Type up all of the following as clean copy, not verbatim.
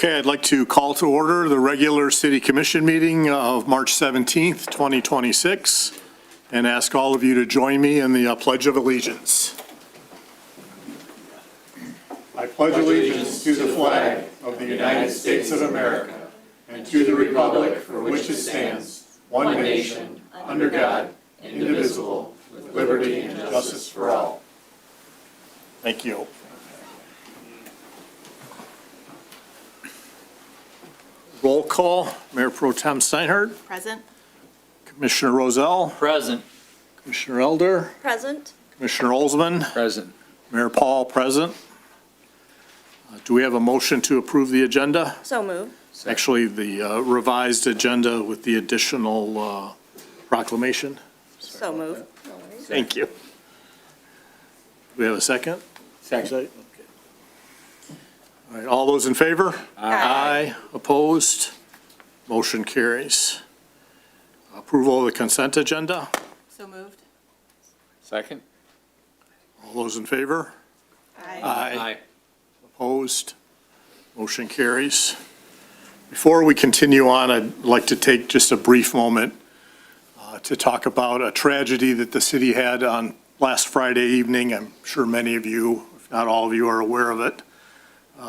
Okay, I'd like to call to order the regular City Commission meeting of March 17th, 2026, and ask all of you to join me in the Pledge of Allegiance. I pledge allegiance to the flag of the United States of America and to the republic for which it stands, one nation, under God, indivisible, with liberty and justice for all. Thank you. Roll call. Mayor Pro Tem Steinhardt. Present. Commissioner Rozelle. Present. Commissioner Elder. Present. Commissioner Olsman. Present. Mayor Paul, present. Do we have a motion to approve the agenda? So moved. Actually, the revised agenda with the additional proclamation. So moved. Thank you. Do we have a second? Second. Okay. All right, all those in favor? Aye. Opposed? Motion carries. Approval of the consent agenda. So moved. Second. All those in favor? Aye. Opposed? Motion carries. Before we continue on, I'd like to take just a brief moment to talk about a tragedy that the city had on last Friday evening. I'm sure many of you, if not all of you, are aware of it.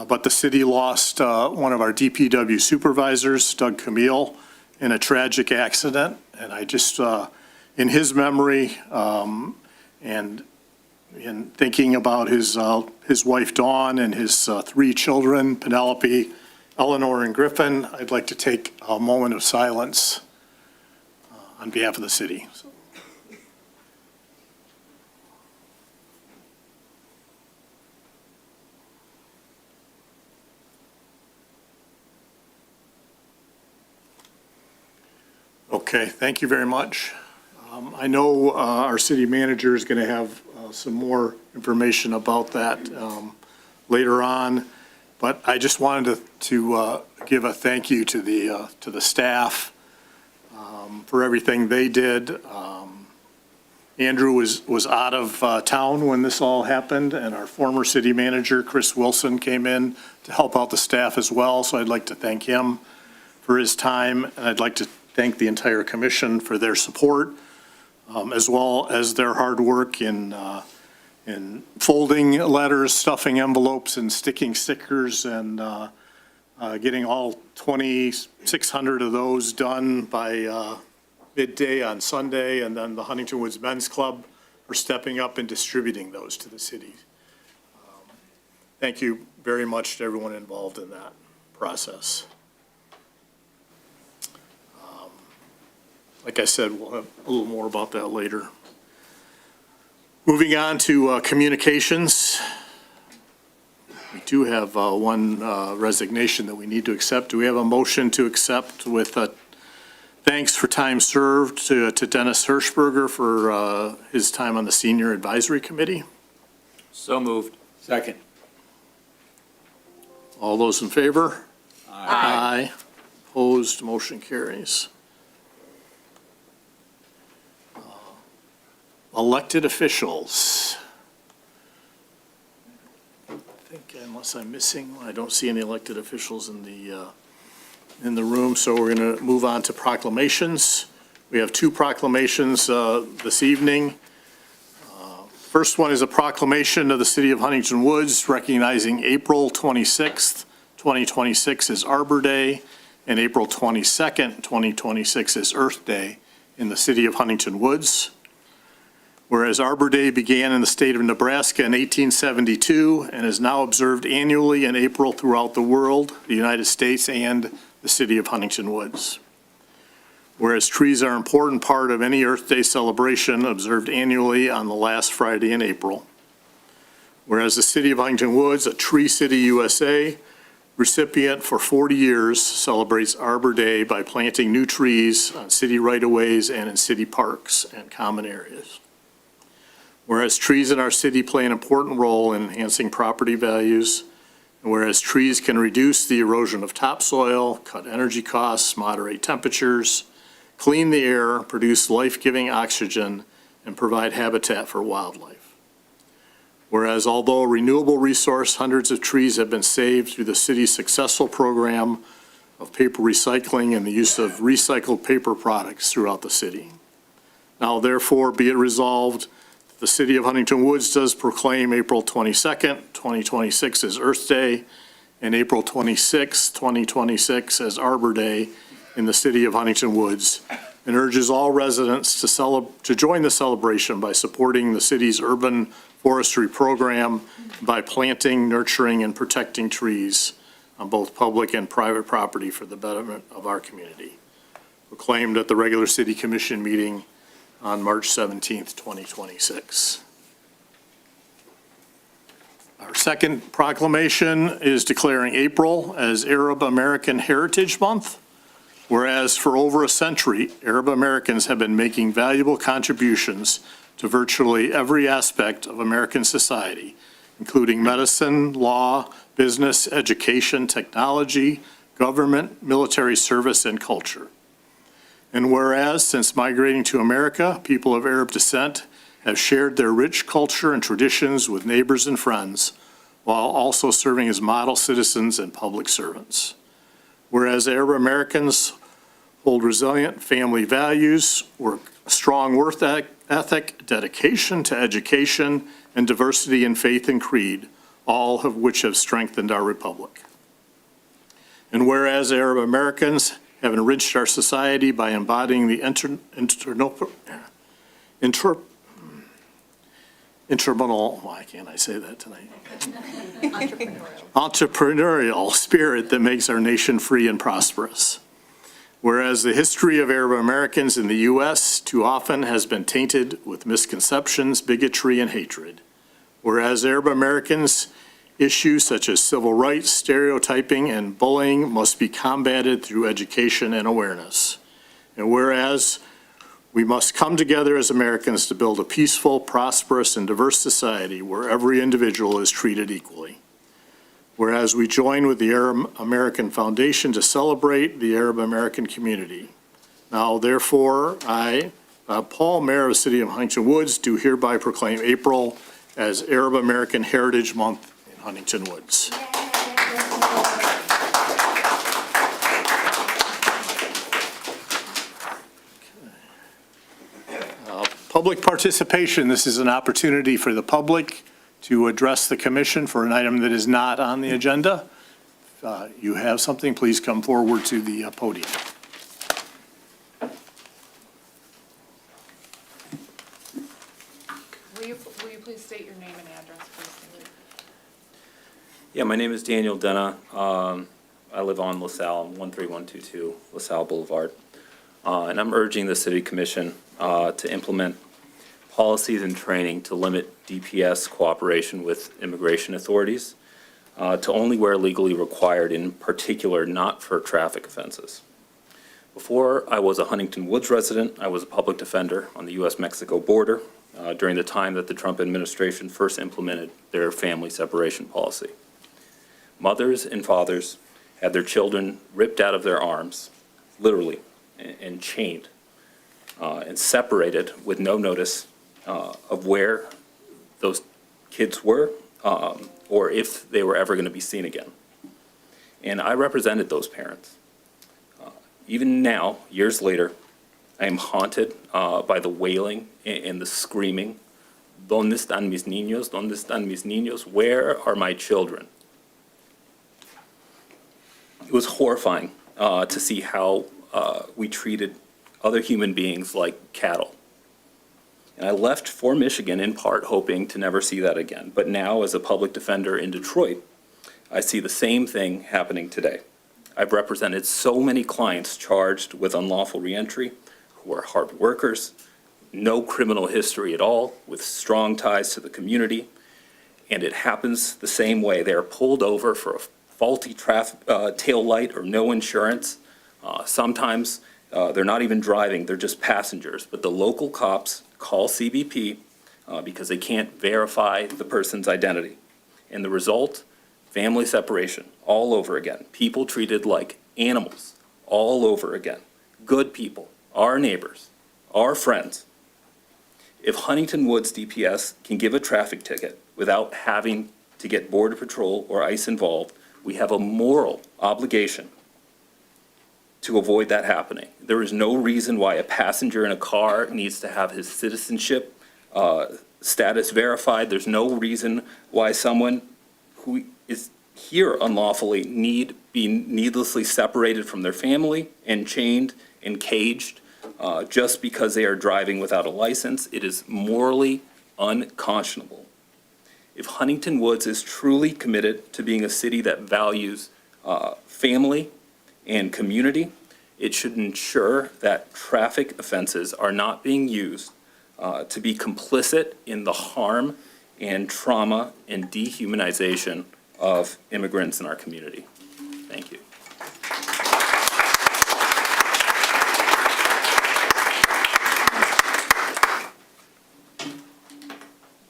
But the city lost one of our DPW supervisors, Doug Camille, in a tragic accident. And I just, in his memory, and in thinking about his wife Dawn and his three children, Penelope, Eleanor, and Griffin, I'd like to take a moment of silence on behalf of the city. Okay, thank you very much. I know our city manager is going to have some more information about that later on, but I just wanted to give a thank you to the staff for everything they did. Andrew was out of town when this all happened, and our former city manager, Chris Wilson, came in to help out the staff as well, so I'd like to thank him for his time, and I'd like to thank the entire commission for their support, as well as their hard work in folding letters, stuffing envelopes, and sticking stickers, and getting all 2,600 of those done by midday on Sunday, and then the Huntington Woods Men's Club for stepping up and distributing those to the city. Thank you very much to everyone involved in that process. Like I said, we'll have a little more about that later. Moving on to communications. We do have one resignation that we need to accept. Do we have a motion to accept with thanks for time served to Dennis Hirschberger for his time on the Senior Advisory Committee? So moved. Second. All those in favor? Aye. Opposed, motion carries. Elected officials. I think unless I'm missing, I don't see any elected officials in the room, so we're going to move on to proclamations. We have two proclamations this evening. First one is a proclamation of the City of Huntington Woods recognizing April 26th, 2026 as Arbor Day, and April 22nd, 2026 as Earth Day in the City of Huntington Woods. Whereas Arbor Day began in the state of Nebraska in 1872 and is now observed annually in April throughout the world, the United States, and the city of Huntington Woods. Whereas trees are an important part of any Earth Day celebration observed annually on the last Friday in April. Whereas the city of Huntington Woods, a Tree City USA recipient for 40 years, celebrates Arbor Day by planting new trees on city right-of-ways and in city parks and common areas. Whereas trees in our city play an important role in enhancing property values, and whereas trees can reduce the erosion of topsoil, cut energy costs, moderate temperatures, clean the air, produce life-giving oxygen, and provide habitat for wildlife. Whereas although a renewable resource, hundreds of trees have been saved through the city's successful program of paper recycling and the use of recycled paper products throughout the city. Now therefore be it resolved, the City of Huntington Woods does proclaim April 22nd, 2026 as Earth Day and April 26th, 2026 as Arbor Day in the City of Huntington Woods, and urges all residents to join the celebration by supporting the city's urban forestry program by planting, nurturing, and protecting trees on both public and private property for the betterment of our community. Proclaimed at the regular City Commission meeting on March 17th, 2026. Our second proclamation is declaring April as Arab American Heritage Month. Whereas for over a century, Arab Americans have been making valuable contributions to virtually every aspect of American society, including medicine, law, business, education, technology, government, military service, and culture. And whereas since migrating to America, people of Arab descent have shared their rich culture and traditions with neighbors and friends, while also serving as model citizens and public servants. Whereas Arab Americans hold resilient family values, strong work ethic, dedication to education, and diversity in faith and creed, all of which have strengthened our republic. And whereas Arab Americans have enriched our society by embodying the entrepreneurial spirit that makes our nation free and prosperous. Whereas the history of Arab Americans in the U.S. too often has been tainted with misconceptions, bigotry, and hatred. Whereas Arab Americans' issues such as civil rights, stereotyping, and bullying must be combated through education and awareness. And whereas we must come together as Americans to build a peaceful, prosperous, and diverse society where every individual is treated equally. Whereas we join with the Arab American Foundation to celebrate the Arab American community. Now, therefore, I, Paul, Mayor of the City of Huntington Woods, do hereby proclaim April as Arab American Heritage Month in Huntington Woods. Public participation. This is an opportunity for the public to address the commission for an item that is not on the agenda. If you have something, please come forward to the podium. Will you please state your name and address, please? Yeah, my name is Daniel Denna. I live on LaSalle, 13122 LaSalle Boulevard. And I'm urging the City Commission to implement policies and training to limit DPS cooperation with immigration authorities to only where legally required, in particular not for traffic offenses. Before I was a Huntington Woods resident, I was a public defender on the U.S.-Mexico border during the time that the Trump administration first implemented their family separation policy. Mothers and fathers had their children ripped out of their arms, literally, and chained and separated with no notice of where those kids were or if they were ever going to be seen again. And I represented those parents. Even now, years later, I am haunted by the wailing and the screaming. ¿Dónde están mis niños? ¿Dónde están mis niños? Where are my children? It was horrifying to see how we treated other human beings like cattle. And I left for Michigan in part hoping to never see that again. But now, as a public defender in Detroit, I see the same thing happening today. I've represented so many clients charged with unlawful reentry who are hard workers, no criminal history at all, with strong ties to the community. And it happens the same way. They are pulled over for a faulty tail light or no insurance. Sometimes they're not even driving, they're just passengers. But the local cops call CBP because they can't verify the person's identity. And the result, family separation all over again. People treated like animals all over again. Good people, our neighbors, our friends. If Huntington Woods DPS can give a traffic ticket without having to get Border Patrol or ICE involved. We have a moral obligation to avoid that happening. There is no reason why a passenger in a car needs to have his citizenship status verified. There's no reason why someone who is here unlawfully need be needlessly separated from their family and chained and caged just because they are driving without a license. It is morally unconscionable. If Huntington Woods is truly committed to being a city that values family and community, it should ensure that traffic offenses are not being used to be complicit in the harm and trauma and dehumanization of immigrants in our community. Thank you.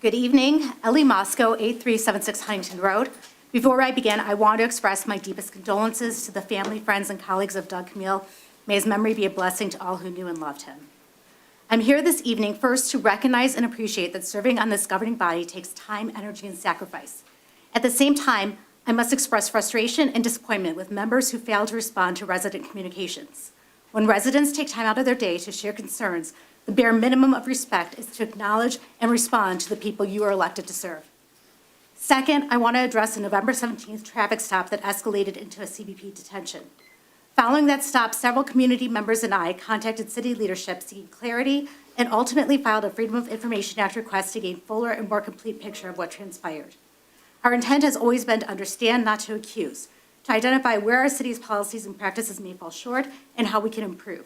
Good evening, Ellie Moscow, 8376 Huntington Road. Before I begin, I want to express my deepest condolences to the family, friends, and colleagues of Doug Camille. May his memory be a blessing to all who knew and loved him. I'm here this evening first to recognize and appreciate that serving on this governing body takes time, energy, and sacrifice. At the same time, I must express frustration and disappointment with members who fail to respond to resident communications. When residents take time out of their day to share concerns, the bare minimum of respect is to acknowledge and respond to the people you are elected to serve. Second, I want to address a November 17th traffic stop that escalated into a CBP detention. Following that stop, several community members and I contacted city leadership seeking clarity and ultimately filed a Freedom of Information Act request to gain fuller and more complete picture of what transpired. Our intent has always been to understand, not to accuse, to identify where our city's policies and practices may fall short and how we can improve.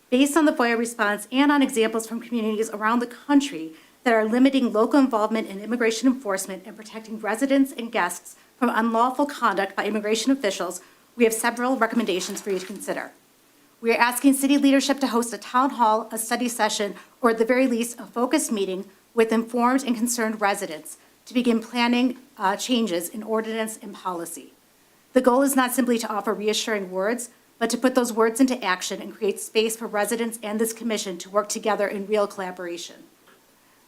Based on the FOIA response and on examples from communities around the country that are limiting local involvement in immigration enforcement and protecting residents and guests from unlawful conduct by immigration officials, we have several recommendations for you to consider. We are asking city leadership to host a town hall, a study session, or at the very least, a focused meeting with informed and concerned residents to begin planning changes in ordinance and policy. The goal is not simply to offer reassuring words, but to put those words into action and create space for residents and this commission to work together in real collaboration.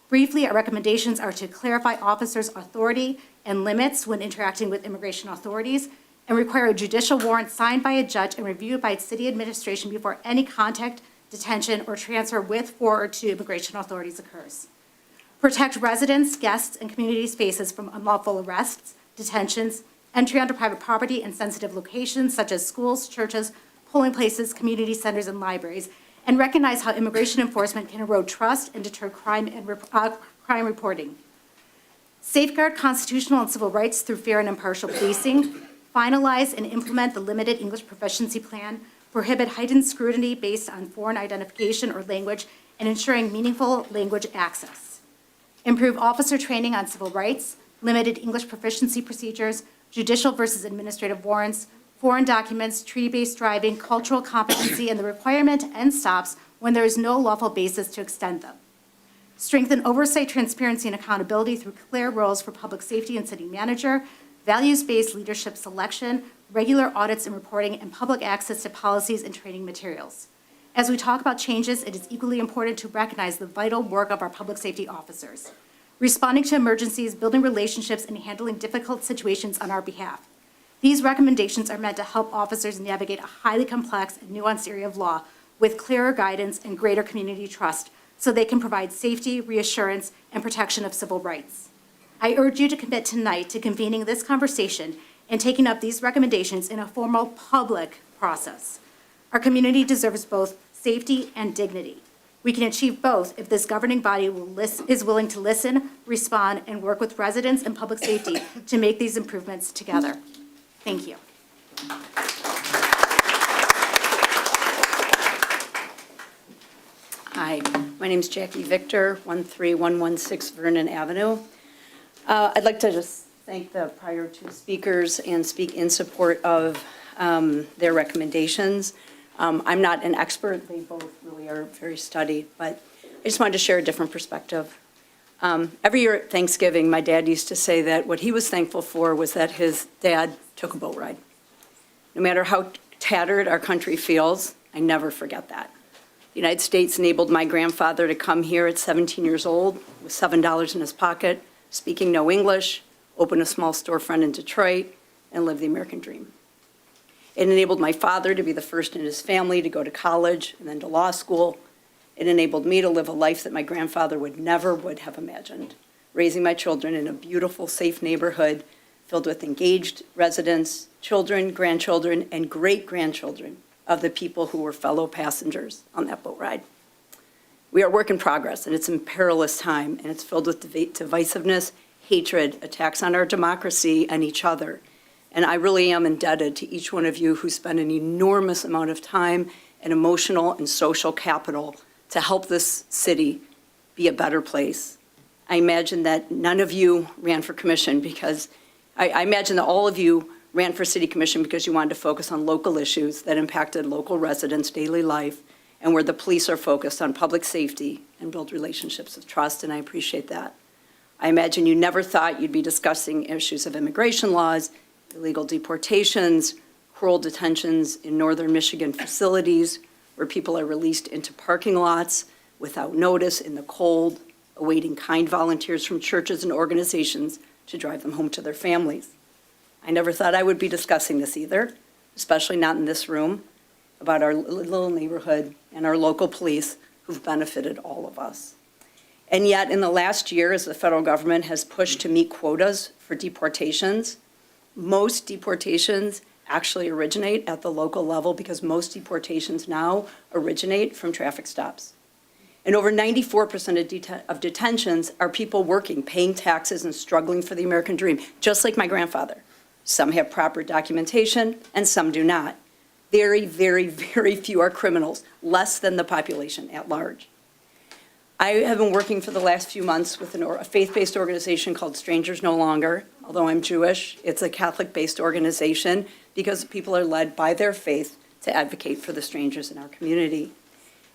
Briefly, our recommendations are to clarify officers' authority and limits when interacting with immigration authorities and require a judicial warrant signed by a judge and reviewed by city administration before any contact, detention, or transfer with, for, or to immigration authorities occurs. Protect residents, guests, and community spaces from unlawful arrests, detentions, entry onto private property and sensitive locations such as schools, churches, polling places, community centers, and libraries, and recognize how immigration enforcement can erode trust and deter crime reporting. Safeguard constitutional and civil rights through fair and impartial policing. Finalize and implement the limited English proficiency plan. Prohibit heightened scrutiny based on foreign identification or language, and ensuring meaningful language access. Improve officer training on civil rights, limited English proficiency procedures, judicial versus administrative warrants, foreign documents, treaty-based driving, cultural competency, and the requirement to end stops when there is no lawful basis to extend them. Strengthen oversight, transparency, and accountability through clear roles for public safety and city manager, values-based leadership selection, regular audits and reporting, and public access to policies and training materials. As we talk about changes, it is equally important to recognize the vital work of our public safety officers, responding to emergencies, building relationships, and handling difficult situations on our behalf. These recommendations are meant to help officers navigate a highly complex and nuanced area of law with clearer guidance and greater community trust so they can provide safety, reassurance, and protection of civil rights. I urge you to commit tonight to convening this conversation and taking up these recommendations in a formal public process. Our community deserves both safety and dignity. We can achieve both if this governing body is willing to listen, respond, and work with residents and public safety to make these improvements together. Thank you. Hi, my name is Jackie Victor, 13116 Vernon Avenue. I'd like to just thank the prior two speakers and speak in support of their recommendations. I'm not an expert. They both really are very studied, but I just wanted to share a different perspective. Every year at Thanksgiving, my dad used to say that what he was thankful for was that his dad took a boat ride. No matter how tattered our country feels, I never forget that. The United States enabled my grandfather to come here at 17 years old with $7 in his pocket, speaking no English, open a small storefront in Detroit, and live the American dream. It enabled my father to be the first in his family to go to college and then to law school. It enabled me to live a life that my grandfather would have imagined, raising my children in a beautiful, safe neighborhood filled with engaged residents, children, grandchildren, and great-grandchildren of the people who were fellow passengers on that boat ride. We are a work in progress, and it's a perilous time, and it's filled with divisiveness, hatred, attacks on our democracy and each other. And I really am indebted to each one of you who spend an enormous amount of time and emotional and social capital to help this city be a better place. I imagine that none of you ran for commission because, I imagine that all of you ran for city commission because you wanted to focus on local issues that impacted local residents' daily life and where the police are focused on public safety and build relationships of trust, and I appreciate that. I imagine you never thought you'd be discussing issues of immigration laws, illegal deportations, cruel detentions in northern Michigan facilities where people are released into parking lots without notice in the cold, awaiting kind volunteers from churches and organizations to drive them home to their families. I never thought I would be discussing this either, especially not in this room, about our little neighborhood and our local police who've benefited all of us. And yet, in the last year, as the federal government has pushed to meet quotas for deportations, most deportations actually originate at the local level because most deportations now originate from traffic stops. And over 94% of detentions are people working, paying taxes, and struggling for the American dream, just like my grandfather. Some have proper documentation, and some do not. Very, very, very few are criminals, less than the population at large. I have been working for the last few months with a faith-based organization called Strangers No Longer. Although I'm Jewish, it's a Catholic-based organization because people are led by their faith to advocate for the strangers in our community.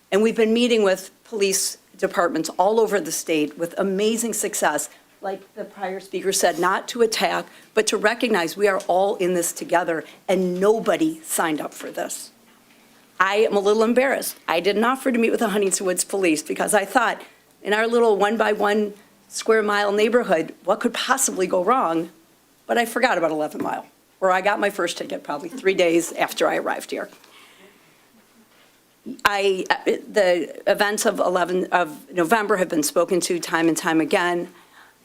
And we've been meeting with police departments all over the state with amazing success, like the prior speaker said, not to attack, but to recognize we are all in this together, and nobody signed up for this. I am a little embarrassed. I didn't offer to meet with the Huntington Woods Police because I thought, in our little 1-by-1 square mile neighborhood, what could possibly go wrong? But I forgot about 11 Mile, where I got my first ticket probably 3 days after I arrived here. The events of November have been spoken to time and time again.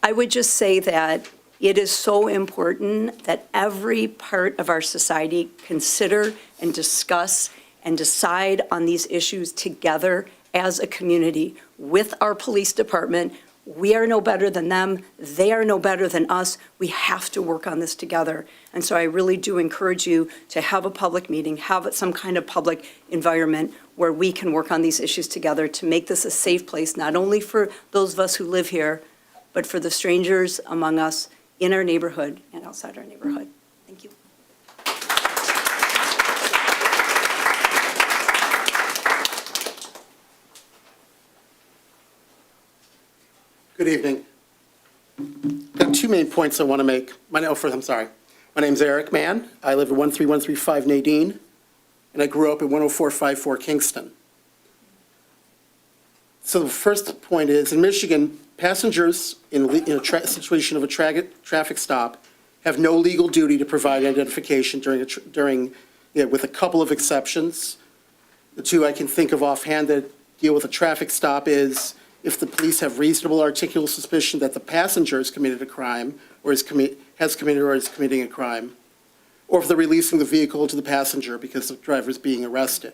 I would just say that it is so important that every part of our society consider and discuss and decide on these issues together as a community with our police department. We are no better than them. They are no better than us. We have to work on this together. And so I really do encourage you to have a public meeting, have some kind of public environment where we can work on these issues together to make this a safe place, not only for those of us who live here, but for the strangers among us in our neighborhood and outside our neighborhood. Thank you. Good evening. Got two main points I want to make. My name's Eric Mann. I live at 13135 Nadine, and I grew up at 10454 Kingston. So the first point is, in Michigan, passengers in a situation of a traffic stop have no legal duty to provide identification with a couple of exceptions. The two I can think of offhand that deal with a traffic stop is if the police have reasonable articulable suspicion that the passenger has committed a crime or has committed or is committing a crime, or if they're releasing the vehicle to the passenger because the driver is being arrested.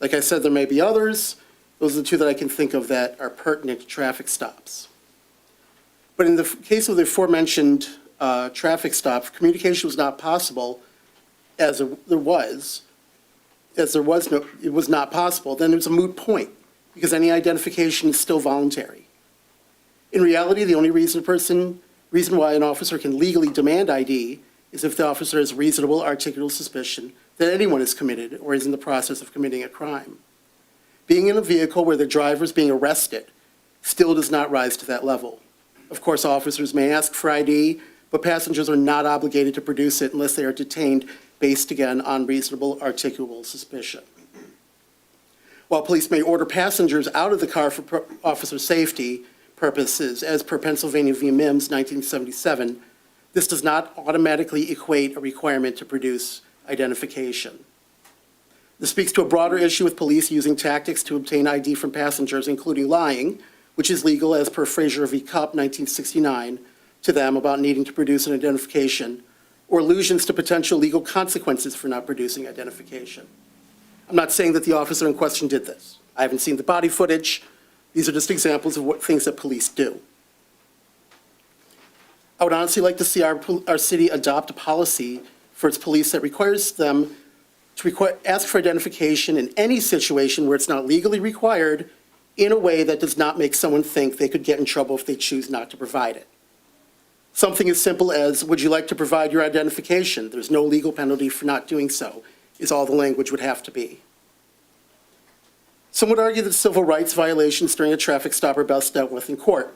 Like I said, there may be others. Those are the two that I can think of that are pertinent to traffic stops. But in the case of the aforementioned traffic stop, communication was not possible it was not possible, then there's a moot point because any identification is still voluntary. In reality, the only reason why an officer can legally demand ID is if the officer has reasonable articulable suspicion that anyone has committed or is in the process of committing a crime. Being in a vehicle where the driver is being arrested still does not rise to that level. Of course, officers may ask for ID, but passengers are not obligated to produce it unless they are detained based, again, on reasonable articulable suspicion. While police may order passengers out of the car for officer safety, purposes, as per Pennsylvania v. Mims, 1977, this does not automatically equate a requirement to produce identification. This speaks to a broader issue with police using tactics to obtain ID from passengers, including lying, which is legal as per Frazier v. Cupp, 1969, to them about needing to produce an identification, or allusions to potential legal consequences for not producing identification. I'm not saying that the officer in question did this. I haven't seen the body footage. These are just examples of what things that police do. I would honestly like to see our city adopt a policy for its police that requires them to ask for identification in any situation where it's not legally required in a way that does not make someone think they could get in trouble if they choose not to provide it. Something as simple as, would you like to provide your identification? There's no legal penalty for not doing so, is all the language would have to be. Some would argue that civil rights violations during a traffic stop are best dealt with in court,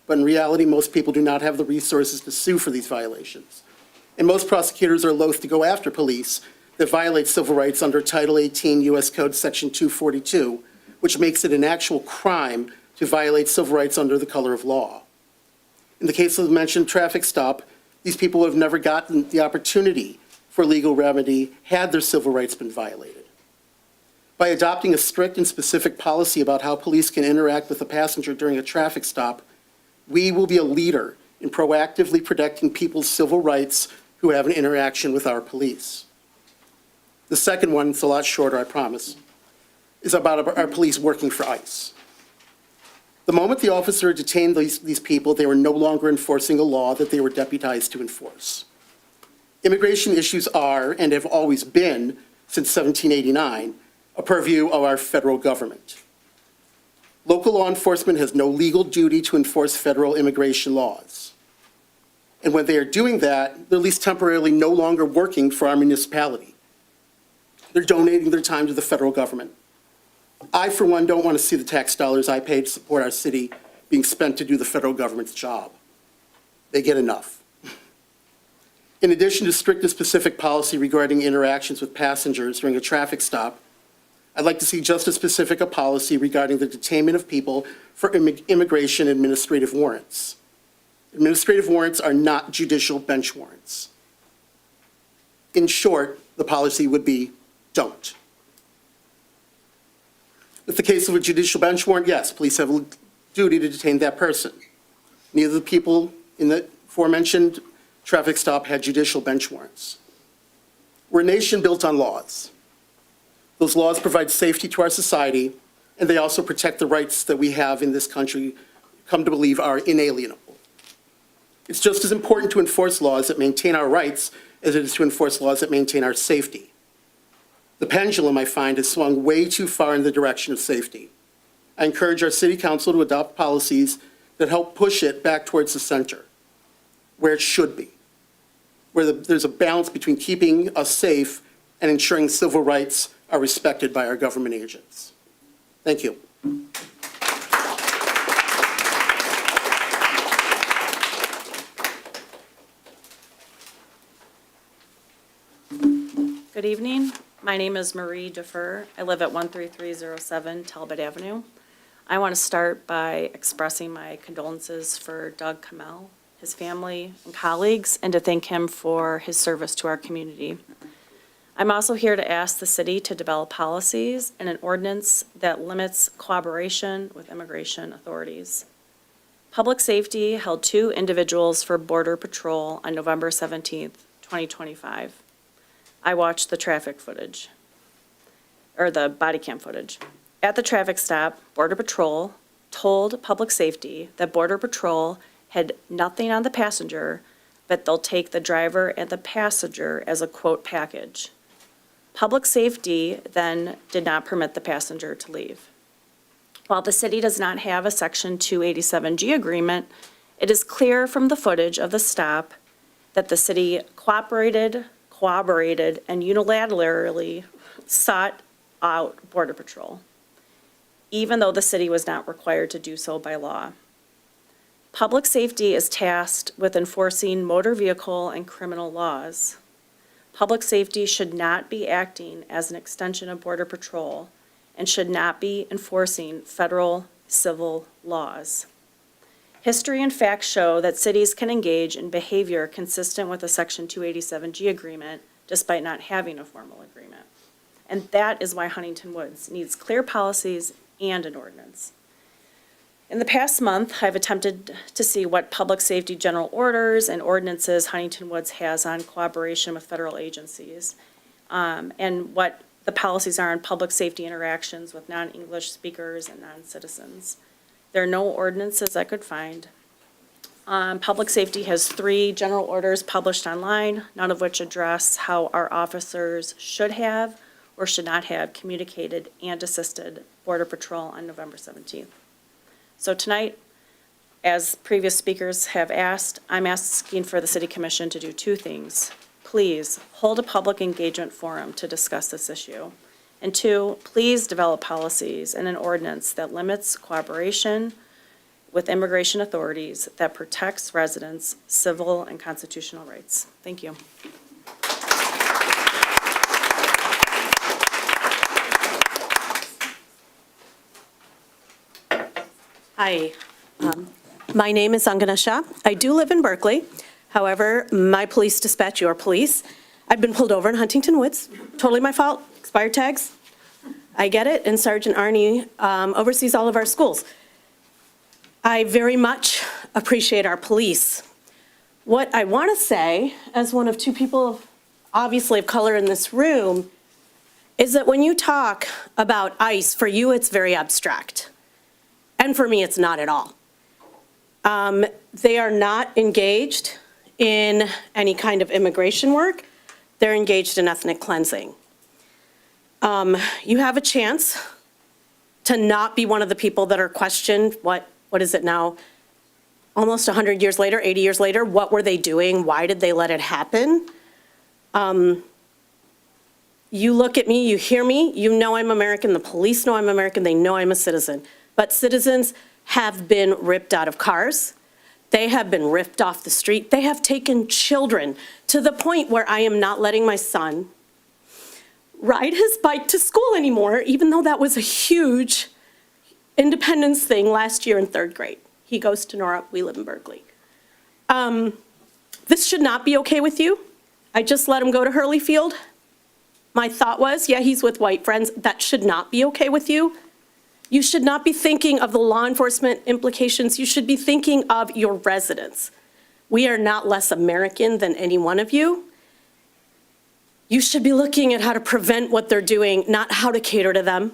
but in reality, most people do not have the resources to sue for these violations. And most prosecutors are loath to go after police that violate civil rights under Title 18 U.S. Code Section 242, which makes it an actual crime to violate civil rights under the color of law. In the case of the mentioned traffic stop, these people have never gotten the opportunity for legal remedy had their civil rights been violated. By adopting a strict and specific policy about how police can interact with a passenger during a traffic stop, we will be a leader in proactively protecting people's civil rights who have an interaction with our police. The second one, it's a lot shorter, I promise, is about our police working for ICE. The moment the officer detained these people, they were no longer enforcing a law that they were deputized to enforce. Immigration issues are, and have always been, since 1789, a purview of our federal government. Local law enforcement has no legal duty to enforce federal immigration laws. And when they are doing that, they're at least temporarily no longer working for our municipality. They're donating their time to the federal government. I, for one, don't want to see the tax dollars I pay to support our city being spent to do the federal government's job. They get enough. In addition to strict and specific policy regarding interactions with passengers during a traffic stop, I'd like to see just as specific a policy regarding the detainment of people for immigration administrative warrants. Administrative warrants are not judicial bench warrants. In short, the policy would be don't. If the case of a judicial bench warrant, yes, police have a duty to detain that person. Neither of the people in the aforementioned traffic stop had judicial bench warrants. We're a nation built on laws. Those laws provide safety to our society, and they also protect the rights that we have in this country, come to believe are inalienable. It's just as important to enforce laws that maintain our rights as it is to enforce laws that maintain our safety. The pendulum, I find, has swung way too far in the direction of safety. I encourage our city council to adopt policies that help push it back towards the center, where it should be, where there's a balance between keeping us safe and ensuring civil rights are respected by our government agents. Thank you. Good evening. My name is Marie Defer. I live at 13307 Talbot Avenue. I want to start by expressing my condolences for Doug Kamel, his family and colleagues, and to thank him for his service to our community. I'm also here to ask the city to develop policies and an ordinance that limits cooperation with immigration authorities. Public Safety held 2 individuals for Border Patrol on November 17th, 2025. I watched the traffic footage, or the body cam footage. At the traffic stop, Border Patrol told Public Safety that Border Patrol had nothing on the passenger, but they'll take the driver and the passenger as a quote package. Public Safety then did not permit the passenger to leave. While the city does not have a Section 287G agreement, it is clear from the footage of the stop that the city cooperated, and unilaterally sought out Border Patrol, even though the city was not required to do so by law. Public Safety is tasked with enforcing motor vehicle and criminal laws. Public Safety should not be acting as an extension of Border Patrol and should not be enforcing federal civil laws. History and facts show that cities can engage in behavior consistent with the Section 287G agreement despite not having a formal agreement. And that is why Huntington Woods needs clear policies and an ordinance. In the past month, I've attempted to see what public safety general orders and ordinances Huntington Woods has on cooperation with federal agencies, and what the policies are on public safety interactions with non-English speakers and non-citizens. There are no ordinances I could find. Public safety has 3 general orders published online, none of which address how our officers should have or should not have communicated and assisted Border Patrol on November 17th. So tonight, as previous speakers have asked, I'm asking for the City Commission to do 2 things. Please, hold a public engagement forum to discuss this issue. And 2, please develop policies and an ordinance that limits cooperation with immigration authorities that protects residents' civil and constitutional rights. Thank you. Hi, my name is Angana Shah. I do live in Berkeley. However, my police dispatch your police. I've been pulled over in Huntington Woods. Totally my fault. Expired tags. I get it, and Sergeant Arnie oversees all of our schools. I very much appreciate our police. What I want to say, as one of 2 people, obviously of color in this room, is that when you talk about ICE, for you it's very abstract. And for me, it's not at all. They are not engaged in any kind of immigration work. They're engaged in ethnic cleansing. You have a chance to not be one of the people that are questioned, what is it now, almost 100 years later, 80 years later, what were they doing? Why did they let it happen? You look at me, you hear me, you know I'm American, the police know I'm American, they know I'm a citizen. But citizens have been ripped out of cars. They have been ripped off the street. They have taken children to the point where I am not letting my son ride his bike to school anymore, even though that was a huge independence thing last year in 3rd grade. He goes to Norwalk, we live in Berkeley. This should not be okay with you. I just let him go to Hurley Field. My thought was, yeah, he's with white friends. That should not be okay with you. You should not be thinking of the law enforcement implications. You should be thinking of your residents. We are not less American than any one of you. You should be looking at how to prevent what they're doing, not how to cater to them,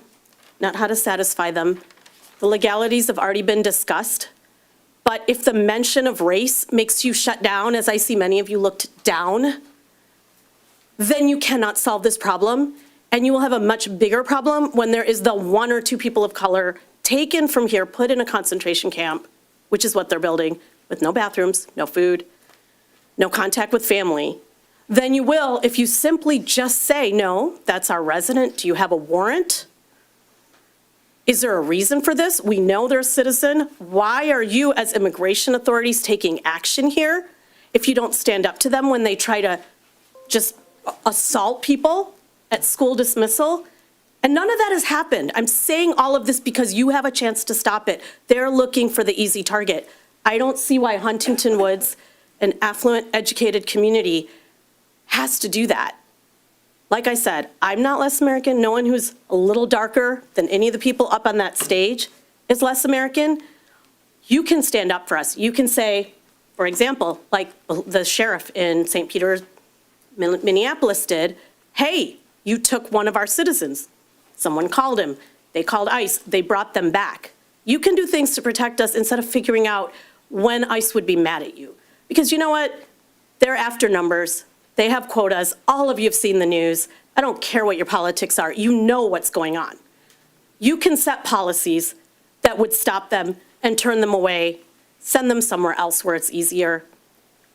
not how to satisfy them. The legalities have already been discussed. But if the mention of race makes you shut down, as I see many of you looked down, then you cannot solve this problem. And you will have a much bigger problem when there is the 1 or 2 people of color taken from here, put in a concentration camp, which is what they're building, with no bathrooms, no food, no contact with family. Then you will, if you simply just say, no, that's our resident, do you have a warrant? Is there a reason for this? We know they're a citizen. Why are you, as immigration authorities, taking action here if you don't stand up to them when they try to just assault people at school dismissal? And none of that has happened. I'm saying all of this because you have a chance to stop it. They're looking for the easy target. I don't see why Huntington Woods, an affluent, educated community, has to do that. Like I said, I'm not less American. No one who's a little darker than any of the people up on that stage is less American. You can stand up for us. You can say, for example, like the sheriff in St. Peter, Minneapolis did, hey, you took one of our citizens. Someone called him. They called ICE. They brought them back. You can do things to protect us instead of figuring out when ICE would be mad at you. Because you know what? They're after numbers. They have quotas. All of you have seen the news. I don't care what your politics are. You know what's going on. You can set policies that would stop them and turn them away, send them somewhere else where it's easier.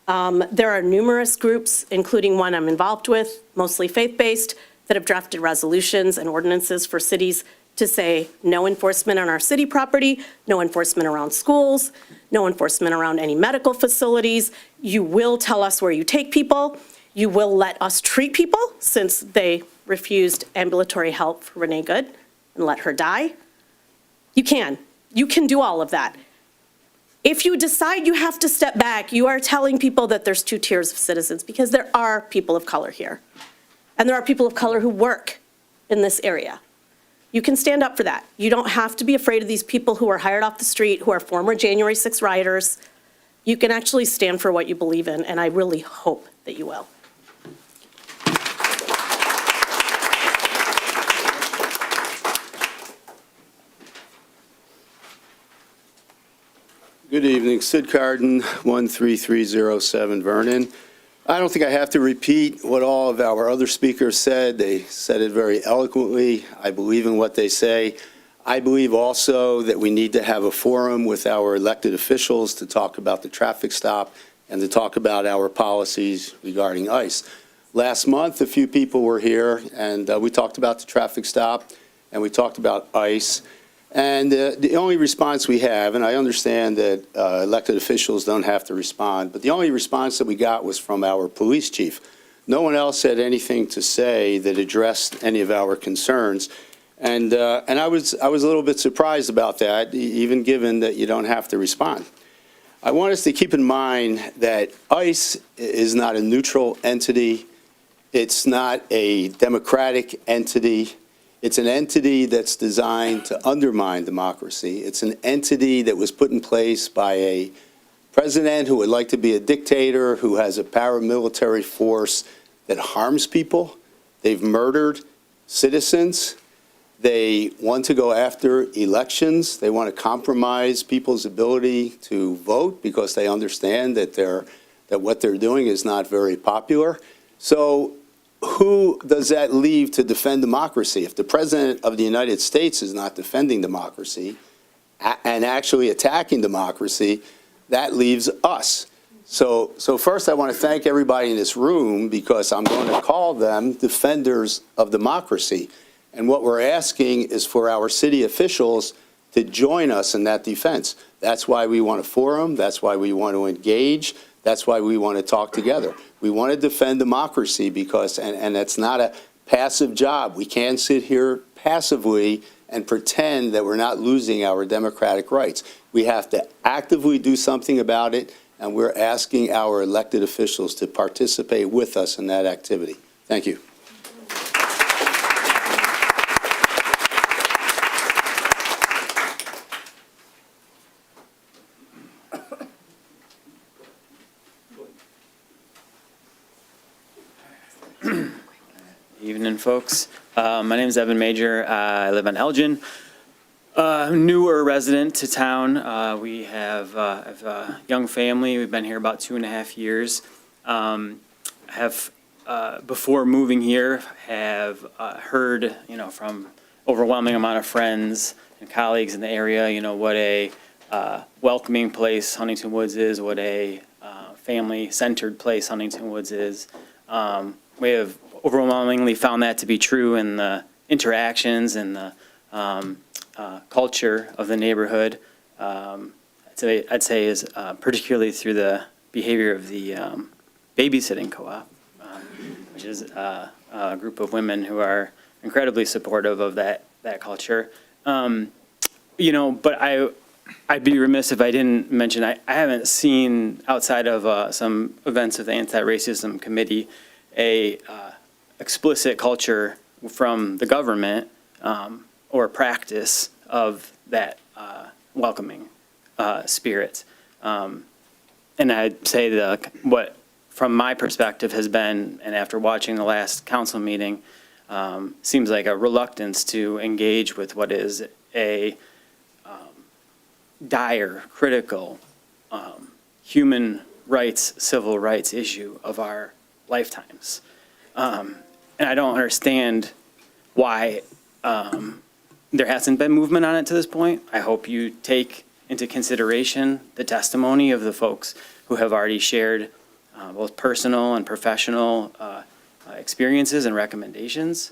There are numerous groups, including one I'm involved with, mostly faith-based, that have drafted resolutions and ordinances for cities to say no enforcement on our city property, no enforcement around schools, no enforcement around any medical facilities. You will tell us where you take people. You will let us treat people, since they refused ambulatory help for Renee Good and let her die. You can do all of that. If you decide you have to step back, you are telling people that there's two tiers of citizens, because there are people of color here. And there are people of color who work in this area. You can stand up for that. You don't have to be afraid of these people who are hired off the street, who are former January 6 rioters. You can actually stand for what you believe in, and I really hope that you will. Good evening, Sid Carden, 13307 Vernon. I don't think I have to repeat what all of our other speakers said. They said it very eloquently. I believe in what they say. I believe also that we need to have a forum with our elected officials to talk about the traffic stop and to talk about our policies regarding ICE. Last month, a few people were here, and we talked about the traffic stop, and we talked about ICE. And the only response we have, and I understand that elected officials don't have to respond, but the only response that we got was from our police chief. No one else had anything to say that addressed any of our concerns. And I was a little bit surprised about that, even given that you don't have to respond. I want us to keep in mind that ICE is not a neutral entity. It's not a democratic entity. It's an entity that's designed to undermine democracy. It's an entity that was put in place by a president who would like to be a dictator, who has a paramilitary force that harms people. They've murdered citizens. They want to go after elections. They want to compromise people's ability to vote because they understand that what they're doing is not very popular. So who does that leave to defend democracy? If the President of the United States is not defending democracy and actually attacking democracy, that leaves us. So first I want to thank everybody in this room, because I'm going to call them defenders of democracy. And what we're asking is for our city officials to join us in that defense. That's why we want a forum. That's why we want to engage. That's why we want to talk together. We want to defend democracy because, and that's not a passive job. We can't sit here passively and pretend that we're not losing our democratic rights. We have to actively do something about it, and we're asking our elected officials to participate with us in that activity. Thank you. Evening, folks. My name is Evan Major. I live on Elgin. Newer resident to town. We have a young family. We've been here about 2.5 years. Before moving here, have heard, from overwhelming amount of friends and colleagues in the area, what a welcoming place Huntington Woods is, what a family-centered place Huntington Woods is. We have overwhelmingly found that to be true in the interactions and the culture of the neighborhood. I'd say is particularly through the behavior of the babysitting co-op, which is a group of women who are incredibly supportive of that culture. But I'd be remiss if I didn't mention, I haven't seen, outside of some events of the Anti-Racism Committee, a explicit culture from the government or practice of that welcoming spirit. And I'd say what, from my perspective, has been, and after watching the last council meeting, seems like a reluctance to engage with what is a dire, critical human rights, civil rights issue of our lifetimes. And I don't understand why there hasn't been movement on it to this point. I hope you take into consideration the testimony of the folks who have already shared both personal and professional experiences and recommendations.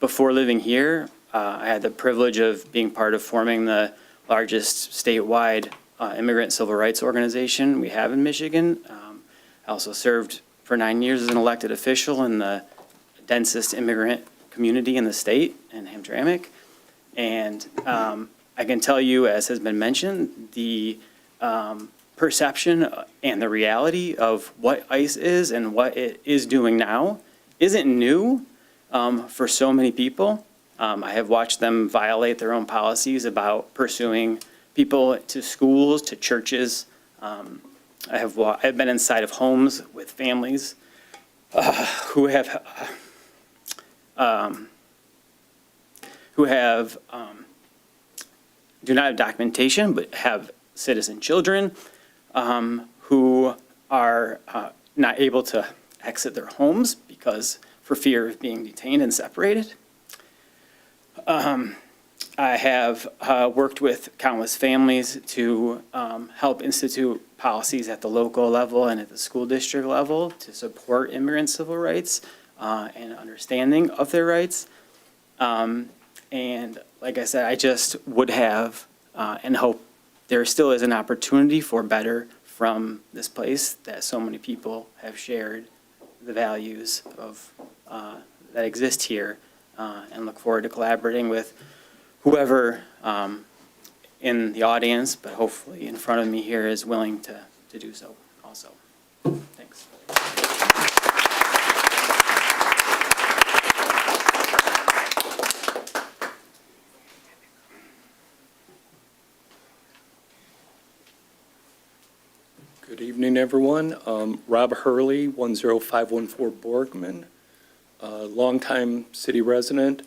Before living here, I had the privilege of being part of forming the largest statewide immigrant civil rights organization we have in Michigan. I also served for 9 years as an elected official in the densest immigrant community in the state, in Hamtramck. And I can tell you, as has been mentioned, the perception and the reality of what ICE is and what it is doing now isn't new for so many people. I have watched them violate their own policies about pursuing people to schools, to churches. I've been inside of homes with families who do not have documentation, but have citizen children who are not able to exit their homes because for fear of being detained and separated. I have worked with countless families to help institute policies at the local level and at the school district level to support immigrant civil rights and understanding of their rights. And like I said, I just would have and hope there still is an opportunity for better from this place, that so many people have shared the values of that exist here, and look forward to collaborating with whoever in the audience, but hopefully in front of me here, is willing to do so also. Thanks. Good evening, everyone. Rob Hurley, 10514 Borgman, longtime city resident,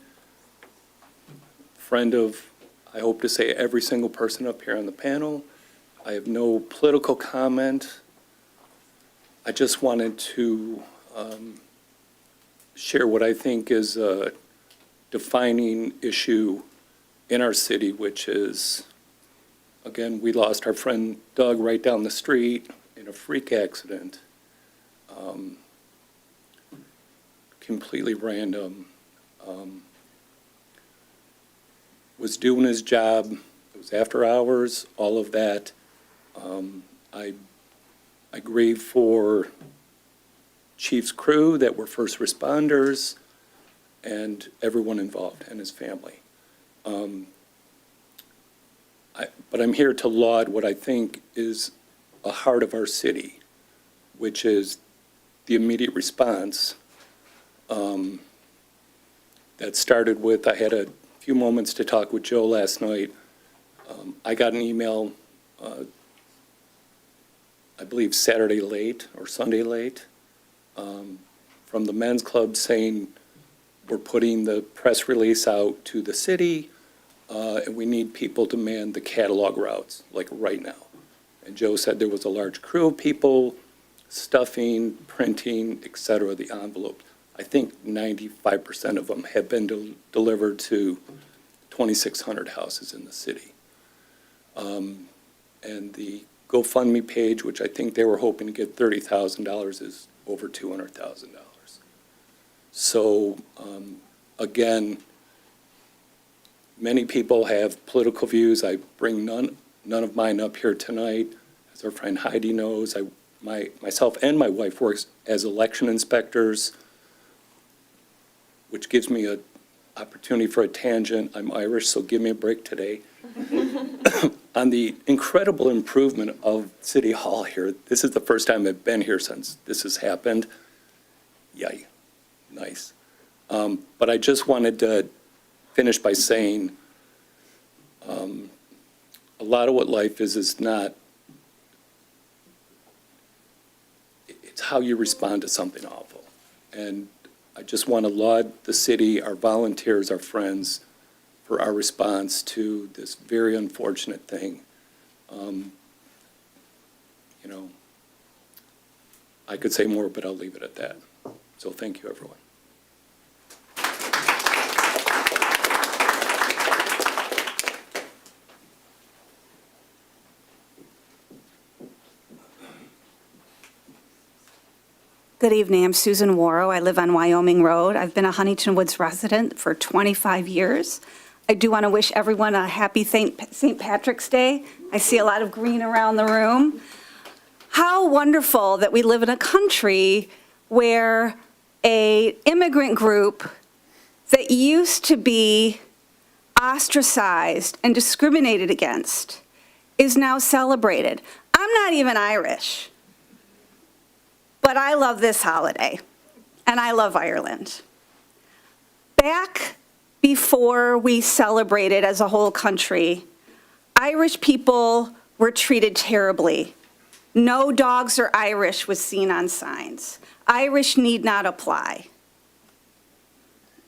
friend of, I hope to say, every single person up here on the panel. I have no political comment. I just wanted to share what I think is a defining issue in our city, which is, again, we lost our friend Doug right down the street in a freak accident. Completely random. Was doing his job. It was after hours, all of that. I grieve for Chief's crew that were first responders and everyone involved and his family. But I'm here to laud what I think is a heart of our city, which is the immediate response that started with, I had a few moments to talk with Joe last night. I got an email, I believe Saturday late or Sunday late, from the men's club saying, we're putting the press release out to the city, and we need people to man the catalog routes, like right now. And Joe said there was a large crew of people stuffing, printing, et cetera, the envelope. I think 95% of them have been delivered to 2,600 houses in the city. And the GoFundMe page, which I think they were hoping to get $30,000, is over $200,000. So, again, many people have political views. I bring none of mine up here tonight. As our friend Heidi knows, myself and my wife works as election inspectors, which gives me an opportunity for a tangent. I'm Irish, so give me a break today. On the incredible improvement of City Hall here, this is the first time I've been here since this has happened. Yay, nice. But I just wanted to finish by saying a lot of what life is not, it's how you respond to something awful. And I just want to laud the city, our volunteers, our friends, for our response to this very unfortunate thing. You know, I could say more, but I'll leave it at that. So thank you, everyone. Good evening, I'm Susan Warrow. I live on Wyoming Road. I've been a Huntington Woods resident for 25 years. I do want to wish everyone a happy St. Patrick's Day. I see a lot of green around the room. How wonderful that we live in a country where an immigrant group that used to be ostracized and discriminated against is now celebrated. I'm not even Irish, but I love this holiday, and I love Ireland. Back before we celebrated as a whole country, Irish people were treated terribly. No dogs are Irish was seen on signs. Irish need not apply.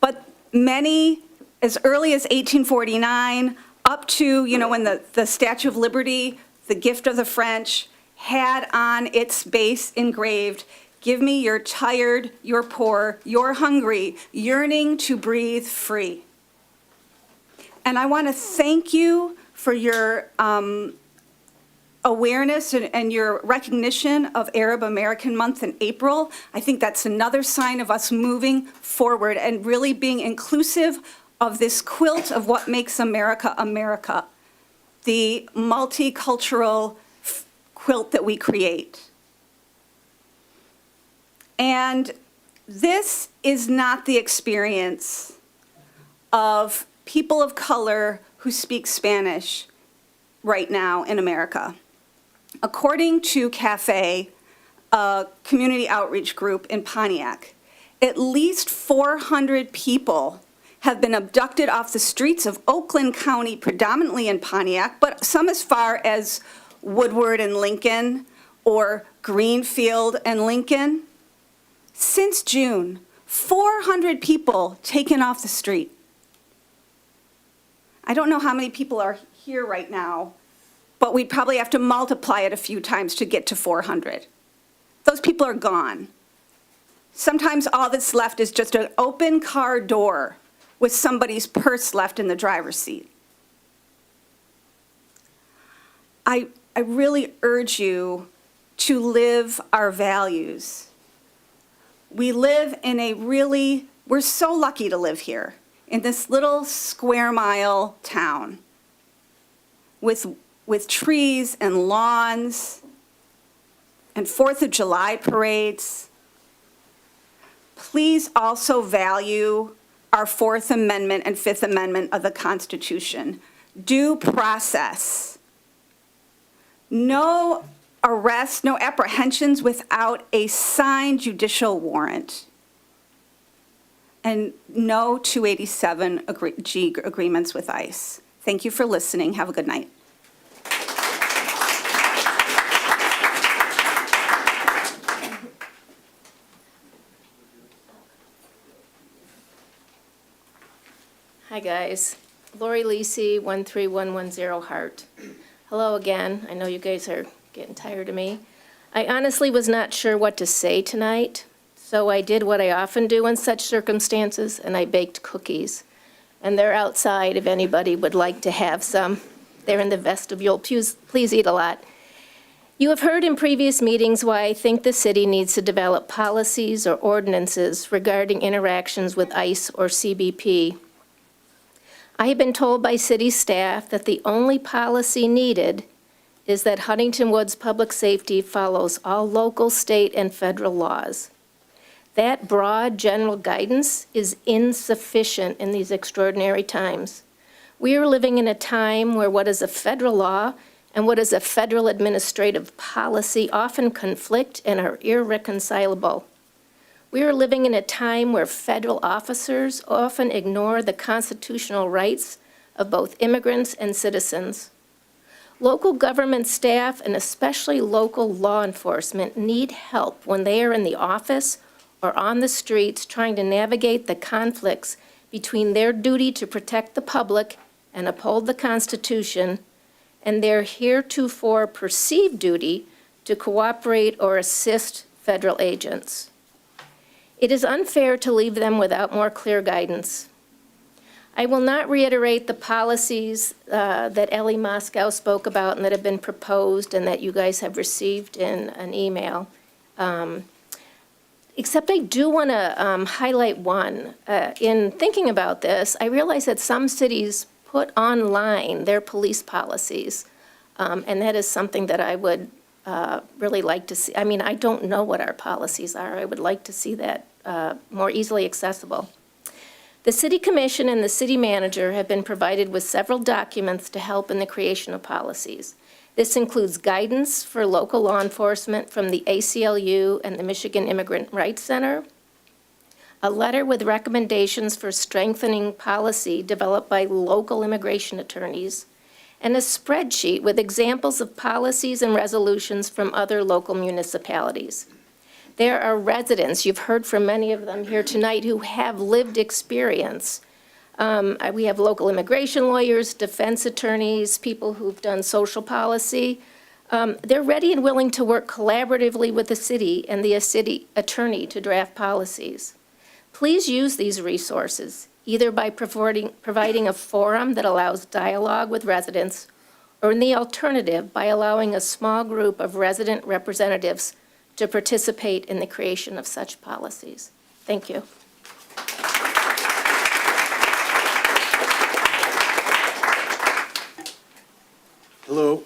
But many, as early as 1849, up to, when the Statue of Liberty, the gift of the French, had on its base engraved, "Give me you're tired, you're poor, you're hungry, yearning to breathe free." And I want to thank you for your awareness and your recognition of Arab American Month in April. I think that's another sign of us moving forward and really being inclusive of this quilt of what makes America America, the multicultural quilt that we create. And this is not the experience of people of color who speak Spanish right now in America. According to CAFE, a community outreach group in Pontiac, at least 400 people have been abducted off the streets of Oakland County, predominantly in Pontiac, but some as far as Woodward and Lincoln or Greenfield and Lincoln. Since June, 400 people taken off the street. I don't know how many people are here right now, but we'd probably have to multiply it a few times to get to 400. Those people are gone. Sometimes all that's left is just an open car door with somebody's purse left in the driver's seat. I really urge you to live our values. We live in we're so lucky to live here in this little square mile town with trees and lawns and 4th of July parades. Please also value our 4th Amendment and 5th Amendment of the Constitution. Due process. No arrests, no apprehensions without a signed judicial warrant. And no 287G agreements with ICE. Thank you for listening. Have a good night. Hi, guys. Lori Lisi, 13110 Hart. Hello again. I know you guys are getting tired of me. I honestly was not sure what to say tonight, so I did what I often do in such circumstances, and I baked cookies. And they're outside if anybody would like to have some. They're in the vestibule. Please eat a lot. You have heard in previous meetings why I think the city needs to develop policies or ordinances regarding interactions with ICE or CBP. I have been told by city staff that the only policy needed is that Huntington Woods Public Safety follows all local, state, and federal laws. That broad general guidance is insufficient in these extraordinary times. We are living in a time where what is a federal law and what is a federal administrative policy often conflict and are irreconcilable. We are living in a time where federal officers often ignore the constitutional rights of both immigrants and citizens. Local government staff and especially local law enforcement need help when they are in the office or on the streets trying to navigate the conflicts between their duty to protect the public and uphold the Constitution and their heretofore perceived duty to cooperate or assist federal agents. It is unfair to leave them without more clear guidance. I will not reiterate the policies that Ellie Moscow spoke about and that have been proposed and that you guys have received in an email, except I do want to highlight one. In thinking about this, I realize that some cities put online their police policies, and that is something that I would really like to see. I mean, I don't know what our policies are. I would like to see that more easily accessible. The City Commission and the City Manager have been provided with several documents to help in the creation of policies. This includes guidance for local law enforcement from the ACLU and the Michigan Immigrant Rights Center, a letter with recommendations for strengthening policy developed by local immigration attorneys, and a spreadsheet with examples of policies and resolutions from other local municipalities. There are residents, you've heard from many of them here tonight, who have lived experience. We have local immigration lawyers, defense attorneys, people who've done social policy. They're ready and willing to work collaboratively with the city and the city attorney to draft policies. Please use these resources, either by providing a forum that allows dialogue with residents, or in the alternative, by allowing a small group of resident representatives to participate in the creation of such policies. Thank you. Hello,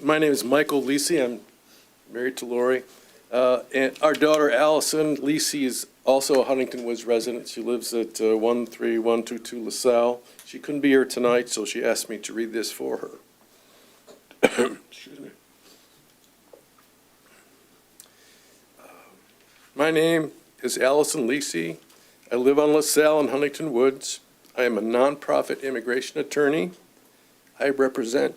my name is Michael Lisi. I'm married to Lori. And our daughter Allison Lisi is also a Huntington Woods resident. She lives at 13122 LaSalle. She couldn't be here tonight, so she asked me to read this for her. Excuse me. My name is Allison Lisi. I live on LaSalle in Huntington Woods. I am a nonprofit immigration attorney. I represent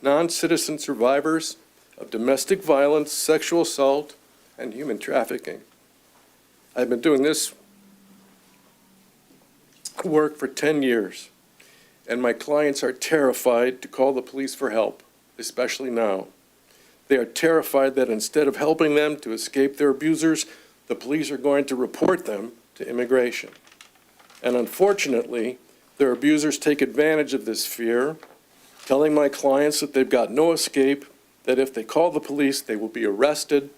non-citizen survivors of domestic violence, sexual assault, and human trafficking. I've been doing this work for 10 years, and my clients are terrified to call the police for help, especially now. They are terrified that instead of helping them to escape their abusers, the police are going to report them to immigration. And unfortunately, their abusers take advantage of this fear, telling my clients that they've got no escape, that if they call the police, they will be arrested,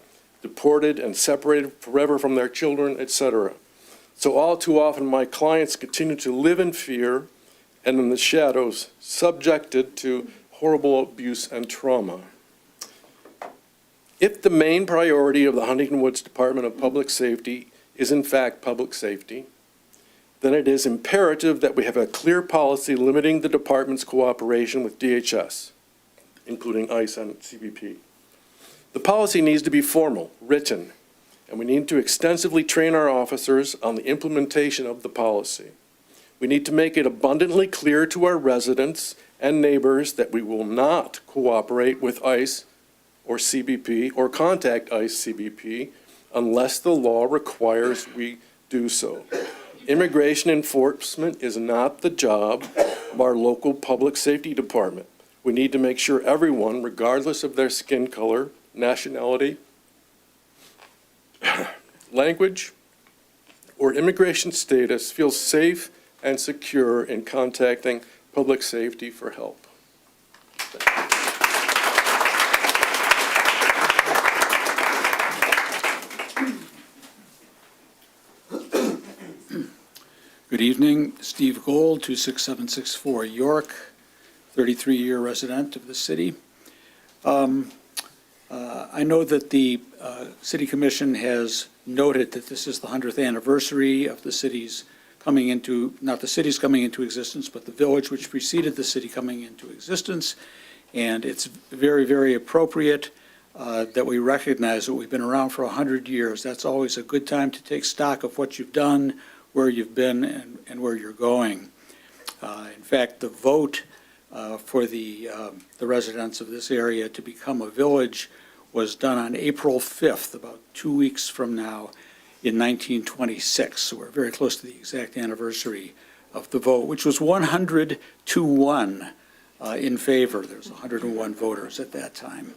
deported, and separated forever from their children, etc. So all too often, my clients continue to live in fear and in the shadows, subjected to horrible abuse and trauma. If the main priority of the Huntington Woods Department of Public Safety is in fact public safety, then it is imperative that we have a clear policy limiting the department's cooperation with DHS, including ICE and CBP. The policy needs to be formal, written, and we need to extensively train our officers on the implementation of the policy. We need to make it abundantly clear to our residents and neighbors that we will not cooperate with ICE or CBP or contact ICE CBP unless the law requires we do so. Immigration enforcement is not the job of our local public safety department. We need to make sure everyone, regardless of their skin color, nationality, language, or immigration status, feels safe and secure in contacting public safety for help. Good evening, Steve Gold, 26764 York, 33-year resident of the city. I know that the City Commission has noted that this is the 100th anniversary of the city's coming into, not the city's coming into existence, but the village which preceded the city coming into existence. And it's very, very appropriate that we recognize that we've been around for 100 years. That's always a good time to take stock of what you've done, where you've been, and where you're going. In fact, the vote for the residents of this area to become a village was done on April 5th, about 2 weeks from now, in 1926. So we're very close to the exact anniversary of the vote, which was 100 to 1 in favor. There was 101 voters at that time.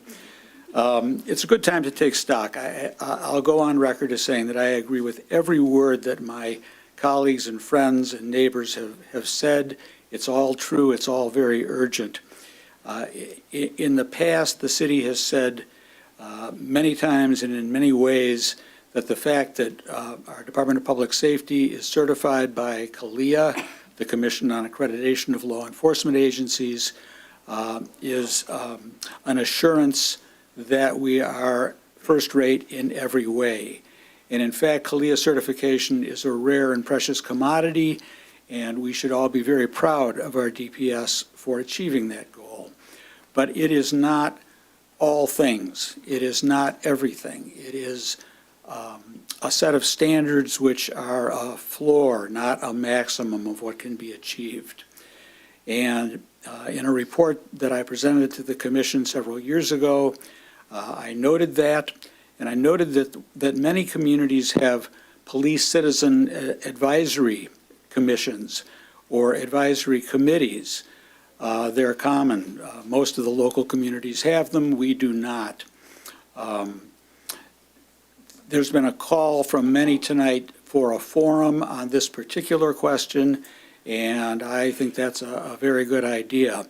It's a good time to take stock. I'll go on record as saying that I agree with every word that my colleagues and friends and neighbors have said. It's all true. It's all very urgent. In the past, the city has said many times and in many ways that the fact that our Department of Public Safety is certified by CALEA, the Commission on Accreditation of Law Enforcement Agencies, is an assurance that we are first rate in every way. And in fact, CALEA certification is a rare and precious commodity, and we should all be very proud of our DPS for achieving that goal. but it is not all things. It is not everything. It is a set of standards which are a floor, not a maximum of what can be achieved. And in a report that I presented to the commission several years ago, I noted that, and I noted that many communities have police citizen advisory commissions or advisory committees. They're common. Most of the local communities have them. We do not. There's been a call from many tonight for a forum on this particular question, and I think that's a very good idea.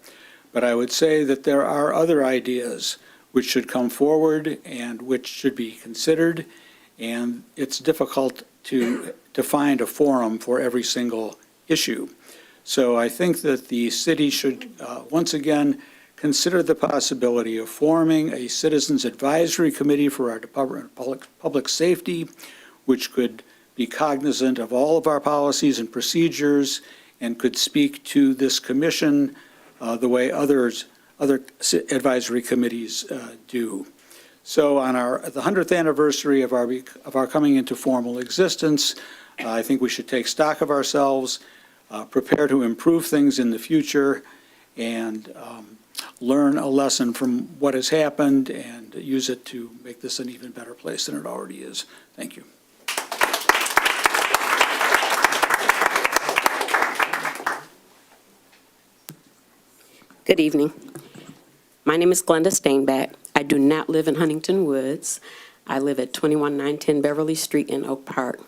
But I would say that there are other ideas which should come forward and which should be considered, and it's difficult to find a forum for every single issue. So I think that the city should, once again, consider the possibility of forming a Citizens Advisory Committee for our Department of Public Safety, which could be cognizant of all of our policies and procedures and could speak to this commission the way other advisory committees do. So on the 100th anniversary of our coming into formal existence, I think we should take stock of ourselves, prepare to improve things in the future, and learn a lesson from what has happened and use it to make this an even better place than it already is. Thank you. Good evening. My name is Glenda Stainback. I do not live in Huntington Woods. I live at 21910 Beverly Street in Oak Park.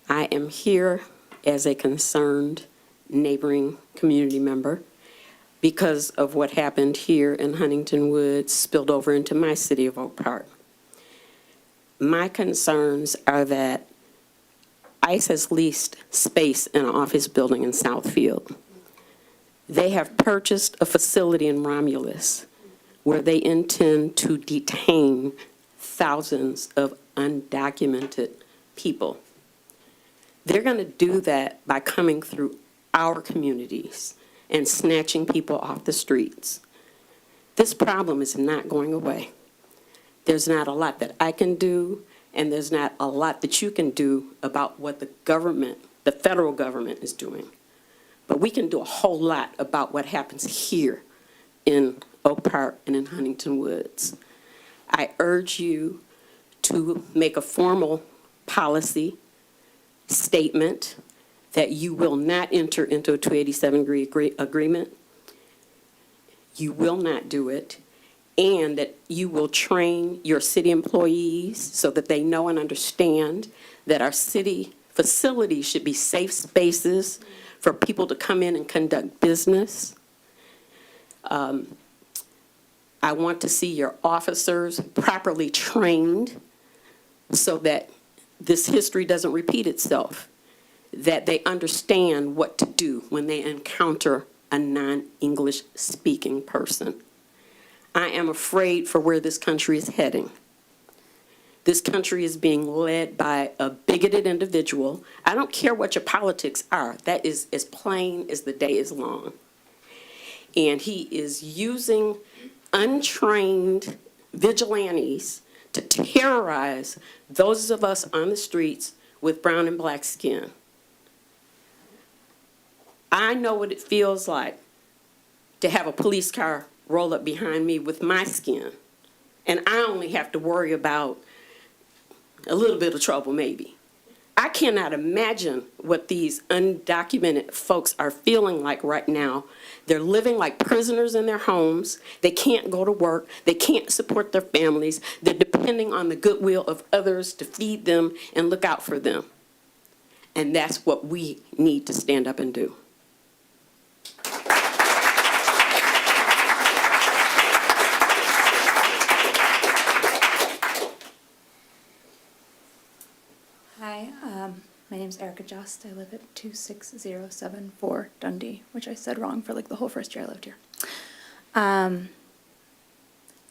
I am here as a concerned neighboring community member because of what happened here in Huntington Woods spilled over into my city of Oak Park. My concerns are that ICE has leased space in an office building in Southfield. They have purchased a facility in Romulus where they intend to detain thousands of undocumented people. They're going to do that by coming through our communities and snatching people off the streets. This problem is not going away. There's not a lot that I can do, and there's not a lot that you can do about what the government, the federal government, is doing. But we can do a whole lot about what happens here in Oak Park and in Huntington Woods. I urge you to make a formal policy statement that you will not enter into a 287 agreement. You will not do it, and that you will train your city employees so that they know and understand that our city facilities should be safe spaces for people to come in and conduct business. I want to see your officers properly trained so that this history doesn't repeat itself, that they understand what to do when they encounter a non-English speaking person. I am afraid for where this country is heading. This country is being led by a bigoted individual. I don't care what your politics are. That is as plain as the day is long. And he is using untrained vigilantes to terrorize those of us on the streets with brown and black skin. I know what it feels like to have a police car roll up behind me with my skin, and I only have to worry about a little bit of trouble maybe. I cannot imagine what these undocumented folks are feeling like right now. They're living like prisoners in their homes. They can't go to work. They can't support their families. They're depending on the goodwill of others to feed them and look out for them. And that's what we need to stand up and do. Hi, my name's Erica Just. I live at 26074 Dundee, which I said wrong for like the whole first year I lived here. I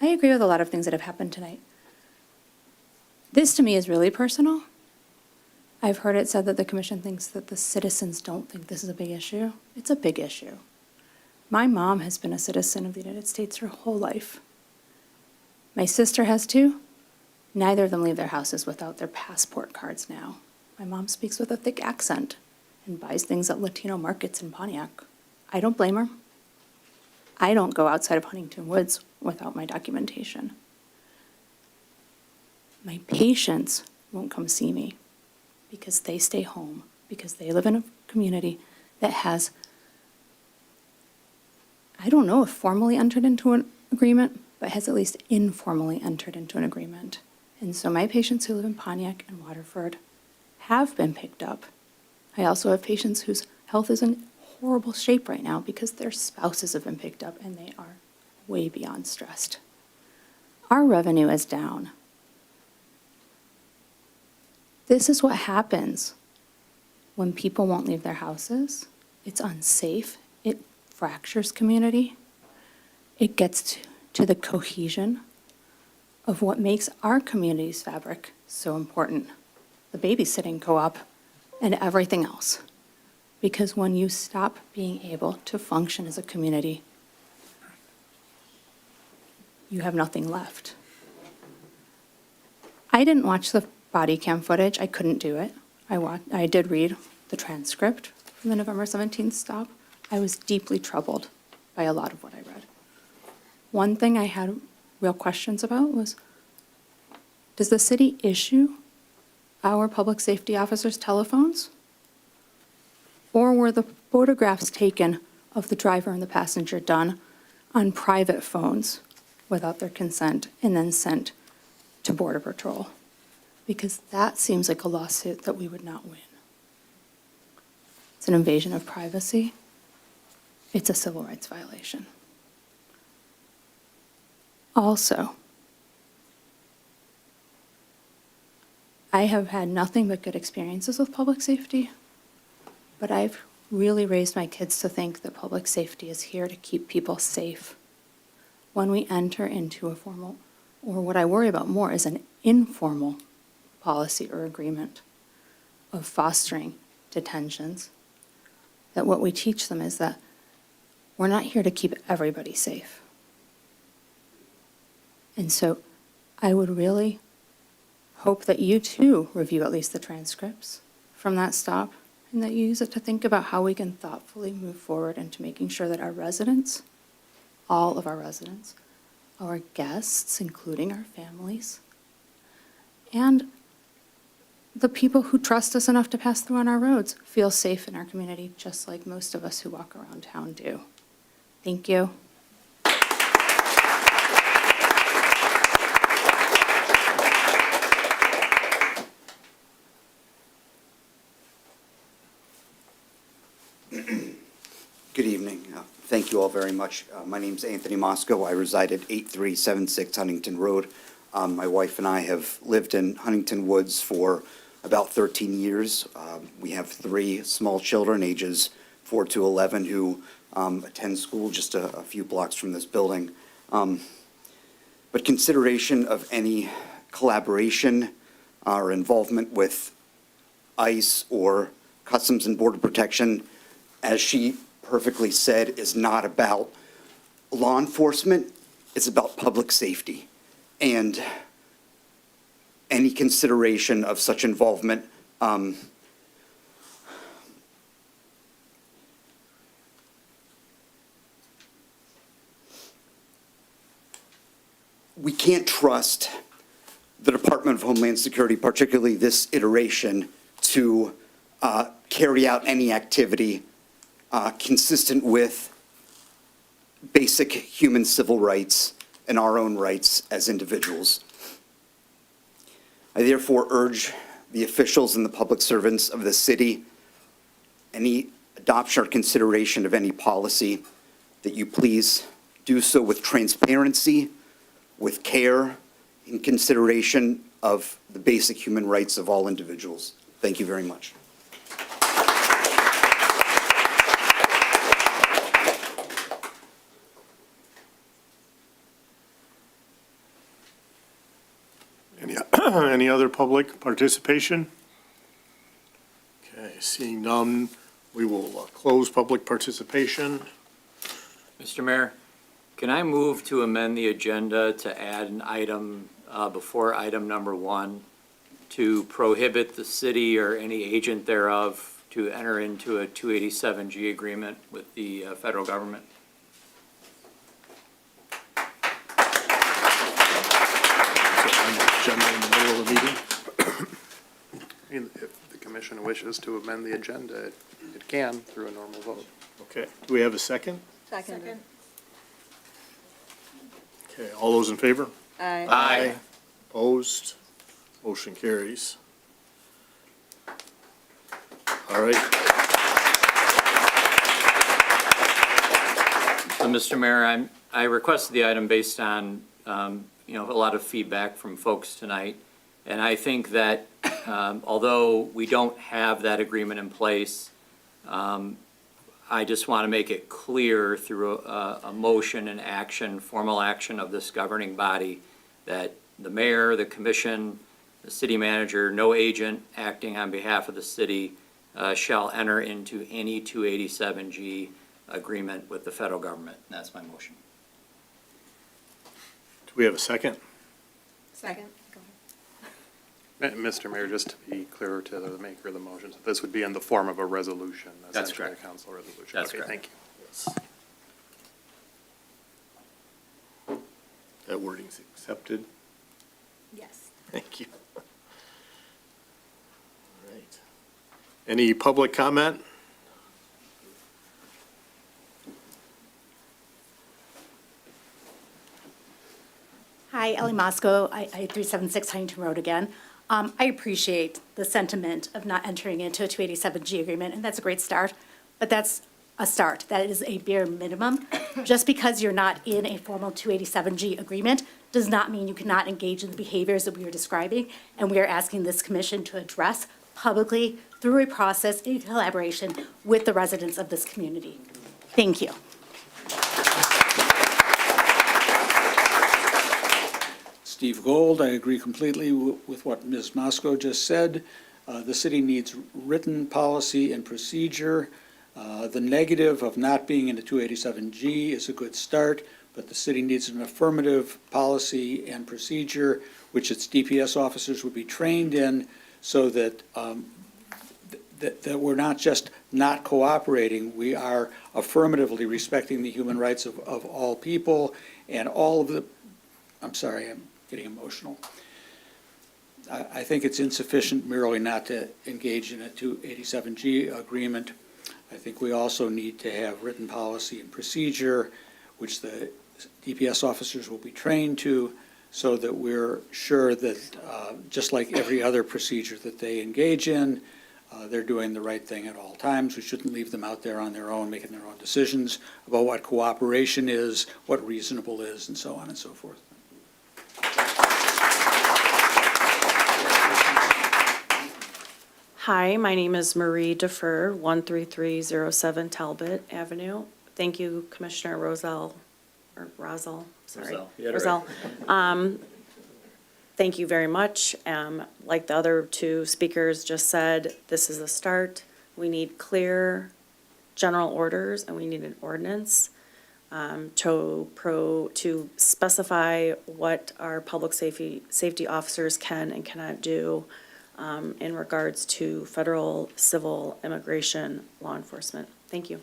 agree with a lot of things that have happened tonight. This to me is really personal. I've heard it said that the commission thinks that the citizens don't think this is a big issue. It's a big issue. My mom has been a citizen of the United States her whole life. My sister has too. Neither of them leave their houses without their passport cards now. My mom speaks with a thick accent and buys things at Latino markets in Pontiac. I don't blame her. I don't go outside of Huntington Woods without my documentation. My patients won't come see me because they stay home, because they live in a community that has, I don't know if formally entered into an agreement, but has at least informally entered into an agreement. And so my patients who live in Pontiac and Waterford have been picked up. I also have patients whose health is in horrible shape right now because their spouses have been picked up and they are way beyond stressed. Our revenue is down. This is what happens when people won't leave their houses. It's unsafe. It fractures community. It gets to the cohesion of what makes our community's fabric so important, the babysitting co-op and everything else. Because when you stop being able to function as a community, you have nothing left. I didn't watch the body cam footage. I couldn't do it. I did read the transcript from the November 17th stop. I was deeply troubled by a lot of what I read. One thing I had real questions about was, does the city issue our public safety officers telephones? Or were the photographs taken of the driver and the passenger done on private phones without their consent and then sent to Border Patrol? Because that seems like a lawsuit that we would not win. It's an invasion of privacy. It's a civil rights violation. Also, I have had nothing but good experiences with public safety, but I've really raised my kids to think that public safety is here to keep people safe. When we enter into a formal, or what I worry about more is an informal policy or agreement of fostering detentions, that what we teach them is that we're not here to keep everybody safe. And so I would really hope that you too review at least the transcripts from that stop and that you use it to think about how we can thoughtfully move forward into making sure that our residents, all of our residents, our guests, including our families, and the people who trust us enough to pass through on our roads feel safe in our community, just like most of us who walk around town do. Thank you. Good evening. Thank you all very much. My name's Anthony Mosco. I reside at 8376 Huntington Road. My wife and I have lived in Huntington Woods for about 13 years. We have 3 small children, ages 4 to 11, who attend school just a few blocks from this building. But consideration of any collaboration or involvement with ICE or Customs and Border Protection, as she perfectly said, is not about law enforcement, it's about public safety. And any consideration of such involvement we can't trust the Department of Homeland Security, particularly this iteration, to carry out any activity consistent with basic human civil rights and our own rights as individuals. I therefore urge the officials and the public servants of the city, any adoption or consideration of any policy, that you please do so with transparency, with care, in consideration of the basic human rights of all individuals. Thank you very much. Any other public participation? Okay, seeing none, we will close public participation. Mr. Mayor, can I move to amend the agenda to add an item before item number 1 to prohibit the city or any agent thereof to enter into a 287G agreement with the federal government? Agenda in the middle of the meeting. I mean, if the commission wishes to amend the agenda, it can through a normal vote. Okay, do we have a second? Second. Okay, all those in favor? Aye. Aye. Opposed? Motion carries. All right. So, Mr. Mayor, I requested the item based on, a lot of feedback from folks tonight. And I think that although we don't have that agreement in place, I just want to make it clear through a motion and action, formal action of this governing body, that the mayor, the commission, the city manager, no agent acting on behalf of the city shall enter into any 287G agreement with the federal government. And that's my motion. Do we have a second? Second. Mr. Mayor, just to be clearer to the maker of the motions, this would be in the form of a resolution. That's essentially correct. A council resolution. That's Okay, correct. thank you. Yes. That wording's accepted. Yes. Thank you. All right. Any public comment? Hi, Ellie Mosco, I 376 Huntington Road again. I appreciate the sentiment of not entering into a 287G agreement, and that's a great start, but that's a start. That is a bare minimum. Just because you're not in a formal 287G agreement does not mean you cannot engage in the behaviors that we are describing, and we are asking this commission to address publicly through a process in collaboration with the residents of this community. Thank you. Steve Gold, I agree completely with what Ms. Mosco just said. The city needs written policy and procedure. The negative of not being in the 287G is a good start, but the city needs an affirmative policy and procedure, which its DPS officers would be trained in, so that that we're not just not cooperating, we are affirmatively respecting the human rights of all people and all of the, I'm sorry, I'm getting emotional. I think it's insufficient merely not to engage in a 287G agreement. I think we also need to have written policy and procedure, which the DPS officers will be trained to, so that we're sure that, just like every other procedure that they engage in, they're doing the right thing at all times. We shouldn't leave them out there on their own, making their own decisions about what cooperation is, what reasonable is, and so on and so forth. Hi, my name is Marie Defer, 13307 Talbot Avenue. Thank you, Commissioner Roselle, sorry. Roselle, you had it right. Roselle. Thank you very much. Like the other two speakers just said, this is a start. We need clear general orders, and we need an ordinance to specify what our public safety officers can and cannot do in regards to federal, civil, immigration, law enforcement. Thank you.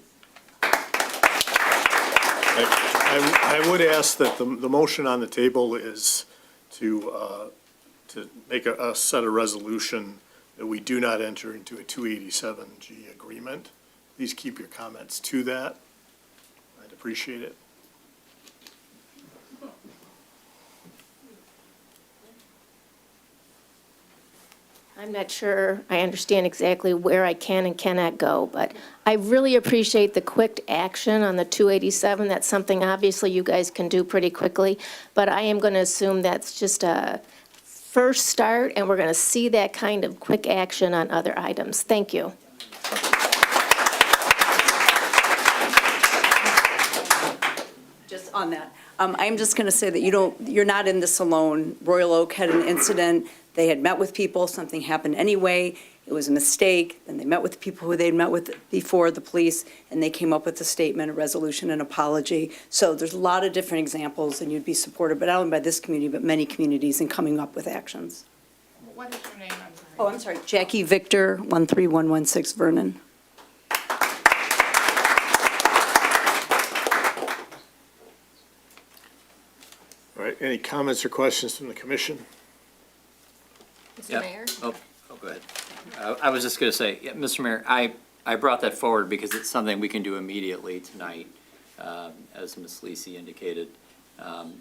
I would ask that the motion on the table is to make a set of resolution that we do not enter into a 287G agreement. Please keep your comments to that. I'd appreciate it. I'm not sure I understand exactly where I can and cannot go, but I really appreciate the quick action on the 287. That's something obviously you guys can do pretty quickly, but I am going to assume that's just a first start, and we're going to see that kind of quick action on other items. Thank you. Just on that, I'm just going to say that you're not in this alone. Royal Oak had an incident. they had met with people, something happened anyway, it was a mistake, then they met with people who they'd met with before, the police, and they came up with a statement, a resolution, an apology. So there's a lot of different examples, and you'd be supported, but not only by this community, but many communities in coming up with actions. What is your name? I'm sorry. Oh, I'm sorry, Jackie Victor, 13116 Vernon. All right, any comments or questions from the commission? Mr. Yep. Mayor? Oh, go ahead. I was just going to say, yeah, Mr. Mayor, I brought that forward because it's something we can do immediately tonight, as Ms. Lisi indicated.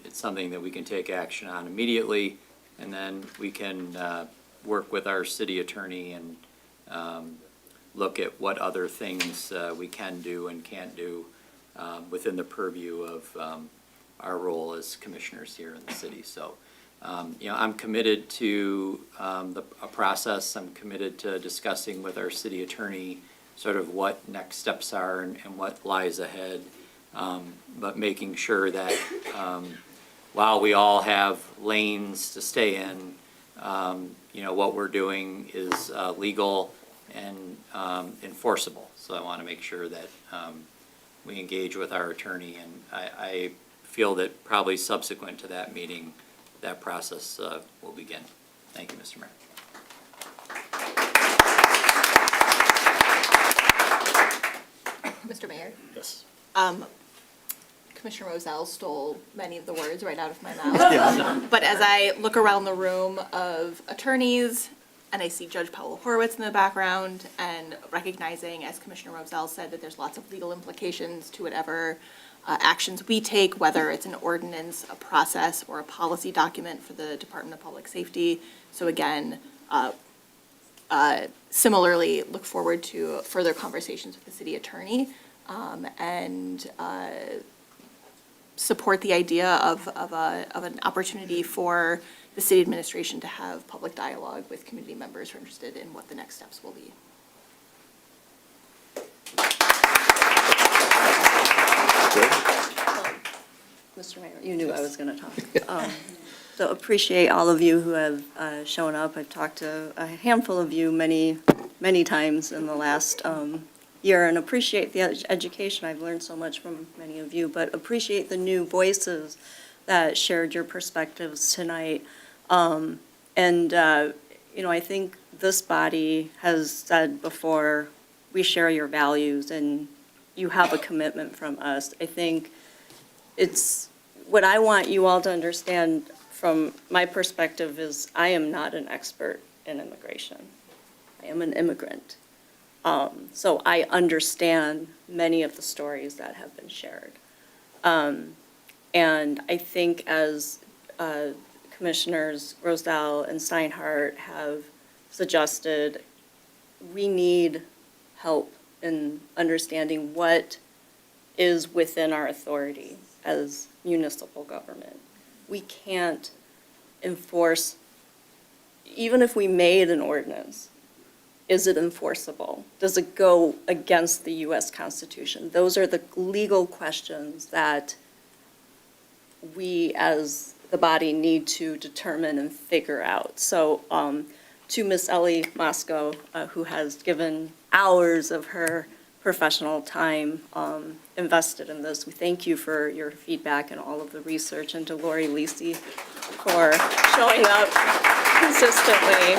It's something that we can take action on immediately, and then we can work with our city attorney and look at what other things we can do and can't do within the purview of our role as commissioners here in the city. So, I'm committed to a process. I'm committed to discussing with our city attorney sort of what next steps are and what lies ahead. But making sure that while we all have lanes to stay in, what we're doing is legal and enforceable. So I want to make sure that we engage with our attorney, and I feel that probably subsequent to that meeting, that process will begin. Thank you, Mr. Mayor. Mr. Mayor? Yes. Commissioner Roselle stole many of the words right out of my mouth. But as I look around the room of attorneys, and I see Judge Paolo Horowitz in the background, and recognizing, as Commissioner Roselle said, that there's lots of legal implications to whatever actions we take, whether it's an ordinance, a process, or a policy document for the Department of Public Safety. So again, similarly, look forward to further conversations with the city attorney, and support the idea of an opportunity for the city administration to have public dialogue with community members who are interested in what the next steps will be. Mr. Mayor, you knew I was going to talk. So appreciate all of you who have shown up. I've talked to a handful of you many, many times in the last year, and appreciate the education. I've learned so much from many of you, but appreciate the new voices that shared your perspectives tonight. I think this body has said before, we share your values, and you have a commitment from us. I think it's, what I want you all to understand from my perspective is I am not an expert in immigration. I am an immigrant. So I understand many of the stories that have been shared. And I think as Commissioners Roselle and Steinhardt have suggested, we need help in understanding what is within our authority as municipal government. We can't enforce, even if we made an ordinance, is it enforceable? Does it go against the U.S. Constitution? Those are the legal questions that we as the body need to determine and figure out. So to Ms. Ellie Mosco, who has given hours of her professional time invested in this, we thank you for your feedback and all of the research, and to Lori Lisi for showing up consistently.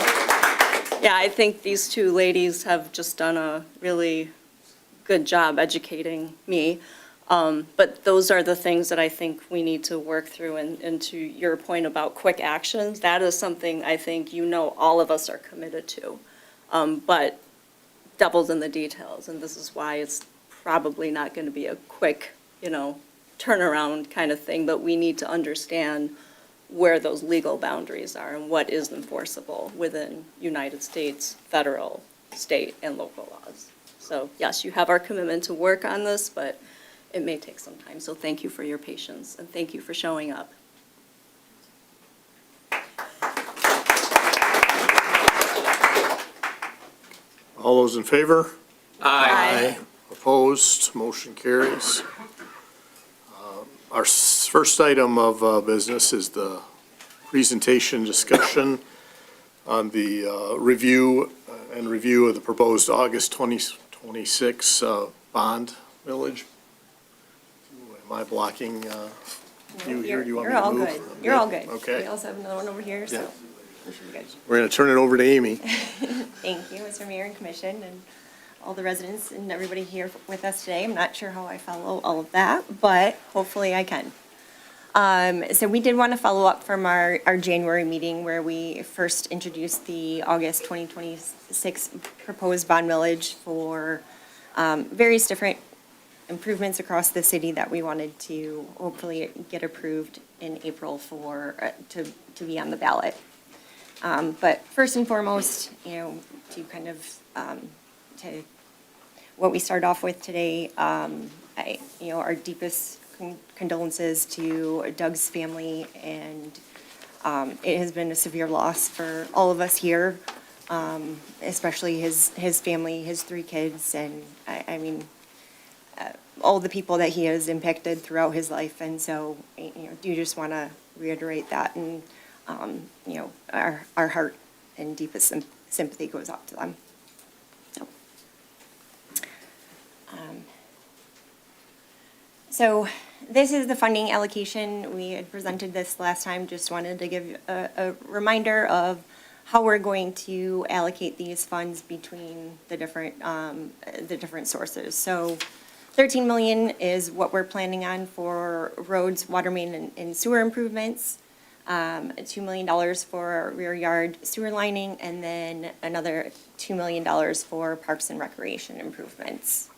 Yeah, I think these two ladies have just done a really good job educating me. But those are the things that I think we need to work through. And to your point about quick actions, that is something I think all of us are committed to. But devil's in the details, and this is why it's probably not going to be a quick, turnaround kind of thing. But we need to understand where those legal boundaries are and what is enforceable within United States, federal, state, and local laws. So yes, you have our commitment to work on this, but it may take some time. So thank you for your patience, and thank you for showing up. All those in favor? Aye. Opposed? Motion carries. Our first item of business is the presentation discussion on the review of the proposed August 2026 bond millage. Am I blocking you here? Do you want me to move? You're all good. You're all good. Okay. We also have another one over here, so Yeah. we should be good. We're going to turn it over to Amy. Thank you, Mr. Mayor and Commission, and all the residents and everybody here with us today. I'm not sure how I follow all of that, but hopefully I can. So we did want to follow up from our January meeting where we first introduced the August 2026 proposed bond millage for various different improvements across the city that we wanted to hopefully get approved in April to be on the ballot. But first and foremost, to kind of, to what we start off with today, our deepest condolences to Doug's family, and it has been a severe loss for all of us here, especially his family, his 3 kids, and I mean, all the people that he has impacted throughout his life. And so, do just want to reiterate that, and, our heart and deepest sympathy goes out to them. So this is the funding allocation. We had presented this last time. Just wanted to give a reminder of how we're going to allocate these funds between the different sources. So 13 million is what we're planning on for roads, water main, and sewer improvements. $2 million for rear yard sewer lining, and then another $2 million for parks and recreation improvements.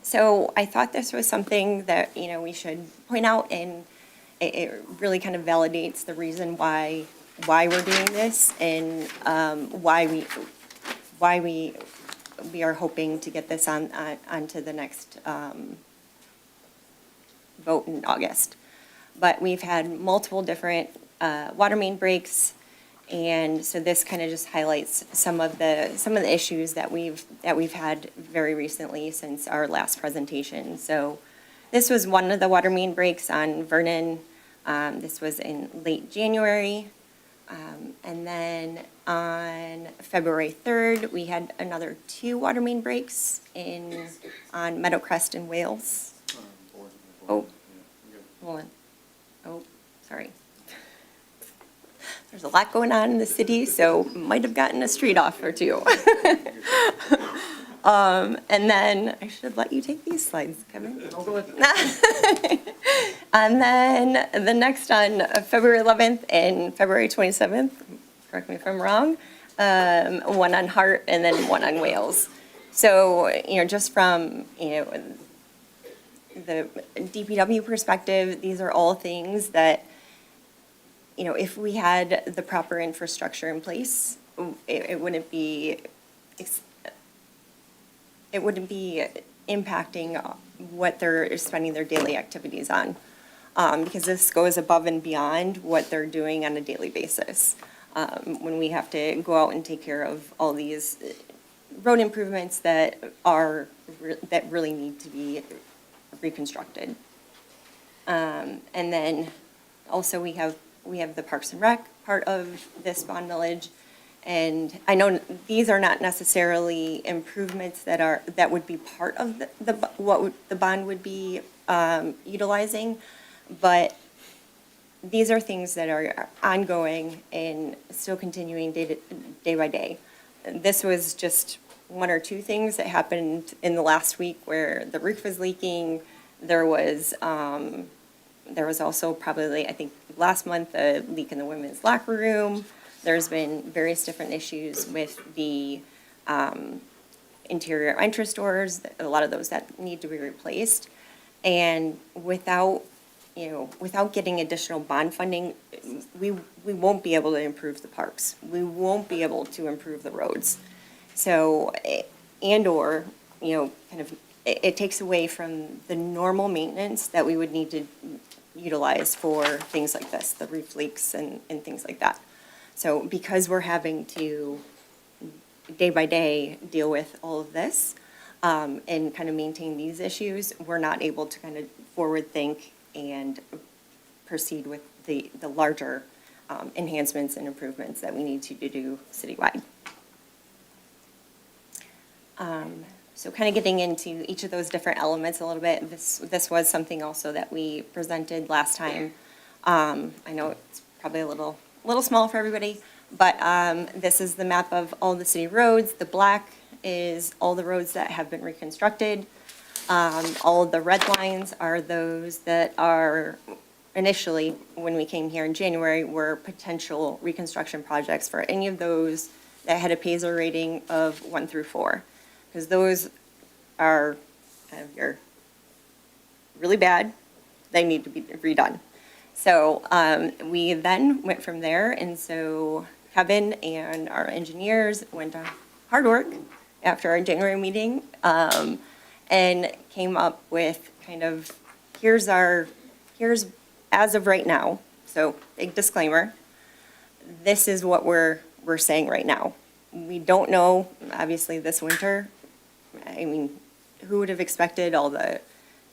So I thought this was something that, we should point out, and it really kind of validates the reason why we're doing this, and why we are hoping to get this onto the next vote in August. But we've had multiple different water main breaks, and so this kind of just highlights some of the issues that we've had very recently since our last presentation. So this was one of the water main breaks on Vernon. This was in late January. And then on February 3rd, we had another 2 water main breaks on Meadowcrest in Wales. Oh, hold on. Oh, sorry. There's a lot going on in the city, so might have gotten a street off or 2. And then, I should have let you take these slides, Kevin. And then the next on February 11th and February 27th, correct me if I'm wrong, one on Hart and then one on Wales. So, just from, the DPW perspective, these are all things that, if we had the proper infrastructure in place, it wouldn't be impacting what they're spending their daily activities on. Because this goes above and beyond what they're doing on a daily basis. When we have to go out and take care of all these road improvements that really need to be reconstructed. And then also we have the Parks and Rec part of this bond millage. And I know these are not necessarily improvements that would be part of what the bond would be utilizing, but these are things that are ongoing and still continuing day by day. This was just 1 or 2 things that happened in the last week where the roof was leaking. There was also probably, I think, last month, a leak in the women's locker room. There's been various different issues with the interior entrance doors, a lot of those that need to be replaced. And without getting additional bond funding, we won't be able to improve the parks. We won't be able to improve the roads. So, and/or, kind of, it takes away from the normal maintenance that we would need to utilize for things like this, the roof leaks and things like that. So because we're having to, day by day, deal with all of this and kind of maintain these issues, we're not able to kind of forward think and proceed with the larger enhancements and improvements that we need to do citywide. So kind of getting into each of those different elements a little bit, this was something also that we presented last time. I know it's probably a little small for everybody, but this is the map of all the city roads. The black is all the roads that have been reconstructed. All of the red lines are those that are initially, when we came here in January, were potential reconstruction projects for any of those that had a PASER rating of 1 through 4. Because those are kind of your really bad, they need to be redone. So we then went from there, and so Kevin and our engineers went to hard work after our January meeting and came up with kind of, here's as of right now, so big disclaimer, this is what we're saying right now. We don't know, obviously, this winter. I mean, who would have expected all the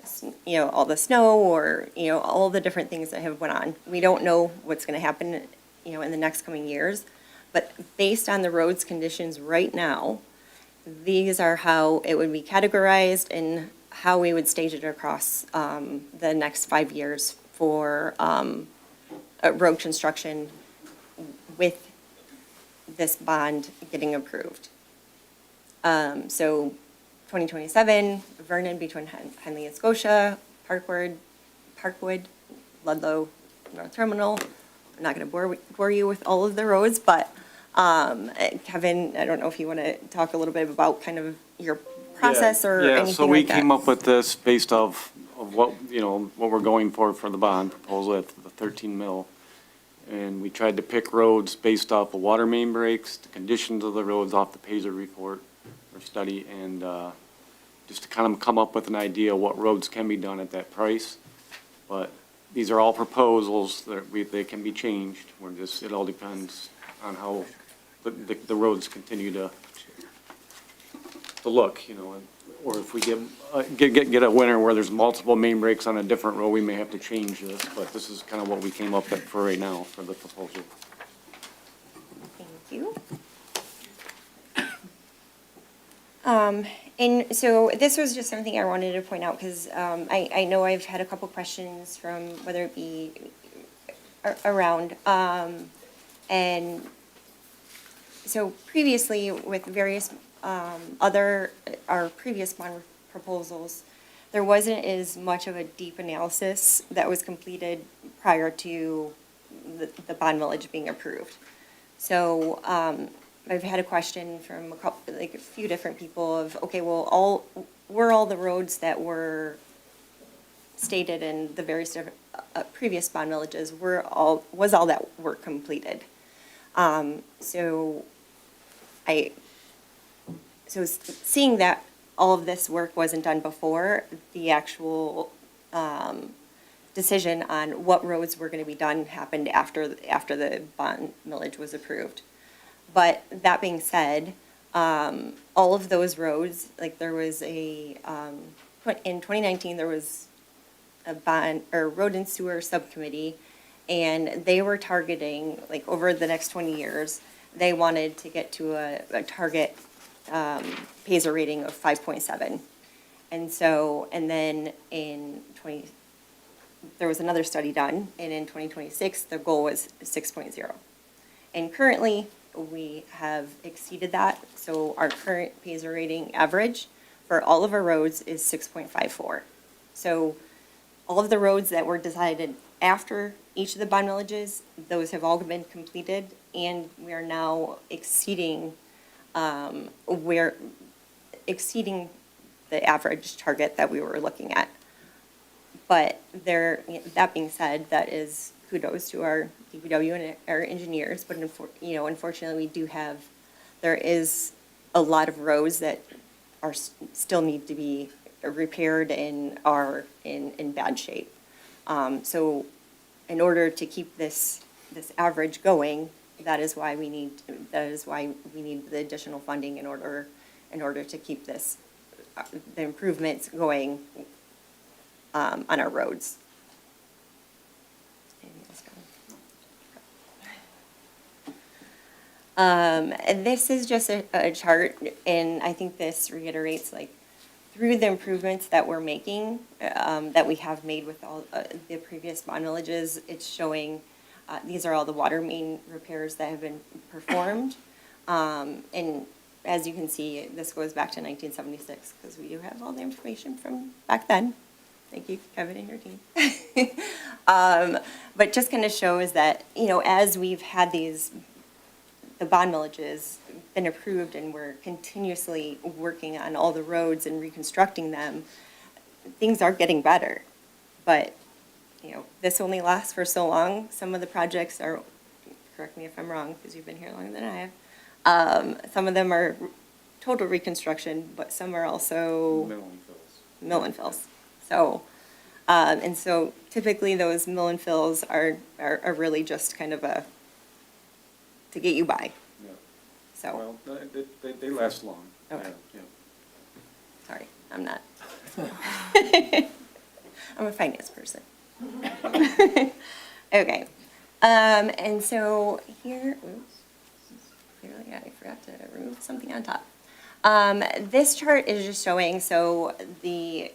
snow or, all the different things that have went on. We don't know what's going to happen, in the next coming years. But based on the roads conditions right now, these are how it would be categorized and how we would stage it across the next 5 years for road construction with this bond getting approved. So 2027, Vernon between Henley and Scotia, Parkwood, Ludlow, North Terminal. I'm not going to bore you with all of the roads, but Kevin, I don't know if you want to talk a little bit about kind of your process or anything like that. Yeah, so we came up with this based off of what, what we're going for the bond proposal at the 13 mil. And we tried to pick roads based off of water main breaks, the conditions of the roads off the PASER report or study, and just to kind of come up with an idea of what roads can be done at that price. But these are all proposals that they can be changed. It all depends on how the roads continue to look, or if we get a winter where there's multiple main breaks on a different road, we may have to change this, but this is kind of what we came up with for right now for the proposal. Thank you. And so this was just something I wanted to point out because I know I've had a couple questions from whether it be around. And so previously with various our previous bond proposals, there wasn't as much of a deep analysis that was completed prior to the bond millage being approved. So I've had a question from a few different people of, okay, well, were all the roads that were stated in the various different previous bond villages was all that work completed? So seeing that all of this work wasn't done before, the actual decision on what roads were going to be done happened after the bond millage was approved. But that being said, all of those roads, like there was in 2019, there was a road and sewer subcommittee, and they were targeting, like over the next 20 years, they wanted to get to a target PASER rating of 5.7. And then there was another study done, and in 2026, the goal was 6.0. And currently, we have exceeded that. So our current PASER rating average for all of our roads is 6.54. So all of the roads that were decided after each of the bond villages, those have all been completed, and we are now exceeding the average target that we were looking at. But that being said, that is kudos to our DPW and our engineers, but unfortunately, there is a lot of roads that still need to be repaired and are in bad shape. So in order to keep this average going, that is why we need the additional funding in order to keep the improvements going on our roads. And this is just a chart, and I think this reiterates, like, through the improvements that we're making, that we have made with all the previous bond villages, it's showing, these are all the water main repairs that have been performed. And as you can see, this goes back to 1976, because we do have all the information from back then. Thank you, Kevin and your team. But just kind of shows that, you know, as we've had the bond millages been approved and we're continuously working on all the roads and reconstructing them, things are getting better. But, you know, this only lasts for so long. Some of the projects are, correct me if I'm wrong, because you've been here longer than I have. Some of them are total reconstruction, but some are also mill and fills. So, and so typically those mill and fills are really just kind of to get you by. Yeah. So, Well, they last long. Okay. Yeah. sorry, I'm not. I'm a finance person. Okay. And so here, oops, clearly I forgot to remove something on top. This chart is just showing, so the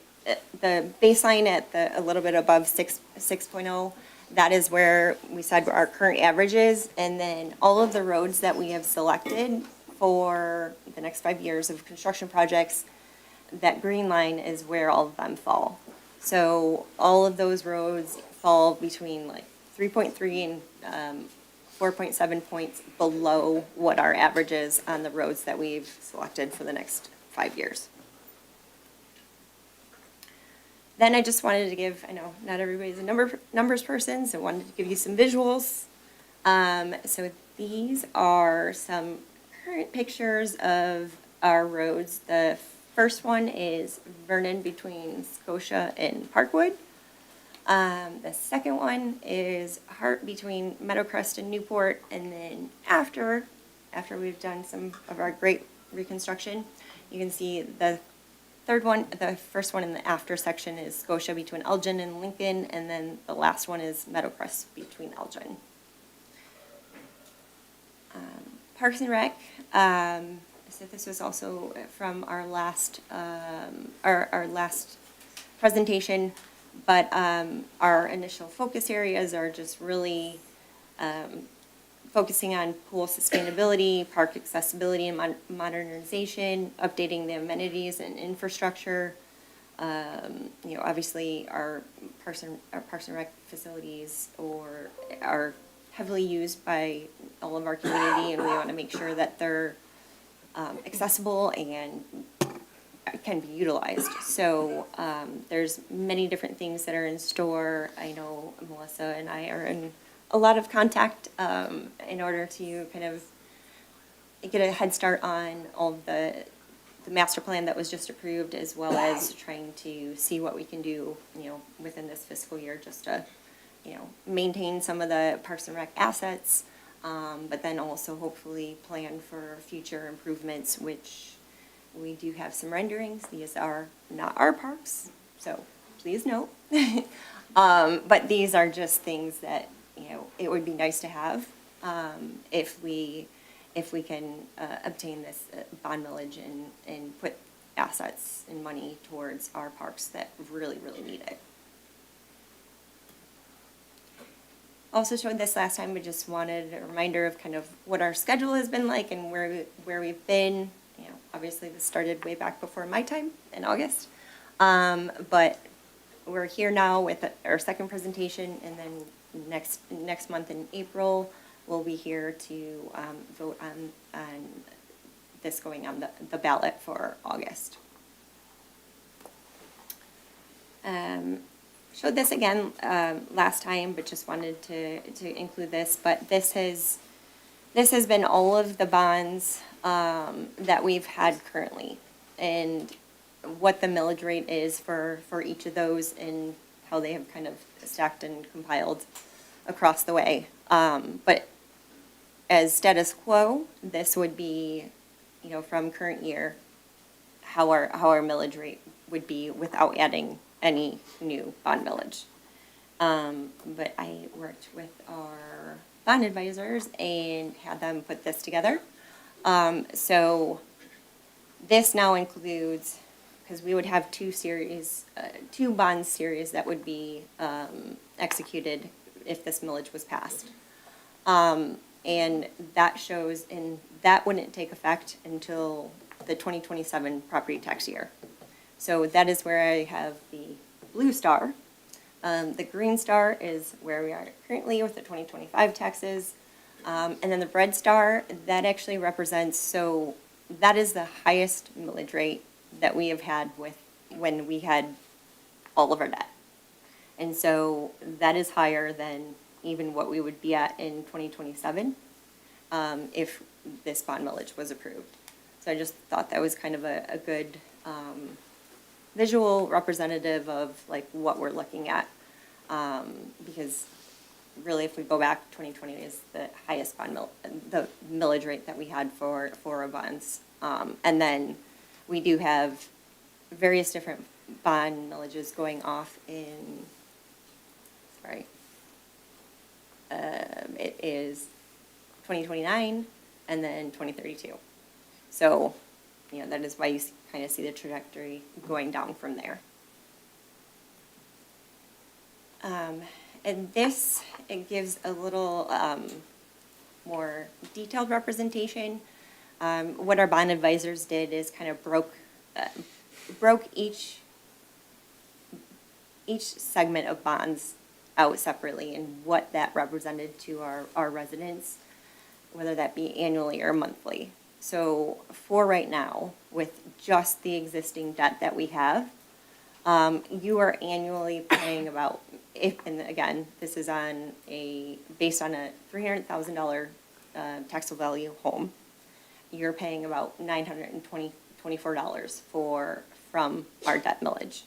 baseline at a little bit above 6.0, that is where we said our current average is, and then all of the roads that we have selected for the next 5 years of construction projects, that green line is where all of them fall. So all of those roads fall between like 3.3 and 4.7 points below what our average is on the roads that we've selected for the next 5 years. Then I just wanted to give, I know not everybody's a numbers person, so I wanted to give you some visuals. So these are some current pictures of our roads. The first one is Vernon between Scotia and Parkwood. The second one is Hart between Meadowcrest and Newport. And then after we've done some of our great reconstruction, you can see the third one, the first one in the after section is Scotia between Elgin and Lincoln, and then the last one is Meadowcrest between Elgin. Parks and Rec, so this was also from our last presentation, but our initial focus areas are just really focusing on pool sustainability, park accessibility and modernization, updating the amenities and infrastructure. You know, obviously our Parks and Rec facilities are heavily used by all of our community, and we want to make sure that they're accessible and can be utilized. So there's many different things that are in store. I know Melissa and I are in a lot of contact in order to kind of get a head start on all of the master plan that was just approved, as well as trying to see what we can do, you know, within this fiscal year, just to, you know, maintain some of the Parks and Rec assets, but then also hopefully plan for future improvements, which we do have some renderings. These are not our parks, so please note. But these are just things that, you know, it would be nice to have if we can obtain this bond millage and put assets and money towards our parks that really, really need it. Also showed this last time, but just wanted a reminder of kind of what our schedule has been like and where we've been. You know, obviously this started way back before my time in August, but we're here now with our second presentation, and then next month in April, we'll be here to vote on this going on the ballot for August. Showed this again last time, but just wanted to include this. But this has been all of the bonds that we've had currently, and what the millage rate is for each of those, and how they have kind of stacked and compiled across the way. But as status quo, this would be, you know, from current year, how our millage rate would be without adding any new bond millage. But I worked with our bond advisors and had them put this together. So this now includes, because we would have two bond series that would be executed if this millage was passed. And that shows, and that wouldn't take effect until the 2027 property tax year. So that is where I have the blue star. The green star is where we are currently with the 2025 taxes. And then the red star, that actually represents, so that is the highest millage rate that we have had when we had all of our debt. And so that is higher than even what we would be at in 2027 if this bond millage was approved. So I just thought that was kind of a good visual representative of like what we're looking at. Because really, if we go back, 2020 is the highest the millage rate that we had for our bonds. And then we do have various different bond millages going off in, sorry, it is 2029 and then 2032. So, that is why you kind of see the trajectory going down from there. And this, it gives a little more detailed representation. What our bond advisors did is kind of broke each segment of bonds out separately and what that represented to our residents, whether that be annually or monthly. So for right now, with just the existing debt that we have, you are annually paying about, and again, this is based on a $300,000 taxable value home, you're paying about $924 from our debt millage.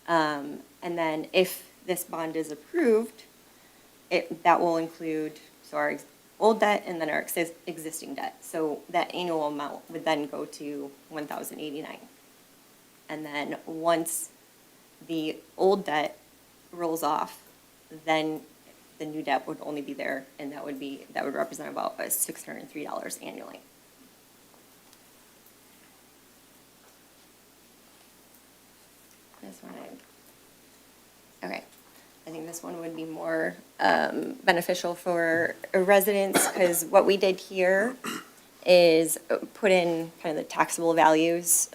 And then if this bond is approved, that will include our old debt and then our existing debt. So that annual amount would then go to $1,089. And then once the old debt rolls off, then the new debt would only be there, and that would represent about $603 annually. This one, okay. I think this one would be more beneficial for residents, because what we did here is put in kind of the taxable values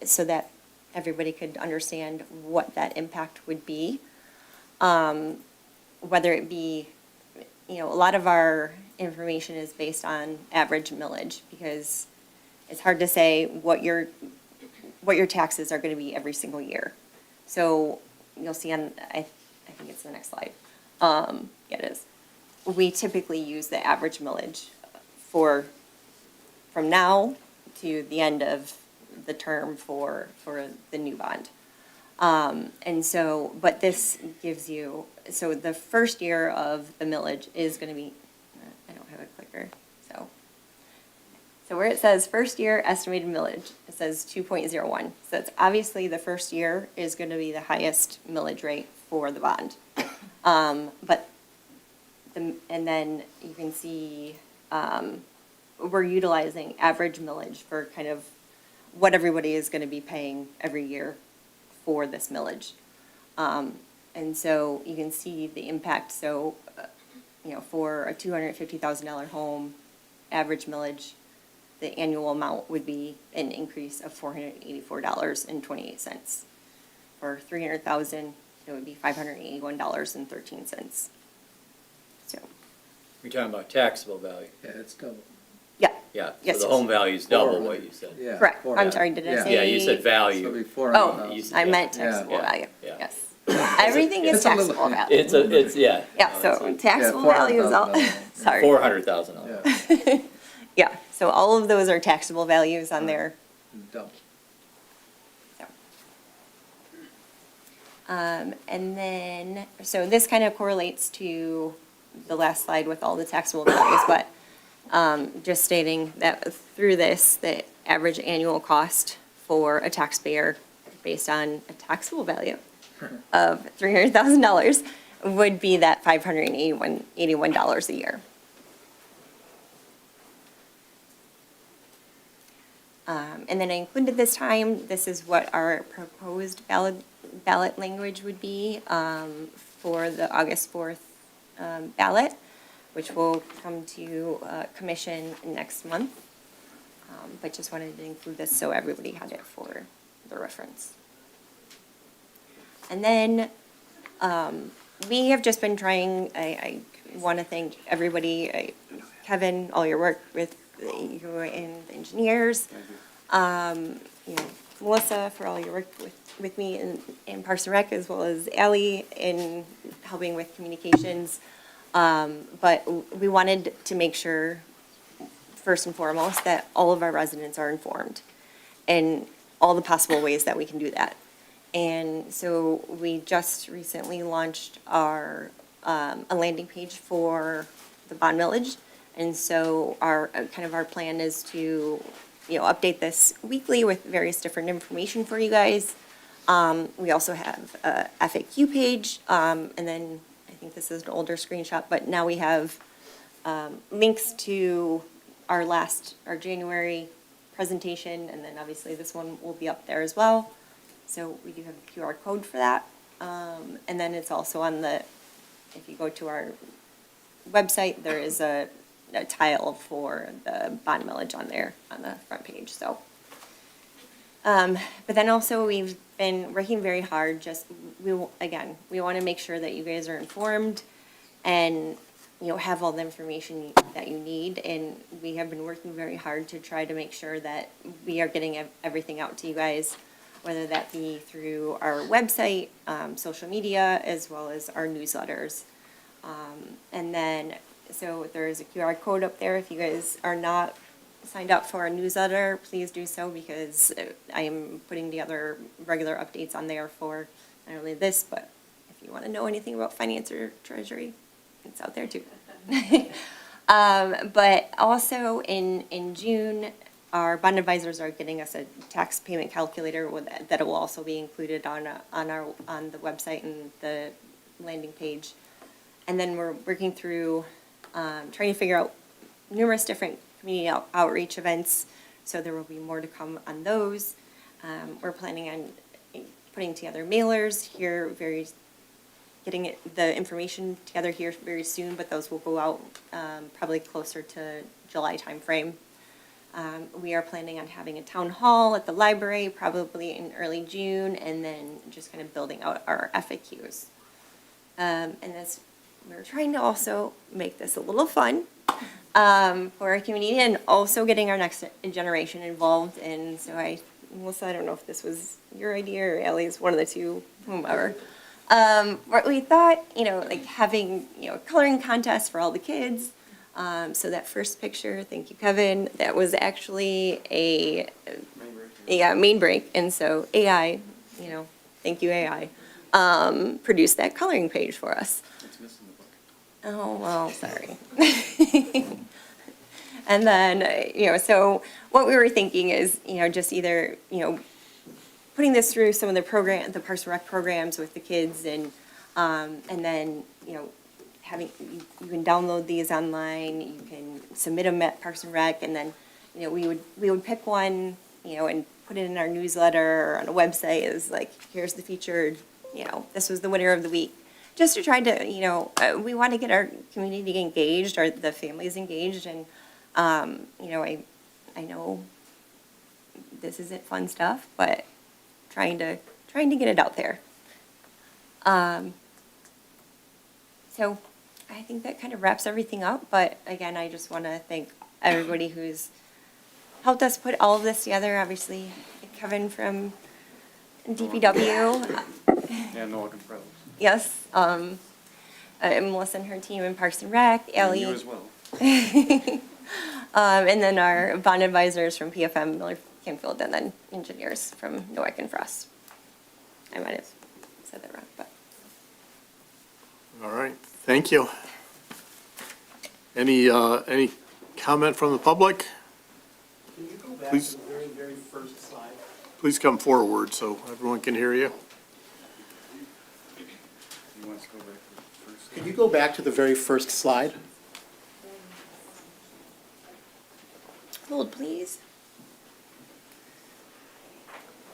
so that everybody could understand what that impact would be. Whether it be, a lot of our information is based on average millage, because it's hard to say what your taxes are going to be every single year. So you'll see on, I think it's the next slide. Yeah, it is. We typically use the average millage from now to the end of the term for the new bond. And so, but this gives you, so the first year of the millage is going to be, I don't have a clicker, so where it says first year estimated millage, it says 2.01. So it's obviously the first year is going to be the highest millage rate for the bond. And then you can see we're utilizing average millage for kind of what everybody is going to be paying every year for this millage. And so you can see the impact. So, for a $250,000 home, average millage, the annual amount would be an increase of $484.28. For $300,000, it would be $581.13. So. You're talking about taxable value. Yeah, it's double. Yeah. Yeah, Yes, so the home value is double what you said. Yeah. Correct. I'm sorry, did I say? Yeah, you said value. So before. Oh, I meant taxable value. Yeah. Yes. Everything is It's a little- taxable value. It's, yeah. Yeah, so taxable value is all, sorry. $400,000. Yeah, so all of those are taxable values on there. Double. And then, so this kind of correlates to the last slide with all the taxable values, but just stating that through this, the average annual cost for a taxpayer based on a taxable value of $300,000 would be that $581 a year. And then I included this time, this is what our proposed ballot language would be for the August 4th ballot, which will come to commission next month. But just wanted to include this so everybody had it for the reference. And then we have just been trying, I want to thank everybody, Kevin, all your work with you and the engineers. You know, Melissa for all your work with me in Parks and Rec, as well as Ally in helping with communications. But we wanted to make sure, first and foremost, that all of our residents are informed in all the possible ways that we can do that. And so we just recently launched our, a landing page for the bond millage. And so our, kind of our plan is to, you know, update this weekly with various different information for you guys. We also have a FAQ page, and then I think this is an older screenshot, but now we have links to our January presentation, and then obviously this one will be up there as well. So we do have a QR code for that. And then it's also on the, if you go to our website, there is a tile for the bond millage on there on the front page, so. But then also we've been working very hard, we want to make sure that you guys are informed and, you know, have all the information that you need. And we have been working very hard to try to make sure that we are getting everything out to you guys, whether that be through our website, social media, as well as our newsletters. And then, so there's a QR code up there. If you guys are not signed up for our newsletter, please do so, because I am putting together regular updates on there for not only this, but if you want to know anything about finance or treasury, it's out there too. But also in June, our bond advisors are getting us a tax payment calculator that will also be included on the website and the landing page. And then we're working through trying to figure out numerous different community outreach events, so there will be more to come on those. We're planning on putting together mailers here, getting the information together here very soon, but those will go out probably closer to July timeframe. We are planning on having a town hall at the library, probably in early June, and then just kind of building out our FAQs. And this, we're trying to also make this a little fun for our community, and also getting our next generation involved. And so Melissa, I don't know if this was your idea or Allie's, one of the two, whomever. But we thought, you know, like having, you know, a coloring contest for all the kids. So that first picture, thank you, Kevin, that was actually a main break. And so AI, you know, thank you, AI, produced that coloring page for us. It's missing the book. Oh, well, sorry. And then, you know, so what we were thinking is, you know, just either, you know, putting this through some of the Parks and Rec programs with the kids, and then, you know, you can download these online, you can submit them at Parks and Rec, and then, you know, we would pick one, you know, and put it in our newsletter or on a website as like, here's the featured, you know, this was the winner of the week. Just to try to, you know, we want to get our community engaged, or the families engaged, and, you know, I know this isn't fun stuff, but trying to get it out there. So I think that kind of wraps everything up, but again, I just want to thank everybody who's helped us put all of this together. Obviously, Kevin from DPW. And Noah Confredos. Yes, Melissa and her team in Parks and Rec, Ellie. And you as well. And then our bond advisors from PFM, Miller Canfield, and then engineers from Noack and Frost. I might have said that wrong, but. All right, thank you. Any comment from the public? Can you go back Please. to the very, very first slide? Please come forward so everyone can hear you. Could you go back to the very first slide? Hold, please.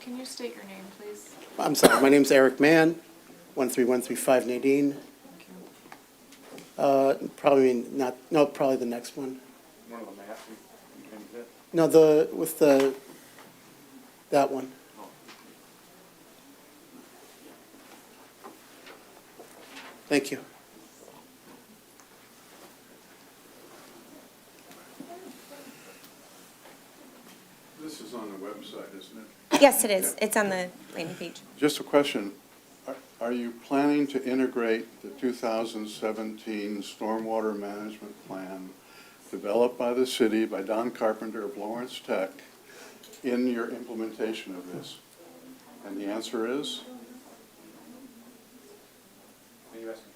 Can you state your name, please? I'm sorry, my name's Eric Mann, 13135 Nadine. Probably not, no, probably the next one. One of the maps you can get. No, that one. Thank you. This is on the website, isn't it? Yes, it is. It's on the landing page. Just a question. Are you planning to integrate the 2017 Stormwater Management Plan developed by the city, by Don Carpenter of Lawrence Tech, in your implementation of this? And the answer is? What are you asking?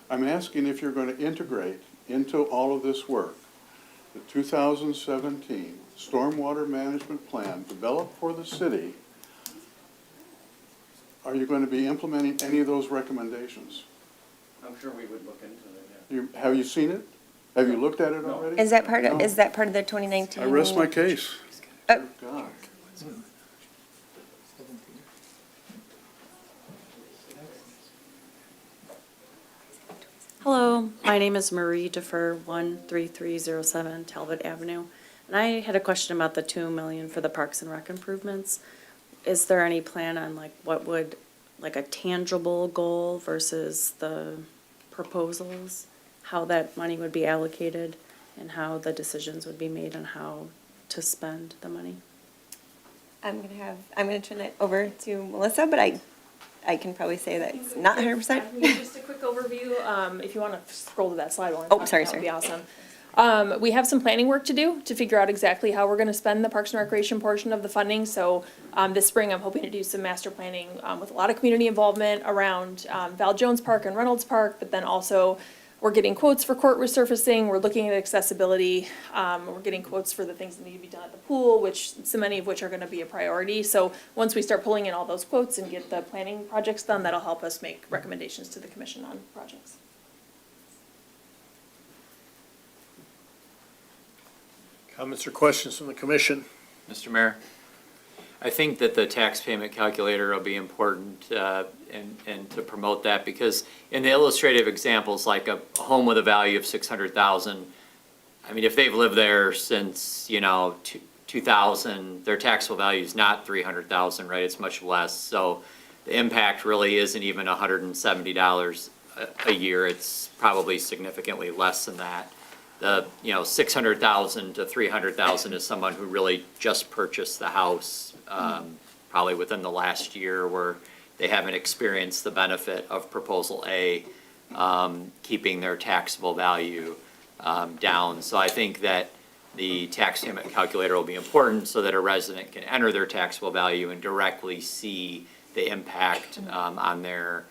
I'm asking if you're going to integrate into all of this work the 2017 Stormwater Management Plan developed for the city. Are you going to be implementing any of those recommendations? I'm sure we would look into it, yeah. Have you seen it? Have you looked at it already? Is that part of, No. is that part of the 2019? I rest my case. Oh. God. Hello, my name is Marie Defer, 13307 Talbot Avenue. And I had a question about the 2 million for the Parks and Rec improvements. Is there any plan on like what would, like a tangible goal versus the proposals? How that money would be allocated and how the decisions would be made on how to spend the money? I'm gonna turn that over to Melissa, but I can probably say that it's not 100%. Just a quick overview, if you want to scroll to that slide while I'm Oh, talking, sorry, that would be sorry. awesome. We have some planning work to do to figure out exactly how we're going to spend the Parks and Recreation portion of the funding. So this spring, I'm hoping to do some master planning with a lot of community involvement around Val Jones Park and Reynolds Park, but then also we're getting quotes for court resurfacing, we're looking at accessibility, we're getting quotes for the things that need to be done at the pool, which, so many of which are gonna be a priority. So once we start pulling in all those quotes and get the planning projects done, that'll help us make recommendations to the commission on projects. Comments or questions from the commission? Mr. Mayor, I think that the tax payment calculator will be important and to promote that, because in the illustrative examples, like a home with a value of 600,000, I mean, if they've lived there since, 2000, their taxable value is not 300,000, right? It's much less. So the impact really isn't even $170 a year. It's probably significantly less than that. The, 600,000 to 300,000 is someone who really just purchased the house, probably within the last year, where they haven't experienced the benefit of Proposal A, keeping their taxable value down. So I think that the tax payment calculator will be important so that a resident can enter their taxable value and directly see the impact on their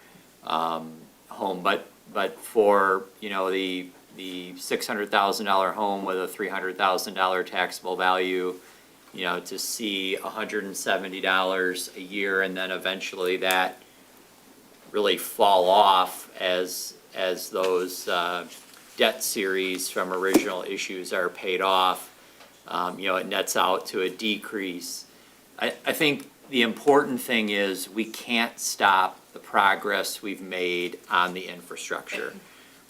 home. But for, the $600,000 home with a $300,000 taxable value, to see $170 a year, and then eventually that really fall off as those debt series from original issues are paid off. It nets out to a decrease. I think the important thing is we can't stop the progress we've made on the infrastructure.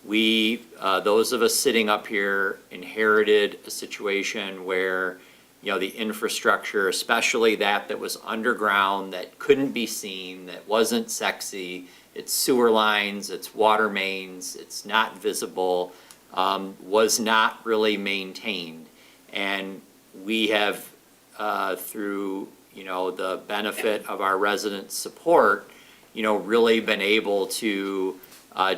We, those of us sitting up here, inherited a situation where, the infrastructure, especially that was underground, that couldn't be seen, that wasn't sexy, it's sewer lines, it's water mains, it's not visible, was not really maintained. And we have, through, the benefit of our resident support, really been able to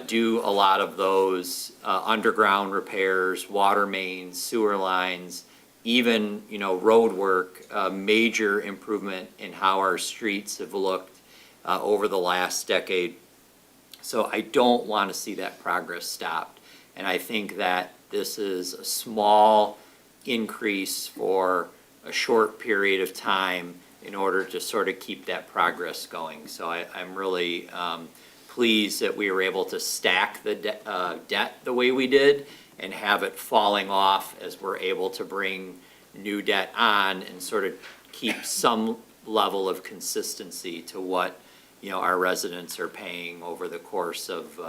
do a lot of those underground repairs, water mains, sewer lines, even, road work, major improvement in how our streets have looked over the last decade. So I don't want to see that progress stopped. And I think that this is a small increase for a short period of time in order to sort of keep that progress going. So I'm really pleased that we were able to stack the debt the way we did and have it falling off as we're able to bring new debt on and sort of keep some level of consistency to what, our residents are paying over the course of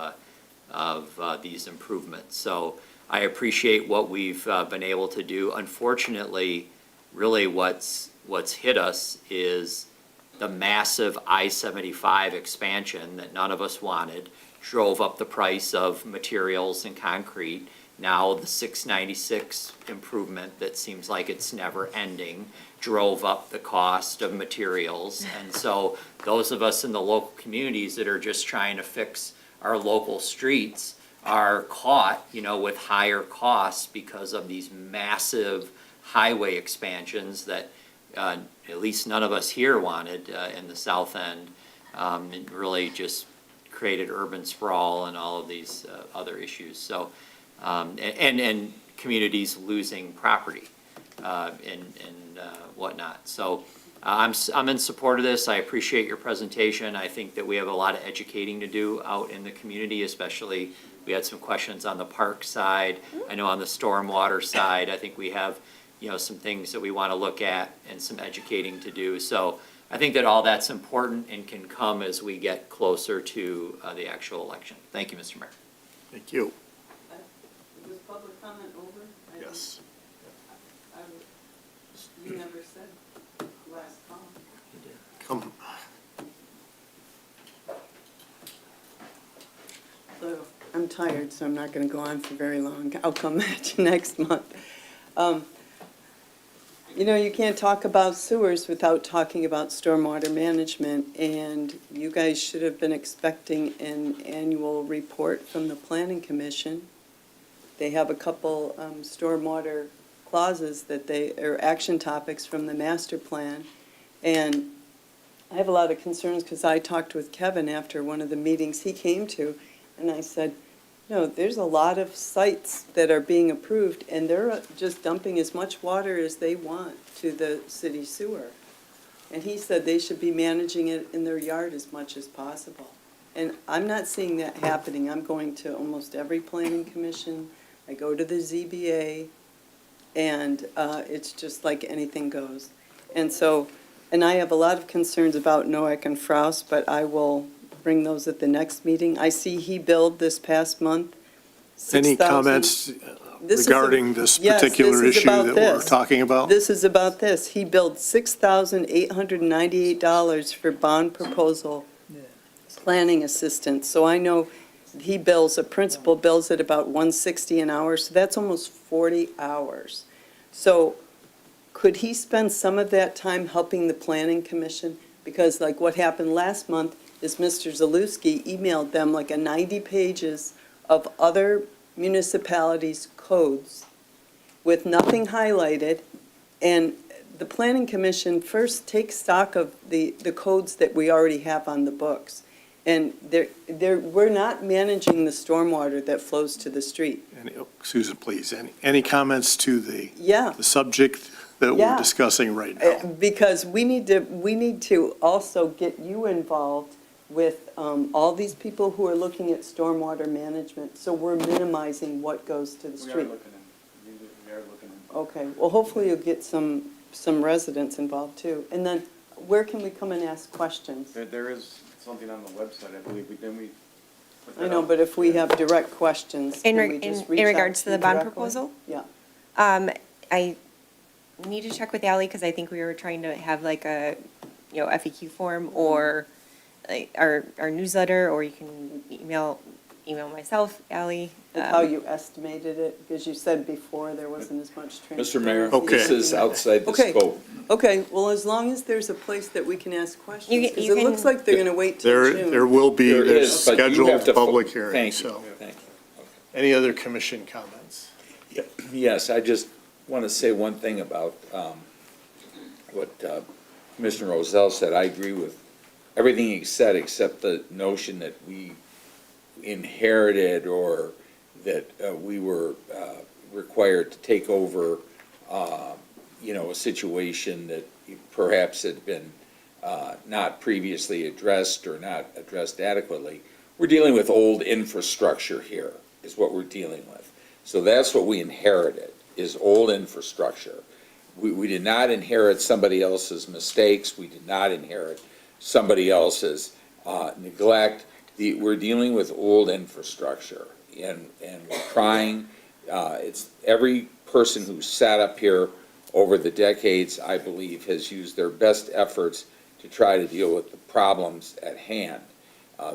these improvements. So I appreciate what we've been able to do. Unfortunately, really what's hit us is the massive I-75 expansion that none of us wanted, drove up the price of materials and concrete. Now the 696 improvement that seems like it's never ending drove up the cost of materials. And so those of us in the local communities that are just trying to fix our local streets are caught, with higher costs because of these massive highway expansions that at least none of us here wanted in the south end. It really just created urban sprawl and all of these other issues. So, and communities losing property and whatnot. So I'm in support of this. I appreciate your presentation. I think that we have a lot of educating to do out in the community, especially we had some questions on the park side. I know on the stormwater side, I think we have, some things that we want to look at and some educating to do. So I think that all that's important and can come as we get closer to the actual election. Thank you, Mr. Mayor. Thank you. Was public comment over? Yes. You never said last call. Come. So I'm tired, so I'm not going to go on for very long. I'll come at you next month. You can't talk about sewers without talking about stormwater management, and you guys should have been expecting an annual report from the Planning Commission. They have a couple stormwater clauses or action topics from the master plan, and I have a lot of concerns because I talked with Kevin after one of the meetings he came to, and I said, there's a lot of sites that are being approved, and they're just dumping as much water as they want to the city sewer. And he said they should be managing it in their yard as much as possible. And I'm not seeing that happening. I'm going to almost every planning commission. I go to the ZBA, and it's just like anything goes. And I have a lot of concerns about Noack and Frous, but I will bring those at the next meeting. I see he billed this past month. Any 6,000 comments regarding this particular issue that we're talking about? This is about this. He billed $6,898 for bond proposal planning assistance. So I know he bills, a principal bills at about $160 an hour, so that's almost 40 hours. So could he spend some of that time helping the planning commission? Because like what happened last month is Mr. Zalewski emailed them like 90 pages of other municipalities' codes with nothing highlighted, and the planning commission first takes stock of the codes that we already have on the books. And we're not managing the stormwater that flows to the street. Susan, please, any comments to the subject that Yeah. we're discussing right now? Because we need to also get you involved with all these people who are looking at stormwater management, so we're minimizing what goes to the street. Okay, well, hopefully you'll get some residents involved too. And then, where can we come and ask questions? There is something on the website, I believe, put that I know, up. but if we have direct questions, In can we just reach in out regards to you the bond directly? proposal? Yeah. I need to check with Ally because I think we were trying to have like a, FAQ form or like our newsletter, or you can email myself, Ally. That's how you estimated it, because you said before there wasn't as much transparency. Mr. Mayor, this is outside the Okay. scope. Okay, well, as long as there's a place that we can ask questions, You because it can- looks like they're going to wait till June. There will be, There there's is, but you have scheduled to public hearings, Thank you, so. thank you. Any other commission comments? Yes, I just want to say one thing about what Commissioner Rozell said. I agree with everything he said, except the notion that we inherited or that we were required to take over, a situation that perhaps had been not previously addressed or not addressed adequately. we're dealing with old infrastructure here, is what we're dealing with. So that's what we inherited, is old infrastructure. We did not inherit somebody else's mistakes, we did not inherit somebody else's neglect. We're dealing with old infrastructure, and we're trying, it's every person who sat up here over the decades, I believe, has used their best efforts to try to deal with the problems at hand.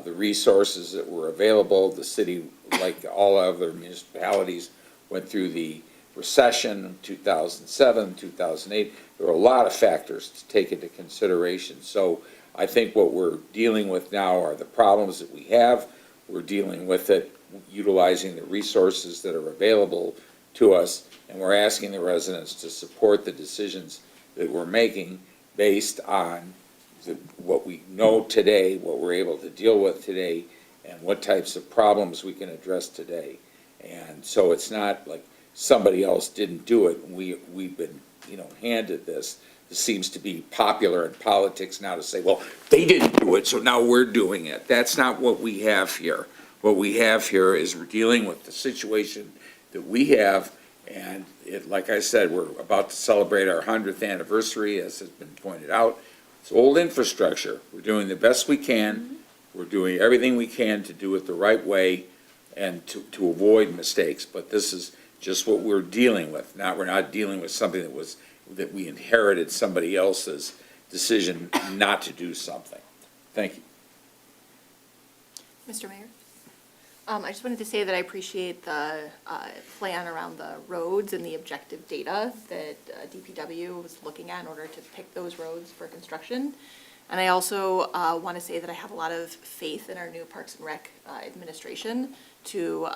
The resources that were available, the city, like all other municipalities, went through the recession, 2007, 2008. There were a lot of factors to take into consideration. So I think what we're dealing with now are the problems that we have. We're dealing with it utilizing the resources that are available to us, and we're asking the residents to support the decisions that we're making based on what we know today, what we're able to deal with today, and what types of problems we can address today. And so it's not like somebody else didn't do it. We've been, handed this. This seems to be popular in politics now to say, well, they didn't do it, so now we're doing it. That's not what we have here. What we have here is we're dealing with the situation that we have, and like I said, we're about to celebrate our 100th anniversary, as has been pointed out. It's old infrastructure. We're doing the best we can. We're doing everything we can to do it the right way and to avoid mistakes. But this is just what we're dealing with. We're not dealing with something that we inherited somebody else's decision not to do something. Thank you. Mr. Mayor? I just wanted to say that I appreciate the plan around the roads and the objective data that DPW was looking at in order to pick those roads for construction. And I also want to say that I have a lot of faith in our new Parks and Rec administration to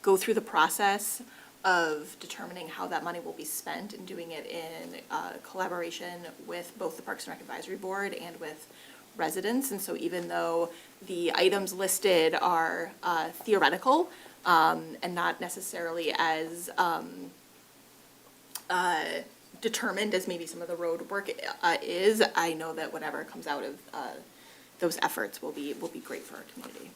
go through the process of determining how that money will be spent and doing it in collaboration with both the Parks and Rec Advisory Board and with residents. And so even though the items listed are theoretical and not necessarily as determined as maybe some of the road work is, I know that whatever comes out of those efforts will be great for our community.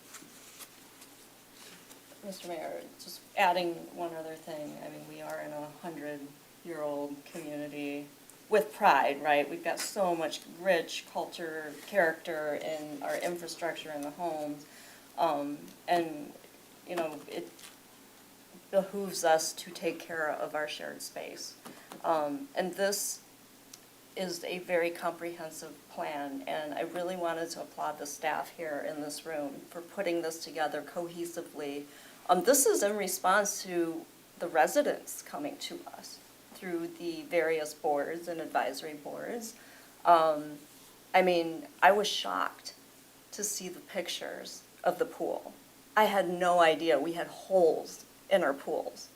Mr. Mayor, just adding one other thing. I mean, we are in a 100-year-old community with pride, right? We've got so much rich culture, character in our infrastructure in the homes. And, it behooves us to take care of our shared space. And this is a very comprehensive plan, and I really wanted to applaud the staff here in this room for putting this together cohesively. This is in response to the residents coming to us through the various boards and advisory boards. I mean, I was shocked to see the pictures of the pool. I had no idea we had holes in our pools.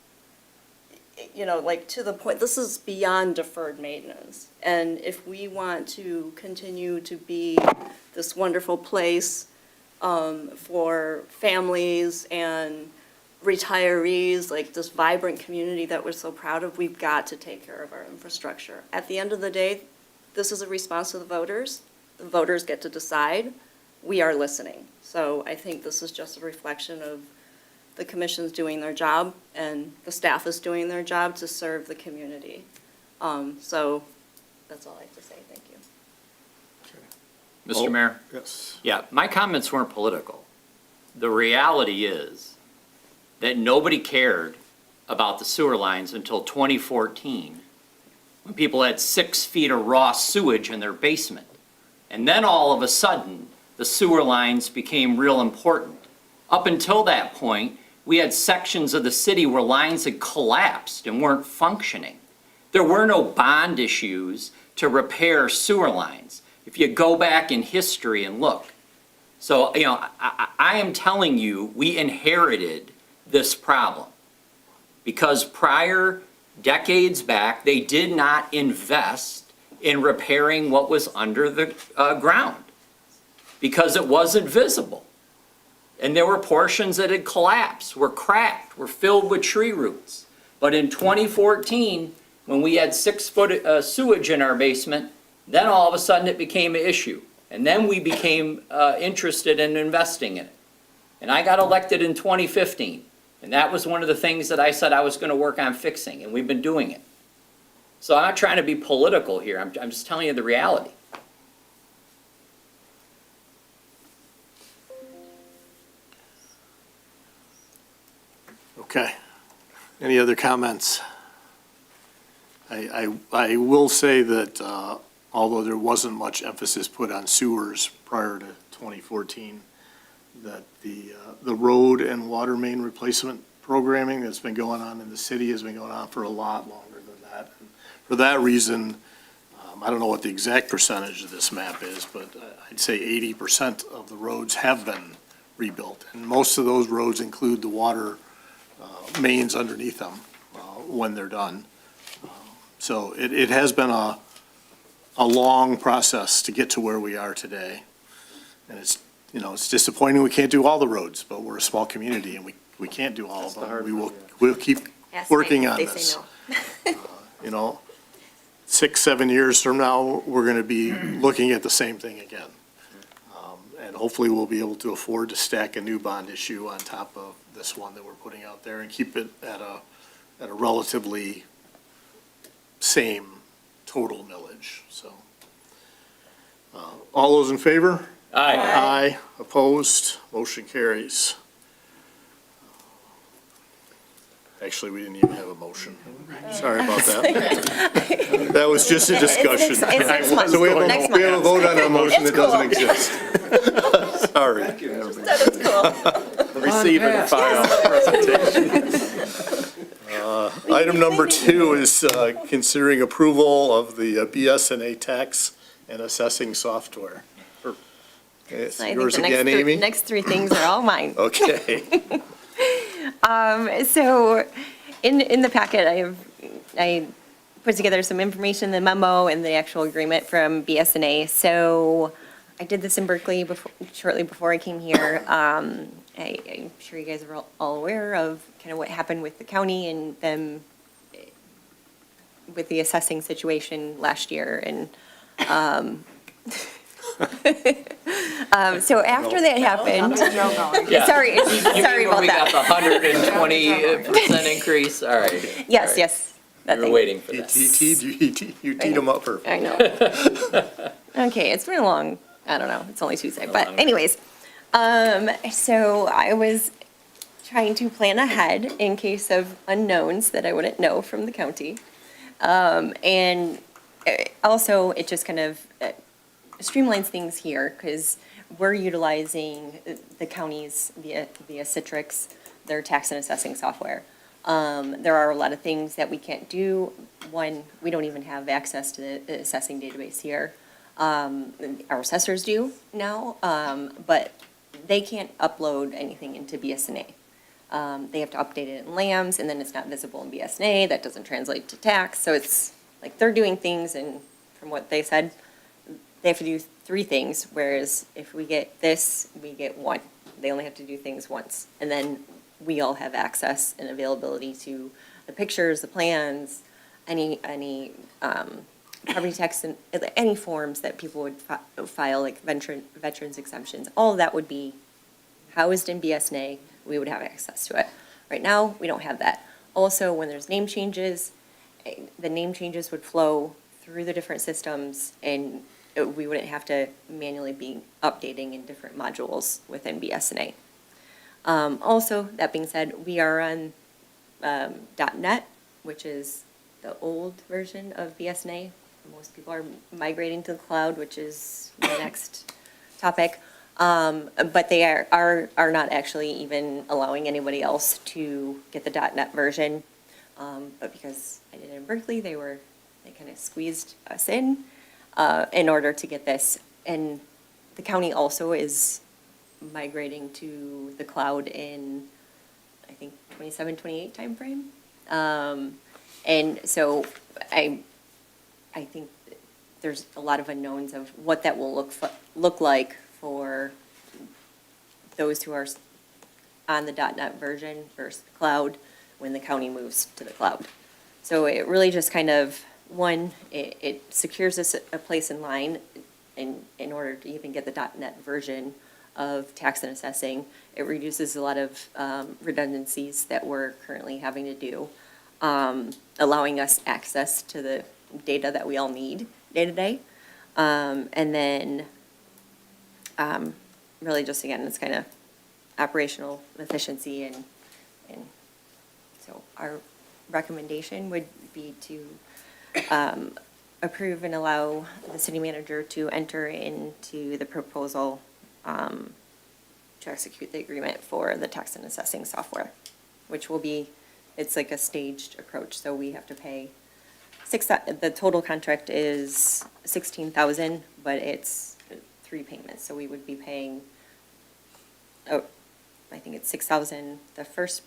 Like to the point, this is beyond deferred maintenance. And if we want to continue to be this wonderful place for families and retirees, like this vibrant community that we're so proud of, we've got to take care of our infrastructure. At the end of the day, this is a response to the voters. The voters get to decide. We are listening. So I think this is just a reflection of the commission's doing their job and the staff is doing their job to serve the community. So that's all I have to say. Thank you. Mr. Mayor? Yes. Yeah, my comments weren't political. The reality is that nobody cared about the sewer lines until 2014, when people had 6 feet of raw sewage in their basement. And then all of a sudden, the sewer lines became real important. Up until that point, we had sections of the city where lines had collapsed and weren't functioning. There were no bond issues to repair sewer lines, if you go back in history and look. So, I am telling you, we inherited this problem because prior decades back, they did not invest in repairing what was under the ground because it wasn't visible. And there were portions that had collapsed, were cracked, were filled with tree roots. But in 2014, when we had 6 foot sewage in our basement, then all of a sudden it became an issue. And then we became interested in investing in it. And I got elected in 2015, and that was one of the things that I said I was gonna work on fixing, and we've been doing it. So I'm not trying to be political here, I'm just telling you the reality. Okay. Any other comments? I will say that although there wasn't much emphasis put on sewers prior to 2014, that the road and water main replacement programming that's been going on in the city has been going on for a lot longer than that. And for that reason, I don't know what the exact percentage of this map is, but I'd say 80% of the roads have been rebuilt. And most of those roads include the water mains underneath them when they're done. So it has been a long process to get to where we are today. And it's, you know, it's disappointing we can't do all the roads, but we're a small community and we can't do all of them. We'll keep working on this. You know, 6, 7 years from now, we're going to be looking at the same thing again. And hopefully we'll be able to afford to stack a new bond issue on top of this one that we're putting out there and keep it at a relatively same total millage, so. All those in favor? Aye. Aye, opposed, motion carries. Actually, we didn't even have a motion. Sorry about that. That was just a discussion. It's next month. So we have Next we have a vote on a motion It's that doesn't cool. exist. Sorry. That's cool. Receive and file presentation. Item number 2 is considering approval of the BSNA tax and assessing software. Okay, it's I think yours the again, Amy? next three things are all mine. Okay. So in the packet, I put together some information, the memo and the actual agreement from BSNA. So I did this in Berkeley shortly before I came here. I'm sure you guys are all aware of kind of what happened with the county and them with the assessing situation last year. And so after that happened, Yeah. sorry You mean about when we that. got the 120% increase, all right. Yes, All right. yes. that We were thing. waiting for You that. teed them up perfect. I know. Okay, it's been a long, I don't know, it's only Tuesday, but anyways. So I was trying to plan ahead in case of unknowns that I wouldn't know from the county. And also, it just kind of streamlines things here, because we're utilizing the counties via Citrix, their tax and assessing software. There are a lot of things that we can't do. One, we don't even have access to the assessing database here. Our assessors do now, but they can't upload anything into BSNA. They have to update it in LAMS, and then it's not visible in BSNA. That doesn't translate to tax. So it's like they're doing things, and from what they said, they have to do 3 things, whereas if we get this, we get 1. They only have to do things once. And then we all have access and availability to the pictures, the plans, any property tax, and any forms that people would file, like veterans exemptions. All of that would be housed in BSNA. We would have access to it. Right now, we don't have that. Also, when there's name changes, the name changes would flow through the different systems, and we wouldn't have to manually be updating in different modules within BSNA. Also, that being said, we are on .NET, which is the old version of BSNA. Most people are migrating to the cloud, which is the next topic. But they are not actually even allowing anybody else to get the .NET version. But because I did it in Berkeley, they kind of squeezed us in order to get this. And the county also is migrating to the cloud in, I think, 27, 28 timeframe. And so I think there's a lot of unknowns of what that will look like for those who are on the .NET version versus the cloud when the county moves to the cloud. So it really just kind of, one, it secures us a place in line in order to even get the .NET version of tax and assessing. It reduces a lot of redundancies that we're currently having to do, allowing us access to the data that we all need day to day. And then really just, again, it's kind of operational efficiency and so our recommendation would be to approve and allow the city manager to enter into the proposal to execute the agreement for the tax and assessing software, which will be, it's like a staged approach, so we have to pay the total contract is 16,000, but it's 3 payments, so we would be paying, I think it's 6,000 the first,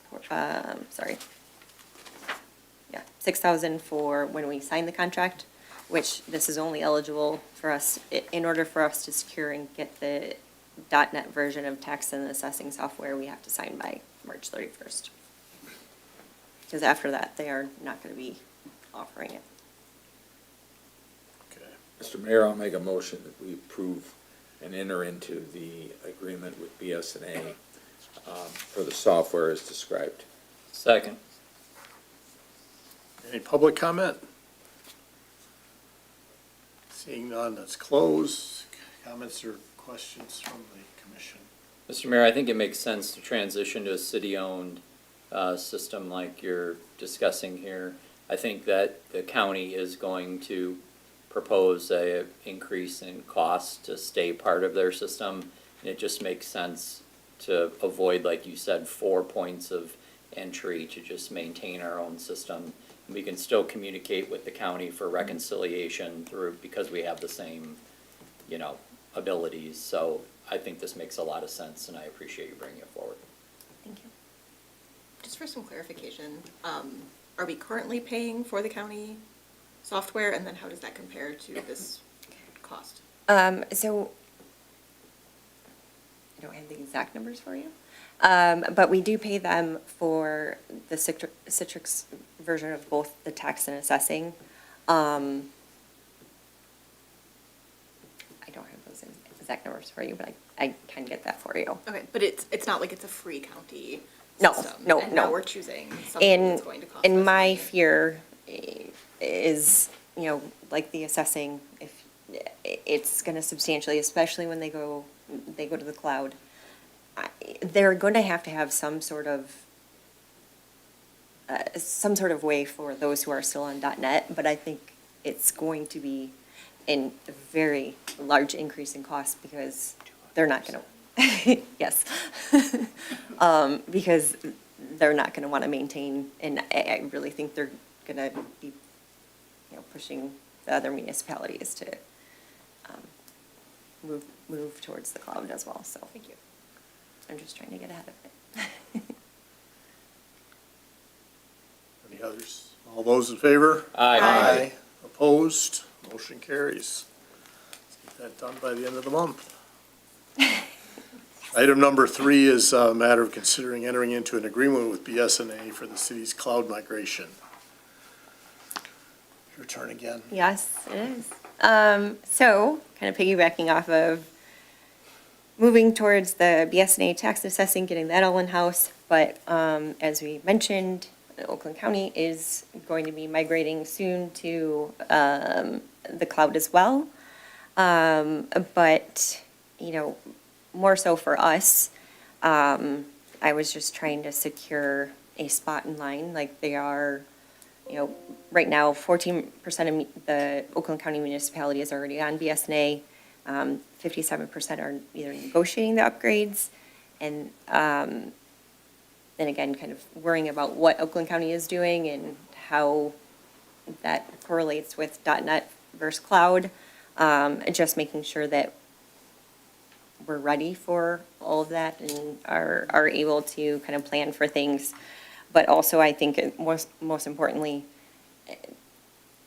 yeah, 6,000 for when we sign the contract, which this is only eligible for us, in order for us to secure and get the .NET version of tax and assessing software, we have to sign by March 31st. Because after that, they are not going to be offering it. Mr. Mayor, I'll make a motion that we approve and enter into the agreement with BSNA for the software as described. Second. Any public comment? Seeing none, that's closed. Comments or questions from the commission? Mr. Mayor, I think it makes sense to transition to a city-owned system like you're discussing here. I think that the county is going to propose a increase in cost to stay part of their system. And it just makes sense to avoid, like you said, 4 points of entry, to just maintain our own system. We can still communicate with the county for reconciliation through, because we have the same, abilities. So I think this makes a lot of sense, and I appreciate you bringing it forward. Thank you. Just for some clarification, are we currently paying for the county software, and then how does that compare to this cost? So, I don't have the exact numbers for you, but we do pay them for the Citrix version of both the tax and assessing. I don't have those exact numbers for you, but I can get that for you. Okay, but it's not like it's a free county No, system. no, And no. now we're choosing something that's going to cost us And my money. fear is, like the assessing, if it's gonna substantially, especially when they go to the cloud, they're going to have some sort of way for those who are still on .NET, but I think it's going to be a very large increase in cost because they're not gonna, yes. Because they're not gonna wanna maintain, and I really think they're gonna be, pushing the other municipalities to move towards the cloud as well, so. Thank you. I'm just trying to get ahead of it. Any others? All those in favor? Aye. Aye. Opposed? Motion carries. Let's get that done by the end of the month. Item number 3 is a matter of considering entering into an agreement with BSNA for the city's cloud migration. Your turn again. Yes, it is. So, kind of piggybacking off of moving towards the BSNA tax assessing, getting that all in-house, but as we mentioned, Oakland County is going to be migrating soon to the cloud as well. But, more so for us, I was just trying to secure a spot in line, like they are, right now, 14% of the Oakland County municipality is already on BSNA. 57% are either negotiating the upgrades, and then again, kind of worrying about what Oakland County is doing and how that correlates with .NET versus cloud, and just making sure that we're ready for all of that and are able to kind of plan for things. But also, I think most importantly,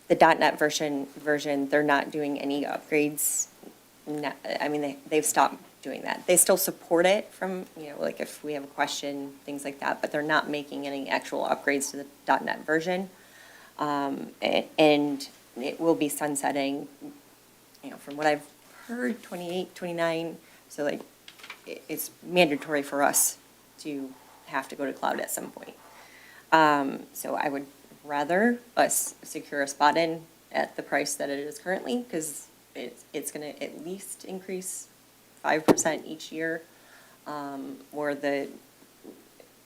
the .NET version, they're not doing any upgrades. They've stopped doing that. They still support it from, like if we have a question, things like that, but they're not making any actual upgrades to the .NET version. And it will be sunsetting, from what I've heard, 28, 29, so like it's mandatory for us to have to go to cloud at some point. So I would rather us secure a spot in at the price that it is currently, because it's gonna at least increase 5% each year, or the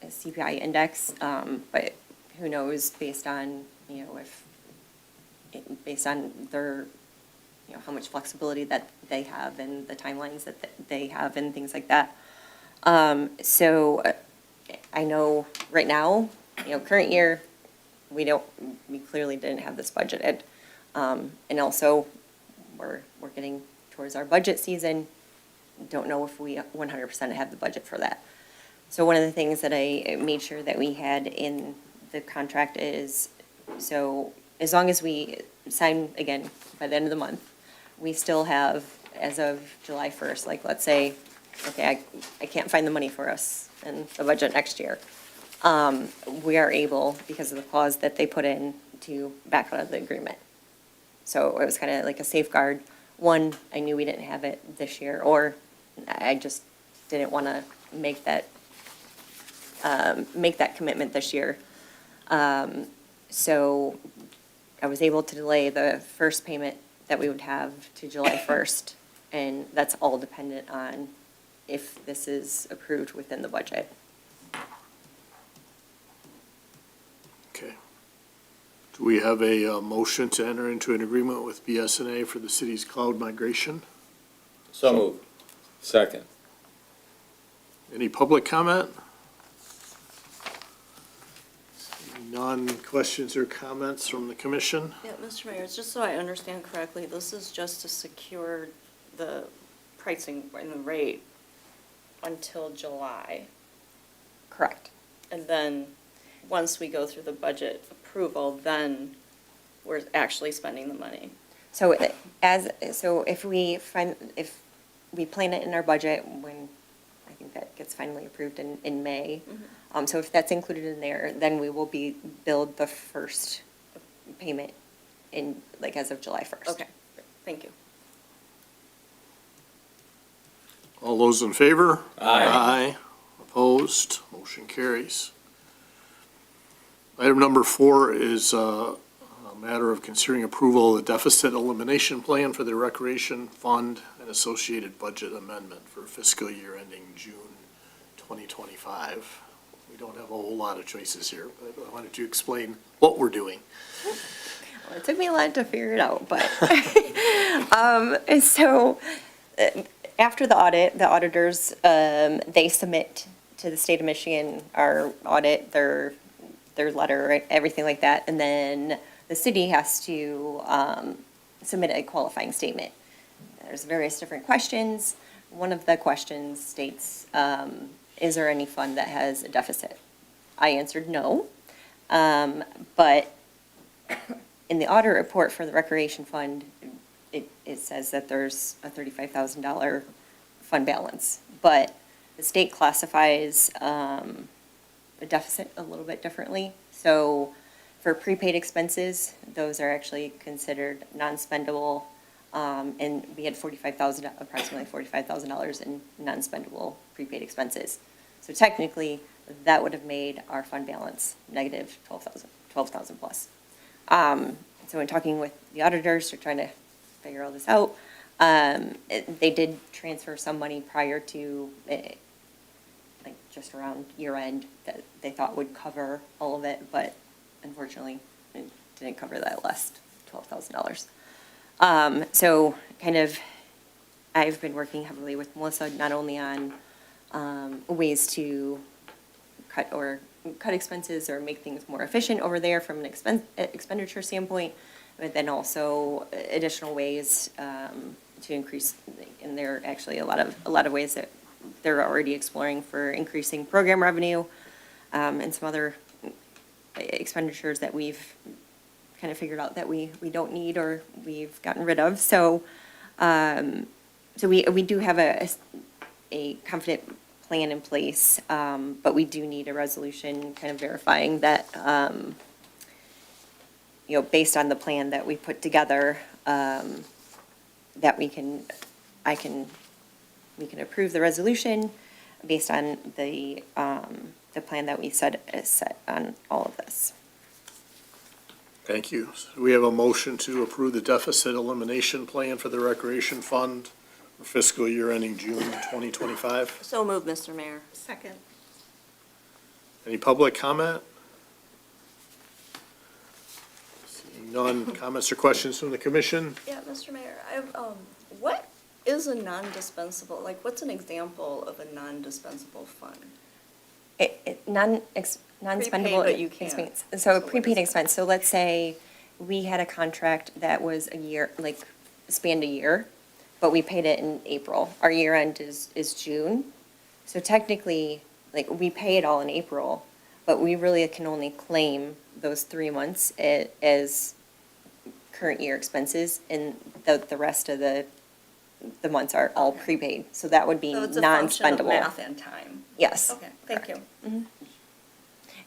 CPI index, but who knows, based on, based on their, how much flexibility that they have and the timelines that they have and things like that. So I know right now, current year, we clearly didn't have this budgeted. And also, we're getting towards our budget season. Don't know if we 100% have the budget for that. So one of the things that I made sure that we had in the contract is, so as long as we sign, again, by the end of the month, we still have, as of July 1st, like, let's say, okay, I can't find the money for us in the budget next year. We are able, because of the clause that they put in, to back out of the agreement. So it was kind of like a safeguard. One, I knew we didn't have it this year, or I just didn't want to make that commitment this year. So I was able to delay the first payment that we would have to July 1st, and that's all dependent on if this is approved within the budget. Okay. Do we have a motion to enter into an agreement with BSNA for the city's cloud migration? So moved. Second. Any public comment? None. Questions or comments from the commission? Yeah, Mr. Mayor, just so I understand correctly, this is just to secure the pricing and the rate until July. Correct. And then, once we go through the budget approval, then we're actually spending the money. So if we plan it in our budget when, I think that gets finally approved in May. So if that's included in there, then we will be billed the first payment in, like, as of July 1st. Okay, thank you. All those in favor? Aye. Aye. Opposed? Motion carries. Item number 4 is a matter of considering approval of the deficit elimination plan for the Recreation Fund and associated budget amendment for fiscal year ending June 2025. We don't have a whole lot of choices here, but I wanted to explain what we're doing. Well, it took me a lot to figure it out, but, so, after the audit, the auditors, they submit to the state of Michigan our audit, their letter, right, everything like that, and then the city has to submit a qualifying statement. There's various different questions. One of the questions states, is there any fund that has a deficit? I answered no, but in the audit report for the Recreation Fund, it says that there's a $35,000 fund balance, but the state classifies a deficit a little bit differently. So for prepaid expenses, those are actually considered non-spendable, and we had approximately $45,000 in non-spendable prepaid expenses. So technically, that would have made our fund balance negative 12,000 plus. So in talking with the auditors, they're trying to figure all this out. They did transfer some money prior to, like, just around year end, that they thought would cover all of it, but unfortunately, it didn't cover that last $12,000. So kind of, I've been working heavily with Melissa, not only on ways to cut expenses or make things more efficient over there from an expenditure standpoint, but then also additional ways to increase, and there are actually a lot of ways that they're already exploring for increasing program revenue, and some other expenditures that we've kind of figured out that we don't need or we've gotten rid of. So we do have a confident plan in place, but we do need a resolution kind of verifying that, based on the plan that we put together, that I can we can approve the resolution based on the plan that we set on all of this. Thank you. So we have a motion to approve the deficit elimination plan for the Recreation Fund for fiscal year ending June 2025. So moved, Mr. Mayor. Second. Any public comment? Seeing none, comments or questions from the commission? Yeah, Mr. Mayor, I have, what is a non-dispensable, like, what's an example of a non-dispensable fund? Non-spendable but you can't. expense. So a prepaid expense, so let's say we had a contract that was a year, like spanned a year, but we paid it in April. Our year end is June. So technically, like, we pay it all in April, but we really can only claim those 3 months as current year expenses, and the rest of the months are all prepaid. So that would be So it's a function of non-spendable. math and time. Yes. Okay, thank you.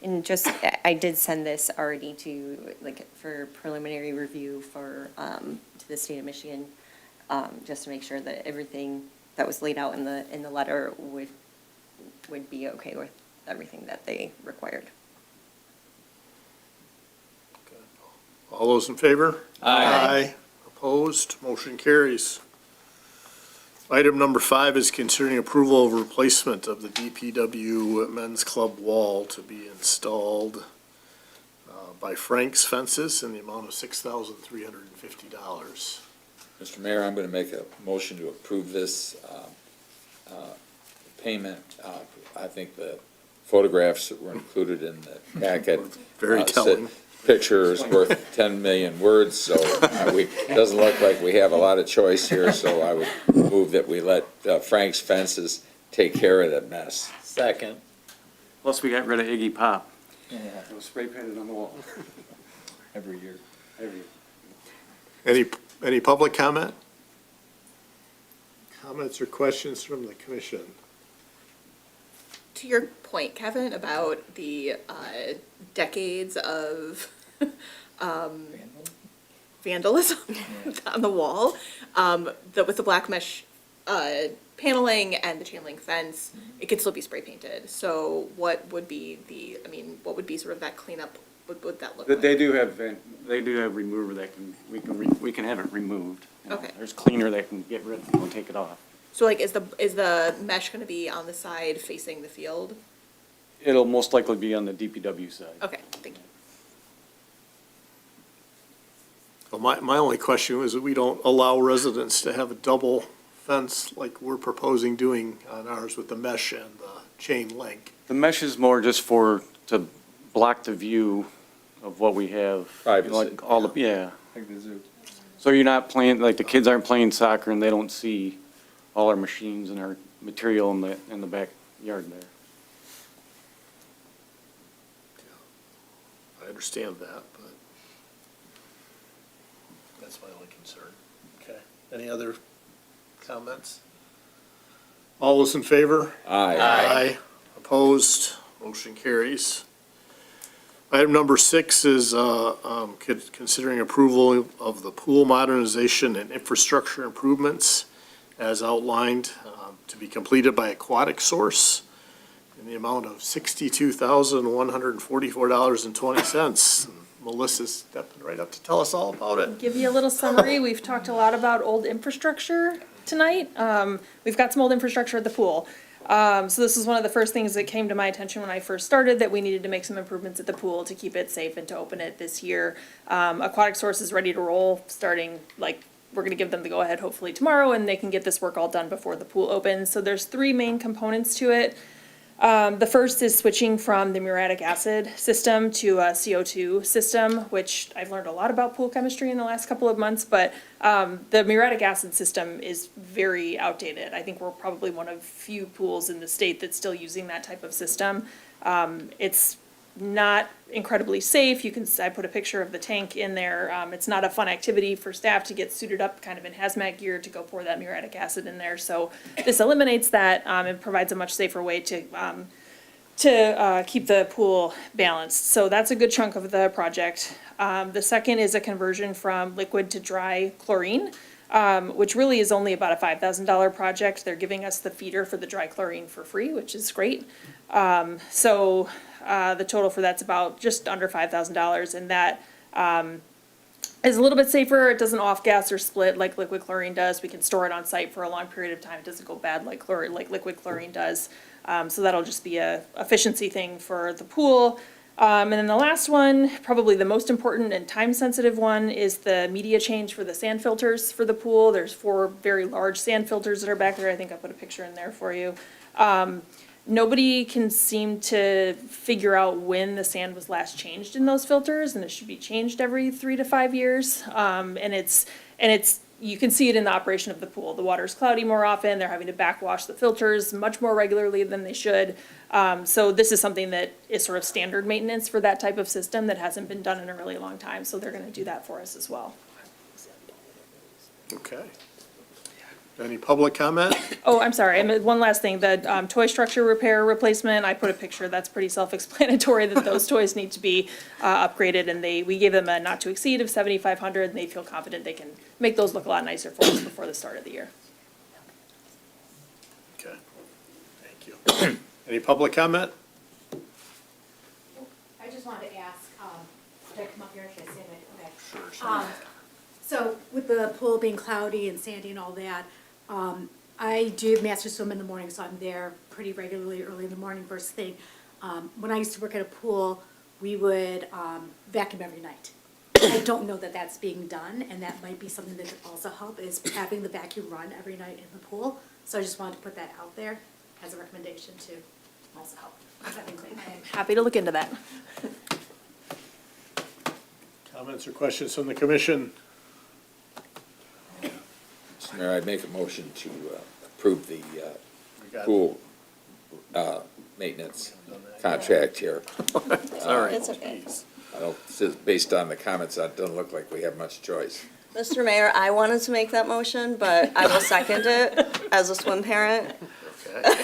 And just, I did send this already to, like, for preliminary review for, to the state of Michigan, just to make sure that everything that was laid out in the letter would be okay with everything that they required. All those in favor? Aye. Opposed? Motion carries. Item number 5 is considering approval of replacement of the DPW Men's Club wall to be installed by Frank's Fences in the amount of $6,350. Mr. Mayor, I'm going to make a motion to approve this payment. I think the photographs that were included in the packet. Very said telling. Picture is worth 10 million words, so it doesn't look like we have a lot of choice here, so I would move that we let Frank's Fences take care of that mess. Second. Plus, we got rid of Iggy Pop. Yeah. It was spray painted on the wall. Every year. Every year. Any public comment? Comments or questions from the commission? To your point, Kevin, about the decades of vandalism on the wall, with the black mesh paneling and the chain link fence, it could still be spray painted. So what would be what would be sort of that cleanup? What would that look like? They do have remover that we can have it removed. Okay. There's cleaner that can get rid of it and take it off. So like, is the mesh going to be on the side facing the field? It'll most likely be on the DPW side. Okay, thank you. Well, my only question was that we don't allow residents to have a double fence like we're proposing doing on ours with the mesh and the chain link. The mesh is more just to block the view of what we have. Privacy. Like all the, yeah. Like the zoo. So you're not playing, like the kids aren't playing soccer and they don't see all our machines and our material in the backyard there. I understand that, but that's my only concern. Okay. Any other comments? All those in favor? Aye. Aye. Opposed? Motion carries. Item number 6 is considering approval of the pool modernization and infrastructure improvements as outlined to be completed by Aquatic Source in the amount of $62,144.20. Melissa's stepping right up to tell us all about it. Give you a little summary. We've talked a lot about old infrastructure tonight. We've got some old infrastructure at the pool. So this was one of the first things that came to my attention when I first started, that we needed to make some improvements at the pool to keep it safe and to open it this year. Aquatic Source is ready to roll, starting, like, we're gonna give them the go-ahead hopefully tomorrow, and they can get this work all done before the pool opens. So there's 3 main components to it. The first is switching from the muriatic acid system to a CO2 system, which I've learned a lot about pool chemistry in the last couple of months, but the muriatic acid system is very outdated. I think we're probably one of few pools in the state that's still using that type of system. It's not incredibly safe. I put a picture of the tank in there. It's not a fun activity for staff to get suited up kind of in hazmat gear to go pour that muriatic acid in there. So this eliminates that. It provides a much safer way to keep the pool balanced. So that's a good chunk of the project. The second is a conversion from liquid to dry chlorine. which really is only about a $5,000 project. They're giving us the feeder for the dry chlorine for free, which is great. So the total for that's about just under $5,000, and that is a little bit safer. It doesn't off-gas or split like liquid chlorine does. We can store it on site for a long period of time. It doesn't go bad like liquid chlorine does. So that'll just be a efficiency thing for the pool. And then the last one, probably the most important and time-sensitive one, is the media change for the sand filters for the pool. There's 4 very large sand filters that are back there. I think I put a picture in there for you. Nobody can seem to figure out when the sand was last changed in those filters, and it should be changed every 3 to 5 years. And it's you can see it in the operation of the pool. The water's cloudy more often. They're having to backwash the filters much more regularly than they should. So this is something that is sort of standard maintenance for that type of system that hasn't been done in a really long time. So they're going to do that for us as well. Okay. Any public comment? Oh, I'm sorry. One last thing, the toy structure repair replacement, I put a picture, that's pretty self-explanatory that those toys need to be upgraded, and we gave them a not to exceed of $7,500, and they feel confident they can make those look a lot nicer for us before the start of the year. Okay, thank you. Any public comment? I just wanted to ask, should I come up here? Should I say it? Okay. Sure. So with the pool being cloudy and sandy and all that, I do master swim in the morning, so I'm there pretty regularly early in the morning, first thing. When I used to work at a pool, we would vacuum every night. I don't know that that's being done, and that might be something that could also help, is having the vacuum run every night in the pool. So I just wanted to put that out there as a recommendation to also help. I'm happy to look into that. Comments or questions from the commission? Mr. Mayor, I'd make a motion to approve the got it. pool maintenance contract here. Sorry. It's okay. I don't, based on the comments, it doesn't look like we have much choice. Mr. Mayor, I wanted to make that motion, but I will second it as a swim parent. Okay.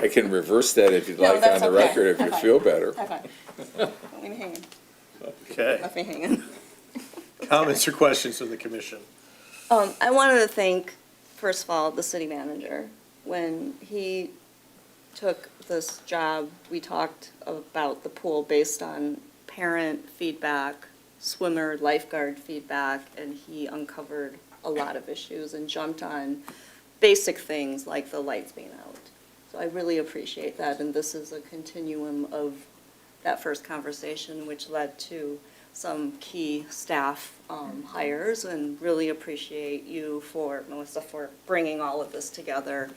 I can reverse that if you'd No, like on that's the okay. record, if you Okay. feel better. Okay. Let me hang. Okay. Left me hanging. Comments or questions from the commission? I wanted to thank, first of all, the city manager. When he took this job, we talked about the pool based on parent feedback, swimmer, lifeguard feedback, and he uncovered a lot of issues and jumped on basic things like the lights being out. So I really appreciate that, and this is a continuum of that first conversation, which led to some key staff hires, and really appreciate you Melissa, for bringing all of this together.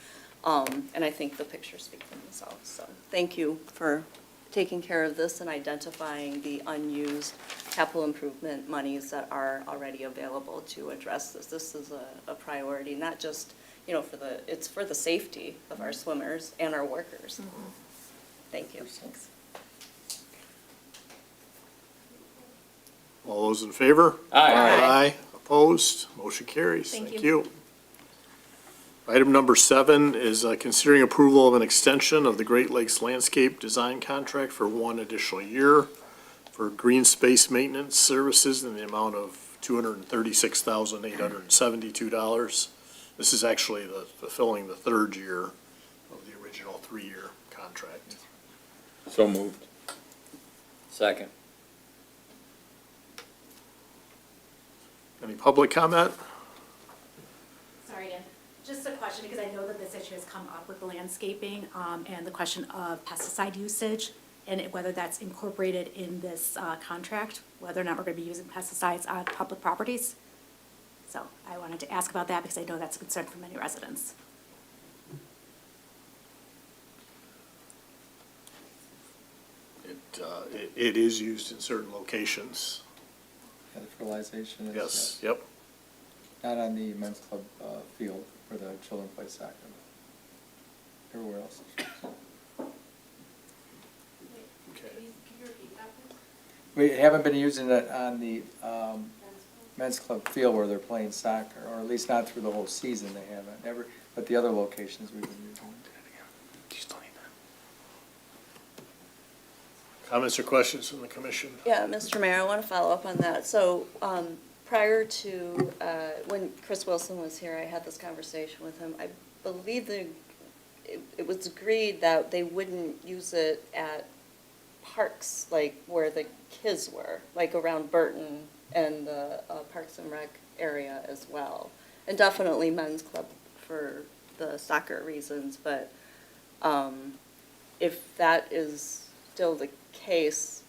And I think the pictures speak for themselves. So thank you for taking care of this and identifying the unused capital improvement monies that are already available to address this. This is a priority, not just, it's for the safety of our swimmers and our workers. Thank you. Thanks. All those in favor? Aye. Aye. Opposed? Motion carries. Thank you. Item number 7 is considering approval of an extension of the Great Lakes Landscape Design Contract for 1 additional year for green space maintenance services in the amount of $236,872. This is actually fulfilling the 3rd year of the original 3-year contract. So moved. Second. Any public comment? Sorry, Dan. Just a question, because I know that this issue has come up with the landscaping, and the question of pesticide usage, and whether that's incorporated in this contract, whether or not we're going to be using pesticides on public properties. So I wanted to ask about that, because I know that's a concern for many residents. It is used in certain locations. Yeah, the fertilization is. Yes, yep. Not on the men's club field where the children play soccer. Everywhere else. We haven't been using it on the men's club field where they're playing soccer, or at least not through the whole season they haven't. But the other locations we've been using it. Comments or questions from the commission? Yeah, Mr. Mayor, I want to follow up on that. So prior to, when Chris Wilson was here, I had this conversation with him. I believe it was agreed that they wouldn't use it at parks, like where the kids were, like around Burton and the Parks and Rec area as well. And definitely men's club for the soccer reasons, but if that is still the case,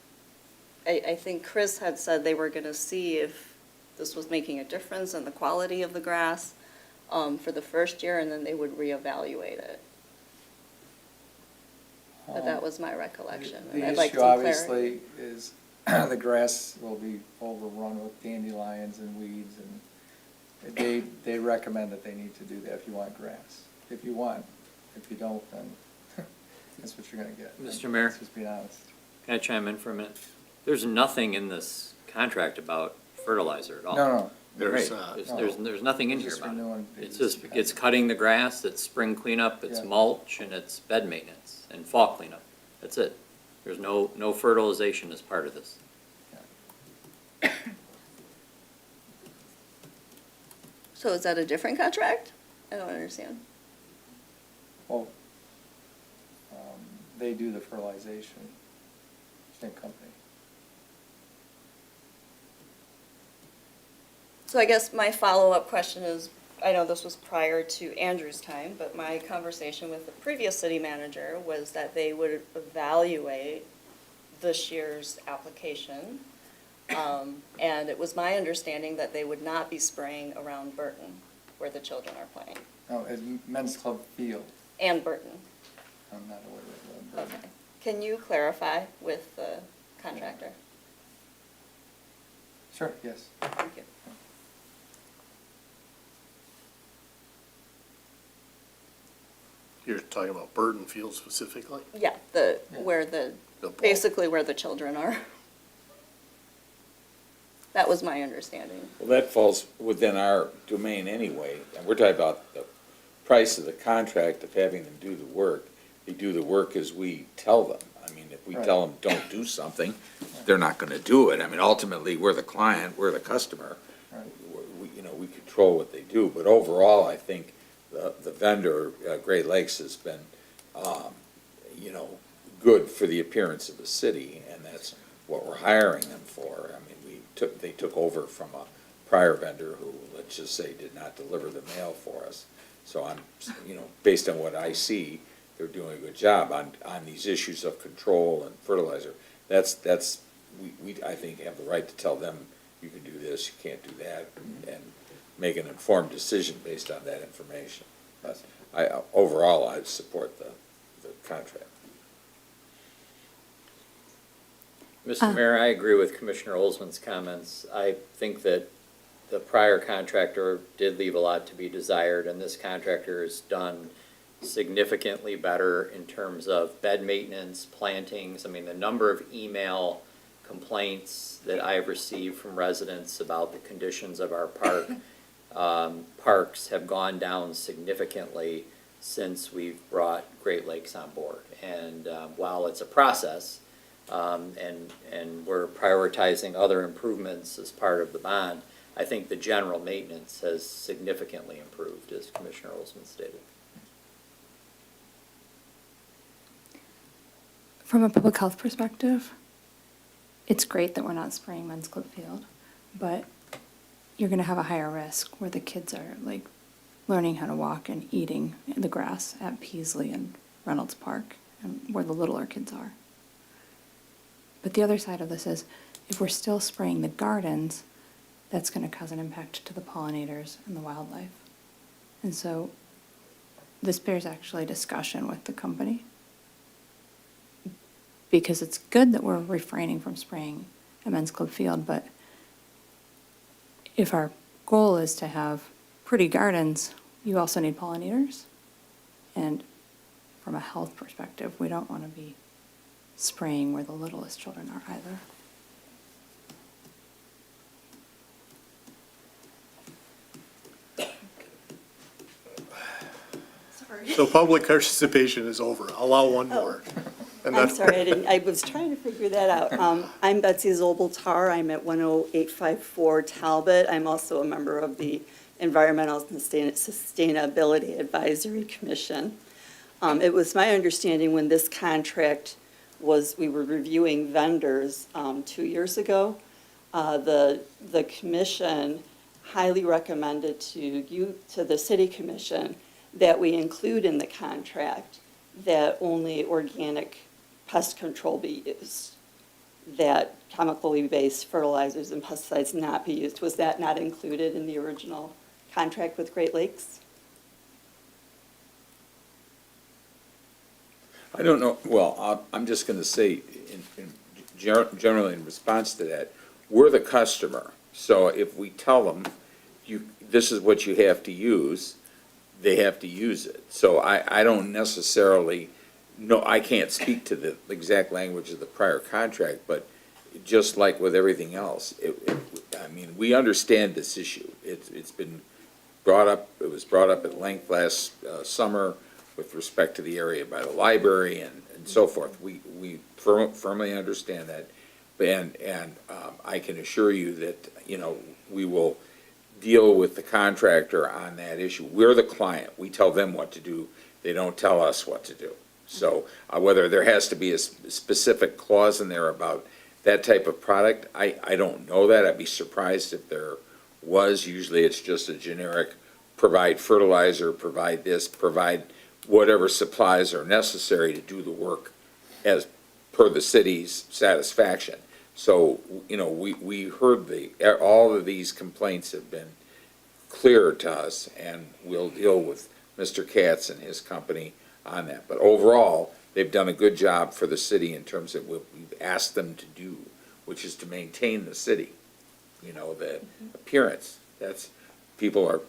I think Chris had said they were going to see if this was making a difference in the quality of the grass for the first year, and then they would reevaluate it. But that was my recollection. and The I'd like issue some clarity. obviously is the grass will be overrun with dandelions and weeds, and they recommend that they need to do that if you want grass. If you want, if you don't, then that's what you're gonna get. Mr. Mayor? Let's just be honest. Can I chime in for a minute? There's nothing in this contract about fertilizer at all. No. There's, There's nothing in here Just about it. renewing- It's just, it's cutting the grass, it's spring cleanup, it's Yeah. mulch, and it's bed maintenance and fall cleanup. That's it. There's no fertilization as part of this. So is that a different contract? I don't understand. Well, they do the fertilization, same company. So I guess my follow-up question is, I know this was prior to Andrew's time, but my conversation with the previous city manager was that they would evaluate this year's application. And it was my understanding that they would not be spraying around Burton, where the children are playing, No, it's men's club field. and Burton. I'm not aware of that. Okay. Can you clarify with the contractor? Sure, yes. Thank you. You're talking about Burton Field specifically? Yeah, where basically where the children are. That was my understanding. Well, that falls within our domain anyway, and we're talking about the price of the contract of having them do the work. They do the work as we tell them. I mean, if we tell them, don't do something, they're not gonna do it. I mean, ultimately, we're the client, we're the customer. We control what they do, but overall, I think the vendor, Great Lakes, has been, good for the appearance of the city, and that's what we're hiring them for. I mean, they took over from a prior vendor who, let's just say, did not deliver the mail for us. So I'm, based on what I see, they're doing a good job on these issues of control and fertilizer. We, I think, have the right to tell them, you can do this, you can't do that, and make an informed decision based on that information. But overall, I'd support the contract. Mr. Mayor, I agree with Commissioner Olsman's comments. I think that the prior contractor did leave a lot to be desired, and this contractor has done significantly better in terms of bed maintenance, plantings. I mean, the number of email complaints that I've received from residents about the conditions of our parks have gone down significantly since we've brought Great Lakes on board. And while it's a process, and we're prioritizing other improvements as part of the bond, I think the general maintenance has significantly improved, as Commissioner Olsman stated. From a public health perspective, it's great that we're not spraying Men's Club Field, but you're going to have a higher risk where the kids are like learning how to walk and eating in the grass at Peasley and Reynolds Park, and where the littler kids are. But the other side of this is, if we're still spraying the gardens, that's going to cause an impact to the pollinators and the wildlife. And so this bears actually discussion with the company, because it's good that we're refraining from spraying at Men's Club Field, but if our goal is to have pretty gardens, you also need pollinators. And from a health perspective, we don't want to be spraying where the littlest children are either. So public participation is over. I'll allow one more. And I'm then- sorry, I was trying to figure that out. I'm Betsy Zobeltar. I'm at 10854 Talbot. I'm also a member of the Environmental and Sustainability Advisory Commission. It was my understanding when this contract we were reviewing vendors 2 years ago, the commission highly recommended to the city commission that we include in the contract that only organic pest control be used, that chemically based fertilizers and pesticides not be used. Was that not included in the original contract with Great Lakes? I don't know, well, I'm just gonna say, generally in response to that, we're the customer. So if we tell them, this is what you have to use, they have to use it. So I don't necessarily know, I can't speak to the exact language of the prior contract, but just like with everything else, I mean, we understand this issue. It's been brought up, it was brought up at length last summer with respect to the area by the library and so forth. We firmly understand that. And I can assure you that, we will deal with the contractor on that issue. We're the client. We tell them what to do. They don't tell us what to do. So whether there has to be a specific clause in there about that type of product, I don't know that. I'd be surprised if there was. Usually it's just a generic, provide fertilizer, provide this, provide whatever supplies are necessary to do the work as per the city's satisfaction. So, we heard all of these complaints have been clear to us, and we'll deal with Mr. Katz and his company on that. But overall, they've done a good job for the city in terms of what we've asked them to do, which is to maintain the city, the appearance. That's, people are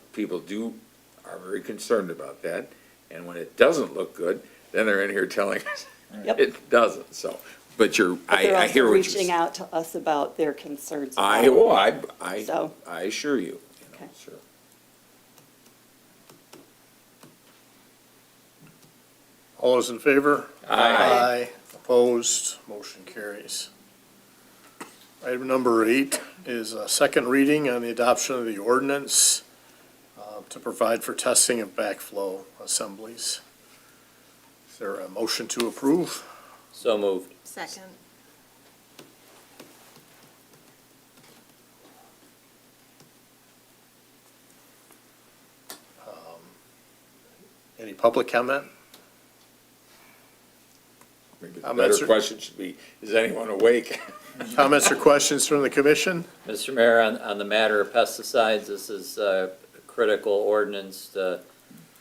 very concerned about that. And when it doesn't look good, then they're in here telling us it doesn't, so. But I hear what you're reaching out to us about their concerns. I assure you, Okay. sure. All those in favor? Aye. Opposed? Motion carries. Item number 8 is a second reading on the adoption of the ordinance to provide for testing of backflow assemblies. Is there a motion to approve? So moved. Second. Any public comment? Maybe the better question should be, is anyone awake? Comments or questions from the commission? Mr. Mayor, on the matter of pesticides, this is a critical ordinance to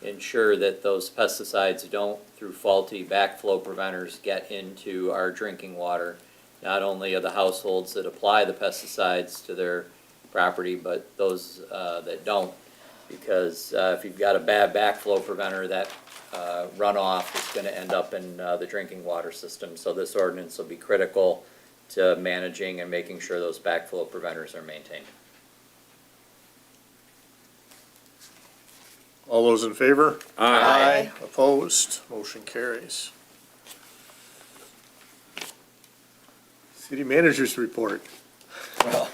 ensure that those pesticides don't, through faulty backflow preventers, get into our drinking water. Not only of the households that apply the pesticides to their property, but those that don't. Because if you've got a bad backflow preventer, that runoff is going to end up in the drinking water system. So this ordinance will be critical to managing and making sure those backflow preventers are maintained. All those in favor? Aye. Opposed? Motion carries. City managers report. Well,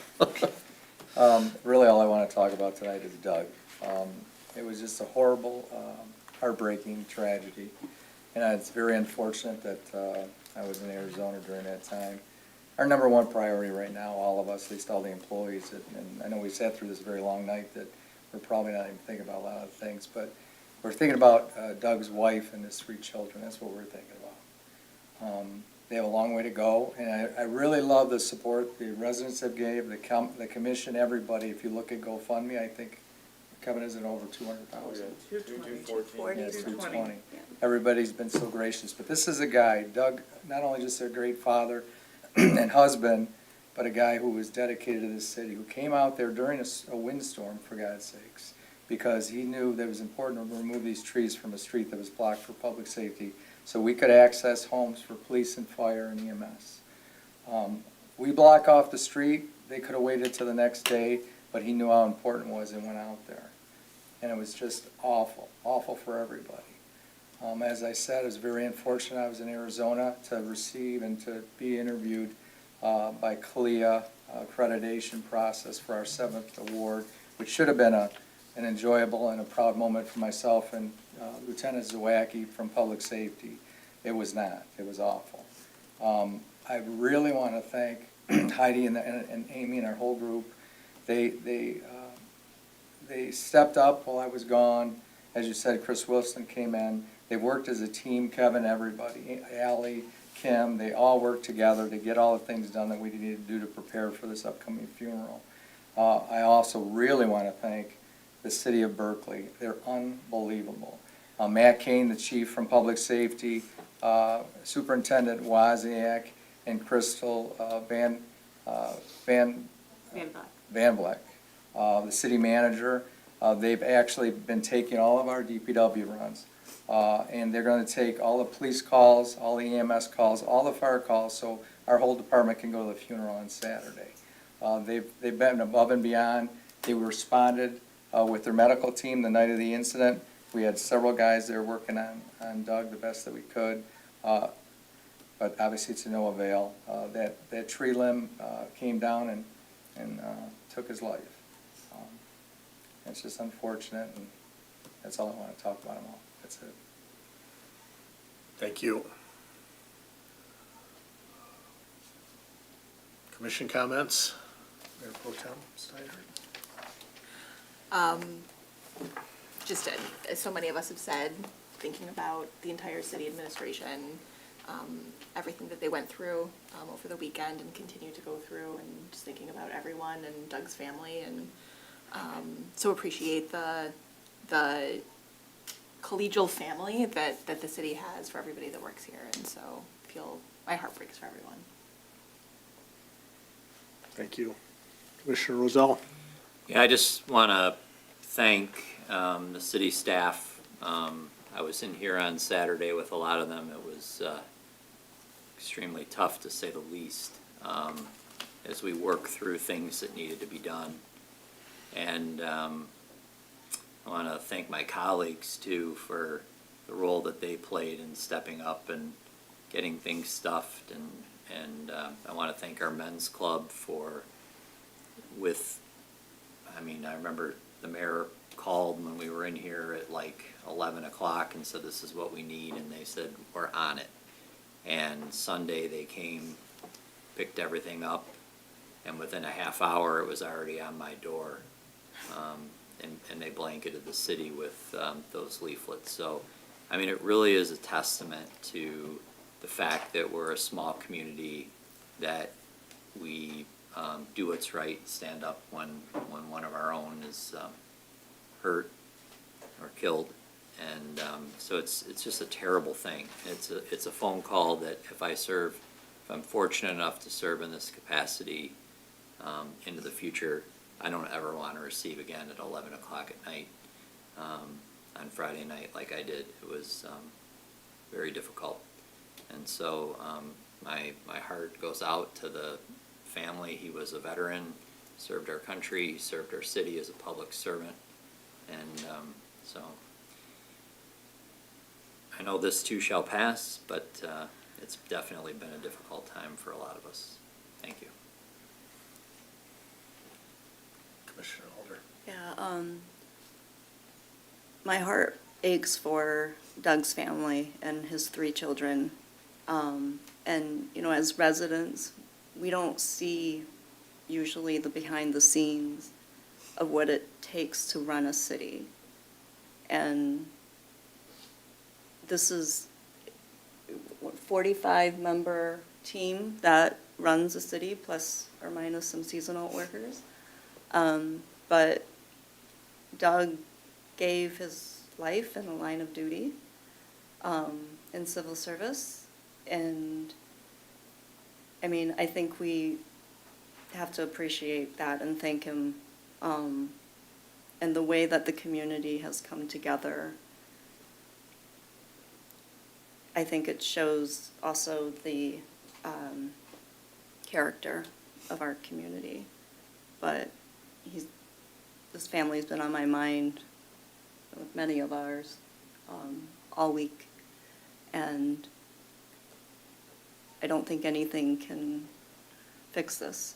really all I want to talk about tonight is Doug. It was just a horrible, heartbreaking tragedy. And it's very unfortunate that I was in Arizona during that time. Our number one priority right now, all of us, at least all the employees, and I know we sat through this very long night, that we're probably not even thinking about a lot of things, but we're thinking about Doug's wife and his 3 children. That's what we're thinking about. They have a long way to go, and I really love the support the residents have gave, the commission, everybody. If you look at GoFundMe, I think, Kevin, is it over 200,000? 220. Yes, 220. Everybody's been so gracious, but this is a guy, Doug, not only just a great father and husband, but a guy who was dedicated to this city, who came out there during a windstorm, for God's sakes, because he knew that it was important to remove these trees from a street that was blocked for public safety, so we could access homes for police and fire and EMS. We block off the street, they could have waited till the next day, but he knew how important it was and went out there. And it was just awful, awful for everybody. As I said, I was very unfortunate. I was in Arizona to receive and to be interviewed by CLIA accreditation process for our 7th award, which should have been an enjoyable and a proud moment for myself and Lieutenant Zawacki from Public Safety. It was not. It was awful. I really want to thank Heidi and Amy and our whole group. They stepped up while I was gone. As you said, Chris Wilson came in. They worked as a team, Kevin, everybody, Ally, Kim, they all worked together to get all the things done that we needed to do to prepare for this upcoming funeral. I also really want to thank the city of Berkeley. They're unbelievable. Matt Kane, the chief from Public Safety, Superintendent Wozniak, and Crystal Van Vleck, the city manager. They've actually been taking all of our DPW runs. And they're going to take all the police calls, all the EMS calls, all the fire calls, so our whole department can go to the funeral on Saturday. They've been above and beyond. They responded with their medical team the night of the incident. We had several guys there working on Doug the best that we could, but obviously to no avail. That tree limb came down and took his life. It's just unfortunate, and that's all I want to talk about them all. That's it. Thank you. Commission comments? Mayor Pro Tem Snyder? Just as so many of us have said, thinking about the entire city administration, everything that they went through over the weekend and continue to go through, and just thinking about everyone and Doug's family, and so appreciate the collegial family that the city has for everybody that works here, and so feel my heart breaks for everyone. Thank you. Commissioner Rozell? Yeah, I just want to thank the city staff. I was in here on Saturday with a lot of them. It was extremely tough, to say the least, as we work through things that needed to be done. And I want to thank my colleagues, too, for the role that they played in stepping up and getting things stuffed. And I want to thank our men's club for, I remember the mayor called when we were in here at like 11 o'clock and said, this is what we need, and they said, we're on it. And Sunday they came, picked everything up, and within a half hour it was already on my door. And they blanketed the city with those leaflets. So, it really is a testament to the fact that we're a small community, that we do what's right, stand up when one of our own is hurt or killed. And so it's just a terrible thing. It's a phone call that if I'm fortunate enough to serve in this capacity into the future, I don't ever want to receive again at 11 o'clock at night on Friday night like I did. It was very difficult. And so my heart goes out to the family. He was a veteran, served our country, served our city as a public servant. And so I know this too shall pass, but it's definitely been a difficult time for a lot of us. Thank you. Commissioner Holder? Yeah, my heart aches for Doug's family and his 3 children. And, as residents, we don't see usually the behind the scenes of what it takes to run a city. And this is a 45-member team that runs a city, plus or minus some seasonal workers. But Doug gave his life in the line of duty in civil service. And, I think we have to appreciate that and thank him, and the way that the community has come together. I think it shows also the character of our community. But this family's been on my mind, with many of ours, all week. And I don't think anything can fix this.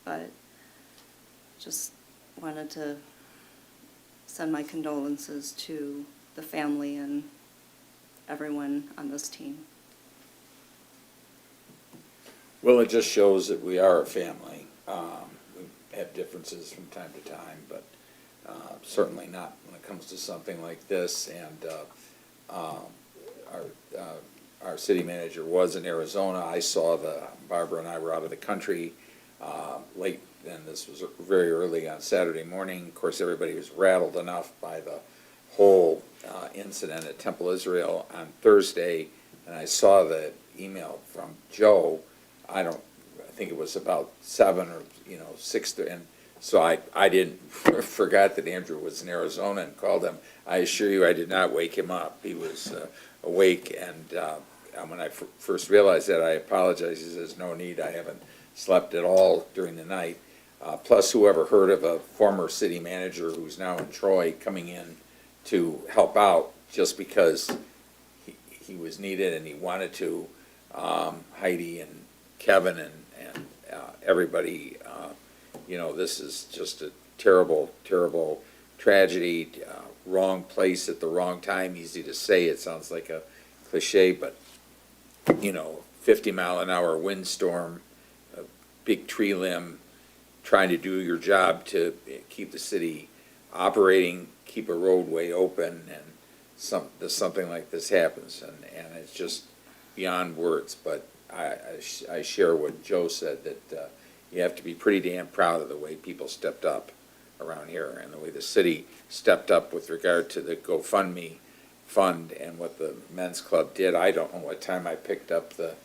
But just wanted to send my condolences to the family and everyone on this team. Well, it just shows that we are a family. We have differences from time to time, but certainly not when it comes to something like this. And our city manager was in Arizona. I saw Barbara and I were out of the country late, and this was very early on Saturday morning. Of course, everybody was rattled enough by the whole incident at Temple Israel on Thursday, and I saw the email from Joe. I think it was about 7 or 6, and so I didn't forgot that Andrew was in Arizona and called him. I assure you, I did not wake him up. He was awake, and when I first realized that, I apologized. He says, "No need. I haven't slept at all during the night." Plus, whoever heard of a former city manager who's now in Troy coming in to help out just because he was needed and he wanted to. Heidi and Kevin and everybody, this is just a terrible, terrible tragedy. Wrong place at the wrong time. Easy to say. It sounds like a cliche, but 50-mile-an-hour windstorm, a big tree limb, trying to do your job to keep the city operating, keep a roadway open, and something like this happens, and it's just beyond words. But I share what Joe said, that you have to be pretty damn proud of the way people stepped up around here and the way the city stepped up with regard to the GoFundMe fund and what the men's club did. I don't know what time I picked up the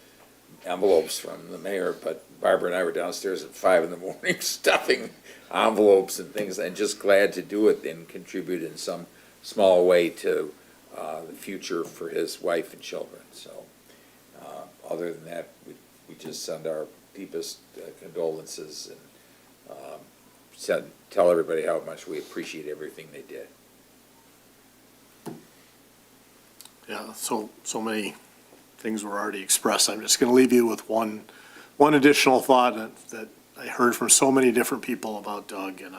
envelopes from the mayor, but Barbara and I were downstairs at 5 in the morning stuffing envelopes and things, and just glad to do it and contribute in some small way to the future for his wife and children. So other than that, we just send our deepest condolences and tell everybody how much we appreciate everything they did. Yeah, so many things were already expressed. I'm just going to leave you with one additional thought that I heard from so many different people about Doug, and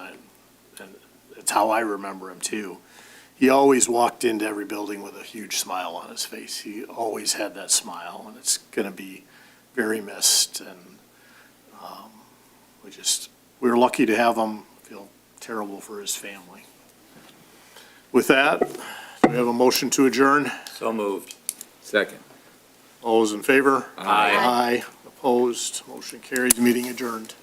it's how I remember him too. He always walked into every building with a huge smile on his face. He always had that smile, and it's going to be very missed. And we were lucky to have him. Feel terrible for his family. With that, do we have a motion to adjourn? So moved. Second. All those in favor? Aye. Aye. Opposed? Motion carries. Meeting adjourned.